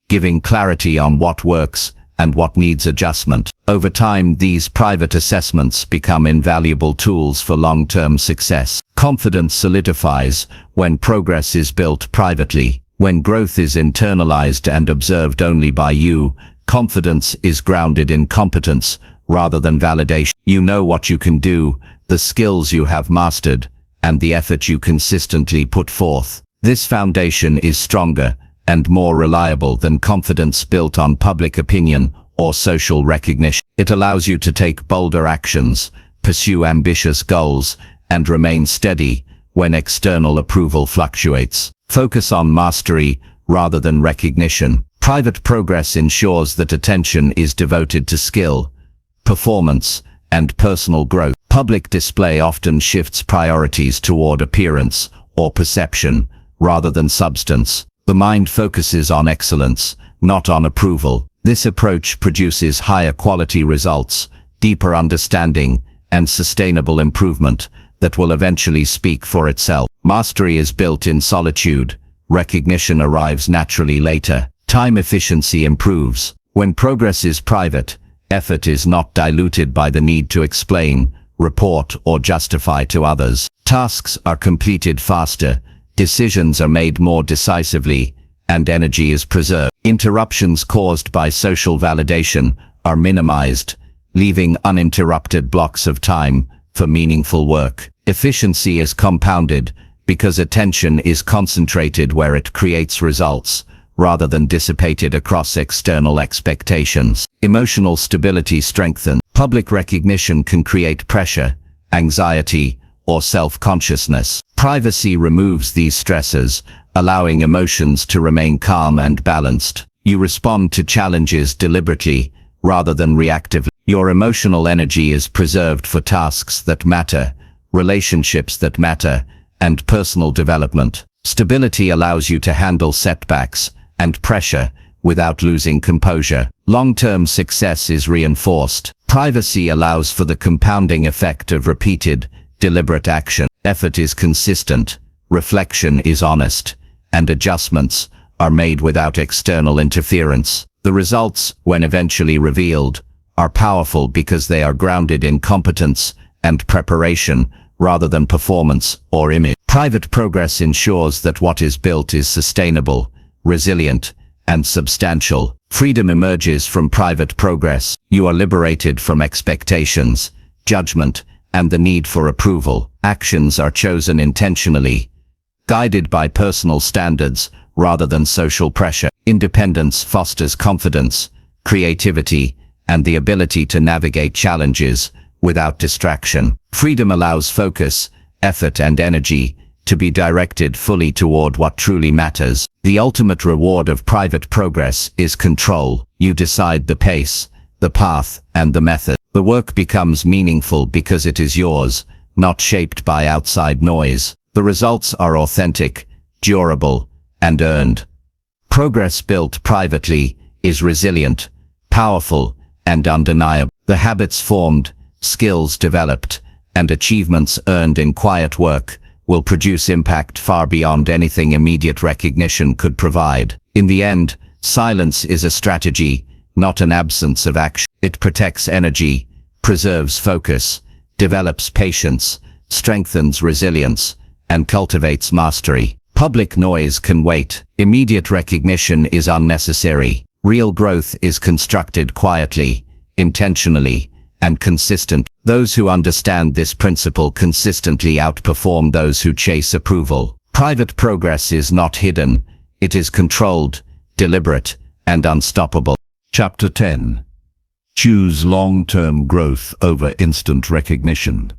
giving clarity on what works and what needs adjustment. Over time, these private assessments become invaluable tools for long-term success. Confidence solidifies when progress is built privately. When growth is internalized and observed only by you, confidence is grounded in competence rather than validation. You know what you can do, the skills you have mastered, and the effort you consistently put forth. This foundation is stronger and more reliable than confidence built on public opinion or social recognition. It allows you to take bolder actions, pursue ambitious goals, and remain steady when external approval fluctuates. Focus on mastery rather than recognition. Private progress ensures that attention is devoted to skill, performance, and personal growth. Public display often shifts priorities toward appearance or perception rather than substance. The mind focuses on excellence, not on approval. This approach produces higher quality results, deeper understanding, and sustainable improvement that will eventually speak for itself. Mastery is built in solitude. Recognition arrives naturally later. Time efficiency improves. When progress is private, effort is not diluted by the need to explain, report, or justify to others. Tasks are completed faster, decisions are made more decisively, and energy is preserved. Interruptions caused by social validation are minimized, leaving uninterrupted blocks of time for meaningful work. Efficiency is compounded because attention is concentrated where it creates results, rather than dissipated across external expectations. Emotional stability strengthens. Public recognition can create pressure, anxiety, or self-consciousness. Privacy removes these stresses, allowing emotions to remain calm and balanced. You respond to challenges deliberately, rather than reactively. Your emotional energy is preserved for tasks that matter, relationships that matter, and personal development. Stability allows you to handle setbacks and pressure without losing composure. Long-term success is reinforced. Privacy allows for the compounding effect of repeated, deliberate action. Effort is consistent, reflection is honest, and adjustments are made without external interference. The results, when eventually revealed, are powerful because they are grounded in competence and preparation rather than performance or image. Private progress ensures that what is built is sustainable, resilient, and substantial. Freedom emerges from private progress. You are liberated from expectations, judgment, and the need for approval. Actions are chosen intentionally, guided by personal standards rather than social pressure. Independence fosters confidence, creativity, and the ability to navigate challenges without distraction. Freedom allows focus, effort, and energy to be directed fully toward what truly matters. The ultimate reward of private progress is control. You decide the pace, the path, and the method. The work becomes meaningful because it is yours, not shaped by outside noise. The results are authentic, durable, and earned. Progress built privately is resilient, powerful, and undeniable. The habits formed, skills developed, and achievements earned in quiet work will produce impact far beyond anything immediate recognition could provide. In the end, silence is a strategy, not an absence of action. It protects energy, preserves focus, develops patience, strengthens resilience, and cultivates mastery. Public noise can wait. Immediate recognition is unnecessary. Real growth is constructed quietly, intentionally, and consistent. Those who understand this principle consistently outperform those who chase approval. Private progress is not hidden. It is controlled, deliberate, and unstoppable. Chapter 10. Choose long-term growth over instant recognition.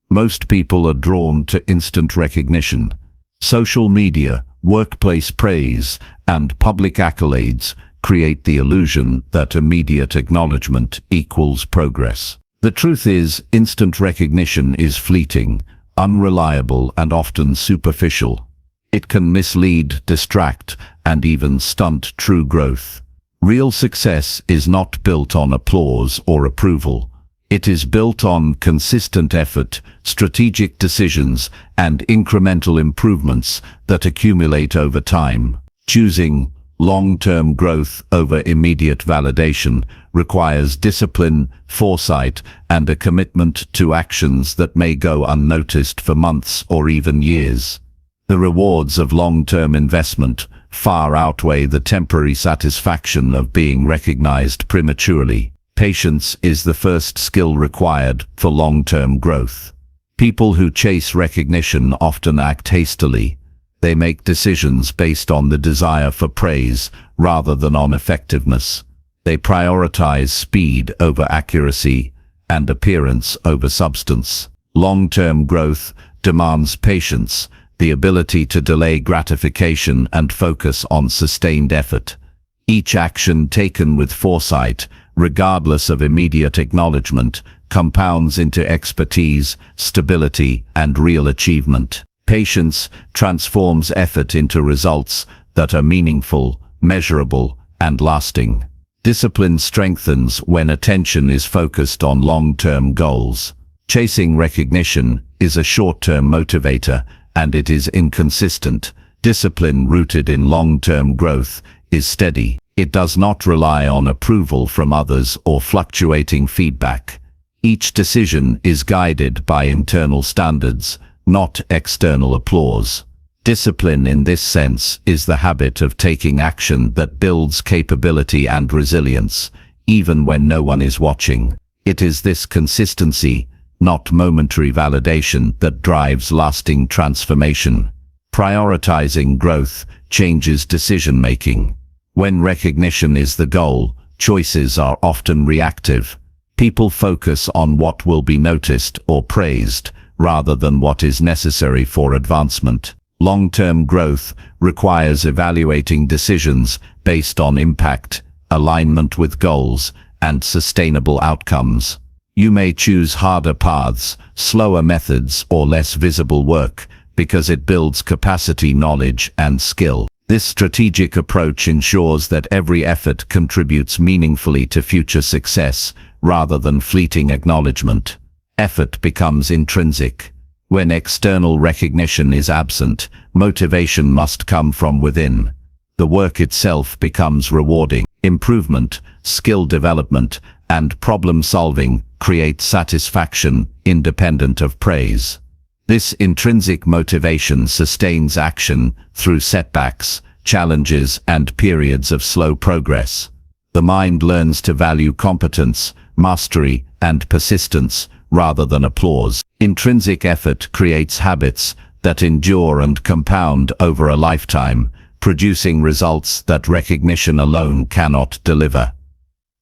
Most people are drawn to instant recognition. Social media, workplace praise, and public accolades create the illusion that immediate acknowledgement equals progress. The truth is, instant recognition is fleeting, unreliable, and often superficial. It can mislead, distract, and even stunt true growth. Real success is not built on applause or approval. It is built on consistent effort, strategic decisions, and incremental improvements that accumulate over time. Choosing long-term growth over immediate validation requires discipline, foresight, and a commitment to actions that may go unnoticed for months or even years. The rewards of long-term investment far outweigh the temporary satisfaction of being recognized prematurely. Patience is the first skill required for long-term growth. People who chase recognition often act hastily. They make decisions based on the desire for praise rather than on effectiveness. They prioritize speed over accuracy and appearance over substance. Long-term growth demands patience, the ability to delay gratification and focus on sustained effort. Each action taken with foresight, regardless of immediate acknowledgement, compounds into expertise, stability, and real achievement. Patience transforms effort into results that are meaningful, measurable, and lasting. Discipline strengthens when attention is focused on long-term goals. Chasing recognition is a short-term motivator, and it is inconsistent. Discipline rooted in long-term growth is steady. It does not rely on approval from others or fluctuating feedback. Each decision is guided by internal standards, not external applause. Discipline in this sense is the habit of taking action that builds capability and resilience, even when no one is watching. It is this consistency, not momentary validation, that drives lasting transformation. Prioritizing growth changes decision-making. When recognition is the goal, choices are often reactive. People focus on what will be noticed or praised, rather than what is necessary for advancement. Long-term growth requires evaluating decisions based on impact, alignment with goals, and sustainable outcomes. You may choose harder paths, slower methods, or less visible work, because it builds capacity, knowledge, and skill. This strategic approach ensures that every effort contributes meaningfully to future success, rather than fleeting acknowledgement. Effort becomes intrinsic. When external recognition is absent, motivation must come from within. The work itself becomes rewarding. Improvement, skill development, and problem-solving create satisfaction independent of praise. This intrinsic motivation sustains action through setbacks, challenges, and periods of slow progress. The mind learns to value competence, mastery, and persistence rather than applause. Intrinsic effort creates habits that endure and compound over a lifetime, producing results that recognition alone cannot deliver.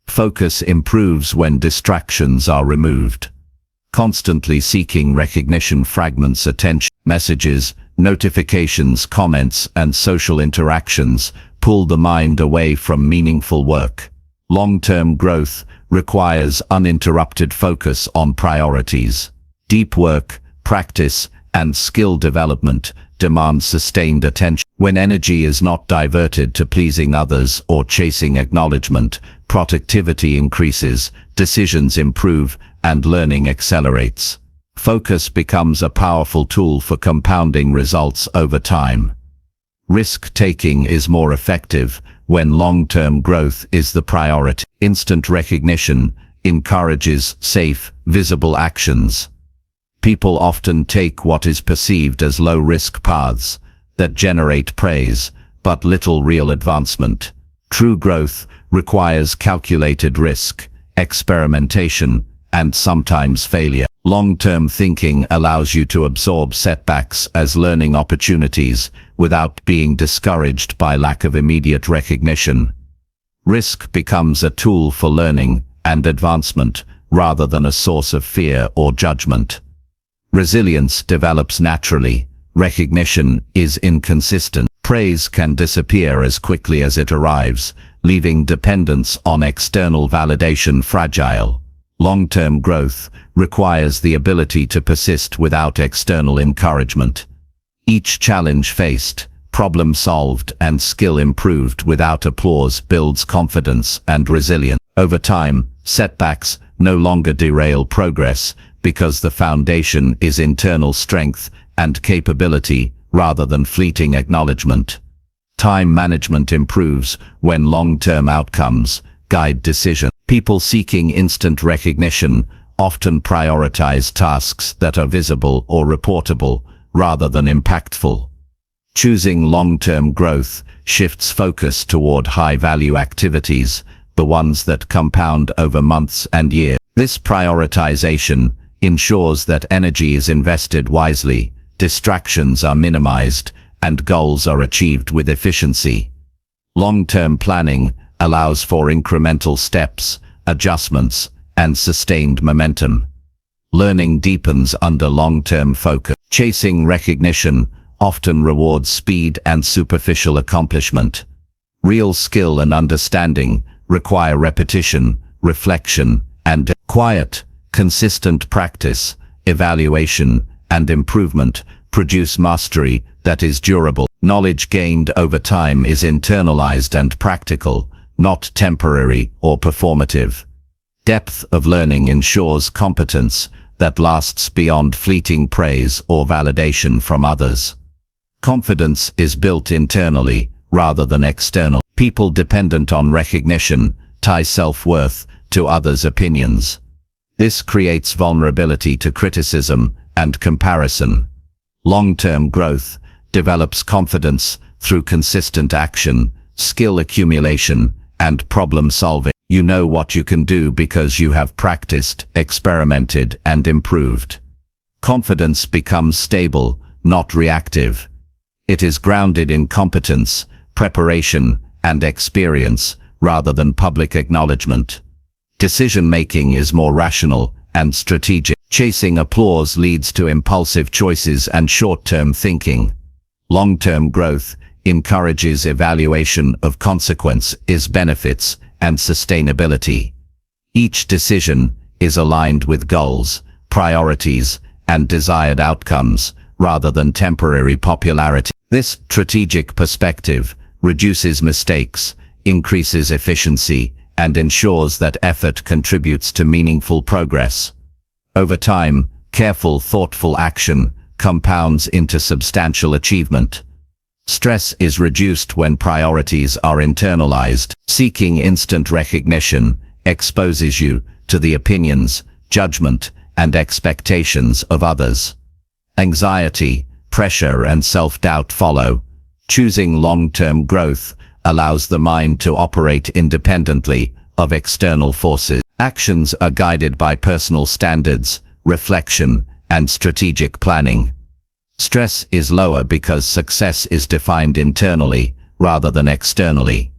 Focus improves when distractions are removed. Constantly seeking recognition fragments attention. Messages, notifications, comments, and social interactions pull the mind away from meaningful work. Long-term growth requires uninterrupted focus on priorities. Deep work, practice, and skill development demand sustained attention. When energy is not diverted to pleasing others or chasing acknowledgement, productivity increases, decisions improve, and learning accelerates. Focus becomes a powerful tool for compounding results over time. Risk-taking is more effective when long-term growth is the priority. Instant recognition encourages safe, visible actions. People often take what is perceived as low-risk paths that generate praise, but little real advancement. True growth requires calculated risk, experimentation, and sometimes failure. Long-term thinking allows you to absorb setbacks as learning opportunities without being discouraged by lack of immediate recognition. Risk becomes a tool for learning and advancement rather than a source of fear or judgment. Resilience develops naturally. Recognition is inconsistent. Praise can disappear as quickly as it arrives, leaving dependence on external validation fragile. Long-term growth requires the ability to persist without external encouragement. Each challenge faced, problem solved, and skill improved without applause builds confidence and resilience. Over time, setbacks no longer derail progress because the foundation is internal strength and capability rather than fleeting acknowledgement. Time management improves when long-term outcomes guide decision. People seeking instant recognition often prioritize tasks that are visible or reportable rather than impactful. Choosing long-term growth shifts focus toward high-value activities, the ones that compound over months and years. This prioritization ensures that energy is invested wisely, distractions are minimized, and goals are achieved with efficiency. Long-term planning allows for incremental steps, adjustments, and sustained momentum. Learning deepens under long-term focus. Chasing recognition often rewards speed and superficial accomplishment. Real skill and understanding require repetition, reflection, and quiet, consistent practice, evaluation, and improvement produce mastery that is durable. Knowledge gained over time is internalized and practical, not temporary or performative. Depth of learning ensures competence that lasts beyond fleeting praise or validation from others. Confidence is built internally rather than external. People dependent on recognition tie self-worth to others' opinions. This creates vulnerability to criticism and comparison. Long-term growth develops confidence through consistent action, skill accumulation, and problem solving. You know what you can do because you have practiced, experimented, and improved. Confidence becomes stable, not reactive. It is grounded in competence, preparation, and experience, rather than public acknowledgement. Decision-making is more rational and strategic. Chasing applause leads to impulsive choices and short-term thinking. Long-term growth encourages evaluation of consequences, benefits, and sustainability. Each decision is aligned with goals, priorities, and desired outcomes, rather than temporary popularity. This strategic perspective reduces mistakes, increases efficiency, and ensures that effort contributes to meaningful progress. Over time, careful, thoughtful action compounds into substantial achievement. Stress is reduced when priorities are internalized. Seeking instant recognition exposes you to the opinions, judgment, and expectations of others. Anxiety, pressure, and self-doubt follow. Choosing long-term growth allows the mind to operate independently of external forces. Actions are guided by personal standards, reflection, and strategic planning. Stress is lower because success is defined internally rather than externally.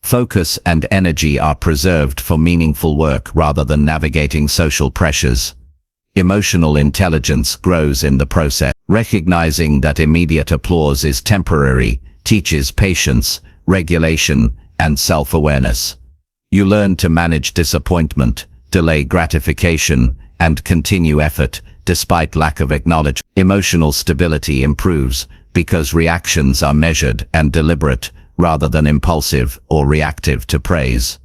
Focus and energy are preserved for meaningful work rather than navigating social pressures. Emotional intelligence grows in the process. Recognizing that immediate applause is temporary teaches patience, regulation, and self-awareness. You learn to manage disappointment, delay gratification, and continue effort despite lack of acknowledgement. Emotional stability improves because reactions are measured and deliberate rather than impulsive or reactive to praise.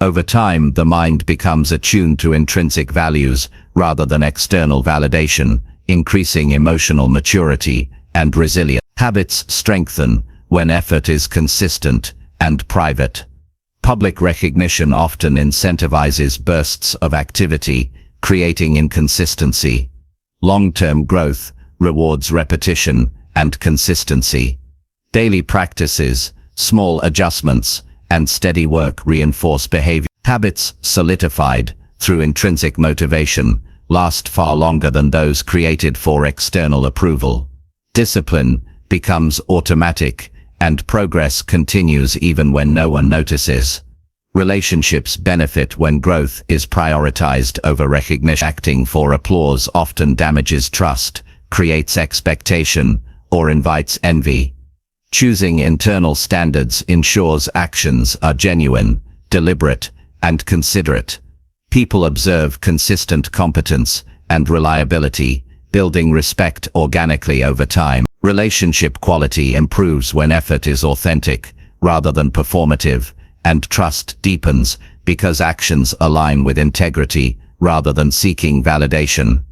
Over time, the mind becomes attuned to intrinsic values rather than external validation, increasing emotional maturity and resilience. Habits strengthen when effort is consistent and private. Public recognition often incentivizes bursts of activity, creating inconsistency. Long-term growth rewards repetition and consistency. Daily practices, small adjustments, and steady work reinforce behavior. Habits solidified through intrinsic motivation last far longer than those created for external approval. Discipline becomes automatic, and progress continues even when no one notices. Relationships benefit when growth is prioritized over recognition. Acting for applause often damages trust, creates expectation, or invites envy. Choosing internal standards ensures actions are genuine, deliberate, and considerate. People observe consistent competence and reliability, building respect organically over time. Relationship quality improves when effort is authentic, rather than performative, and trust deepens because actions align with integrity rather than seeking validation.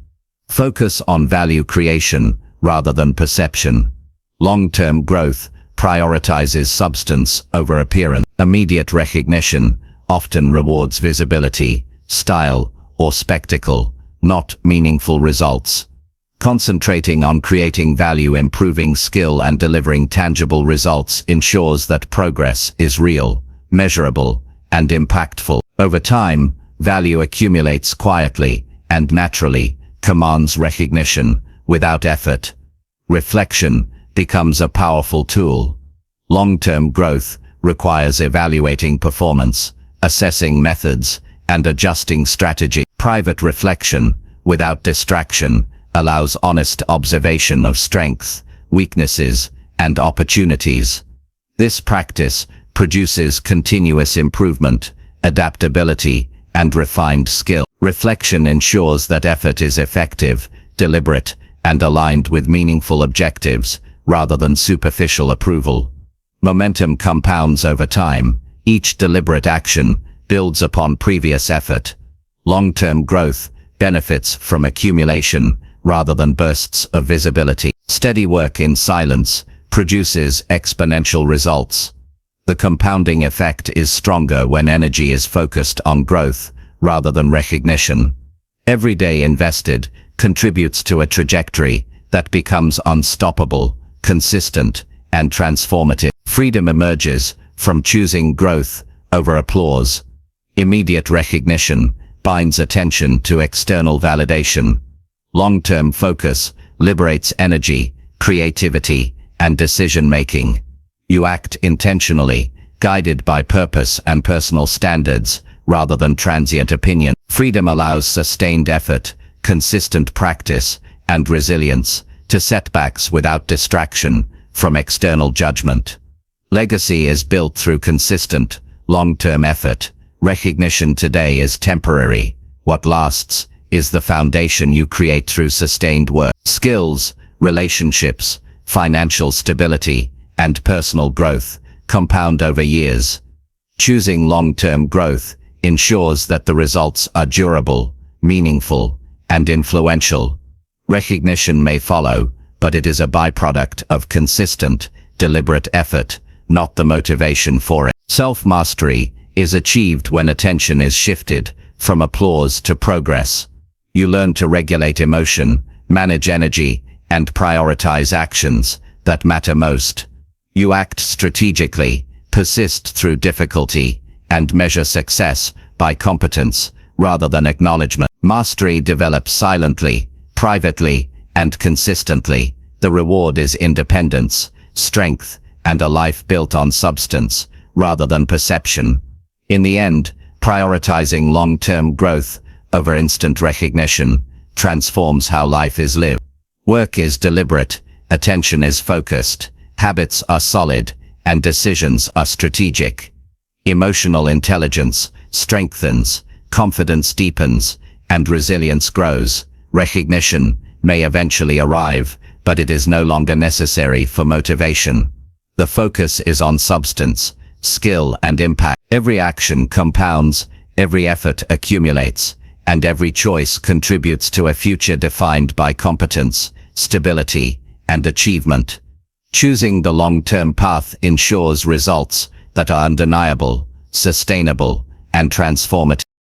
Focus on value creation rather than perception. Long-term growth prioritizes substance over appearance. Immediate recognition often rewards visibility, style, or spectacle, not meaningful results. Concentrating on creating value, improving skill, and delivering tangible results ensures that progress is real, measurable, and impactful. Over time, value accumulates quietly and naturally, commands recognition without effort. Reflection becomes a powerful tool. Long-term growth requires evaluating performance, assessing methods, and adjusting strategy. Private reflection, without distraction, allows honest observation of strengths, weaknesses, and opportunities. This practice produces continuous improvement, adaptability, and refined skill. Reflection ensures that effort is effective, deliberate, and aligned with meaningful objectives, rather than superficial approval. Momentum compounds over time. Each deliberate action builds upon previous effort. Long-term growth benefits from accumulation rather than bursts of visibility. Steady work in silence produces exponential results. The compounding effect is stronger when energy is focused on growth rather than recognition. Every day invested contributes to a trajectory that becomes unstoppable, consistent, and transformative. Freedom emerges from choosing growth over applause. Immediate recognition binds attention to external validation. Long-term focus liberates energy, creativity, and decision-making. You act intentionally, guided by purpose and personal standards, rather than transient opinion. Freedom allows sustained effort, consistent practice, and resilience to setbacks without distraction from external judgment. Legacy is built through consistent, long-term effort. Recognition today is temporary. What lasts is the foundation you create through sustained work. Skills, relationships, financial stability, and personal growth compound over years. Choosing long-term growth ensures that the results are durable, meaningful, and influential. Recognition may follow, but it is a byproduct of consistent, deliberate effort, not the motivation for it. Self-mastery is achieved when attention is shifted from applause to progress. You learn to regulate emotion, manage energy, and prioritize actions that matter most. You act strategically, persist through difficulty, and measure success by competence rather than acknowledgement. Mastery develops silently, privately, and consistently. The reward is independence, strength, and a life built on substance rather than perception. In the end, prioritizing long-term growth over instant recognition transforms how life is lived. Work is deliberate, attention is focused, habits are solid, and decisions are strategic. Emotional intelligence strengthens, confidence deepens, and resilience grows. Recognition may eventually arrive, but it is no longer necessary for motivation. The focus is on substance, skill, and impact. Every action compounds, every effort accumulates, and every choice contributes to a future defined by competence, stability, and achievement. Choosing the long-term path ensures results that are undeniable, sustainable, and transformative.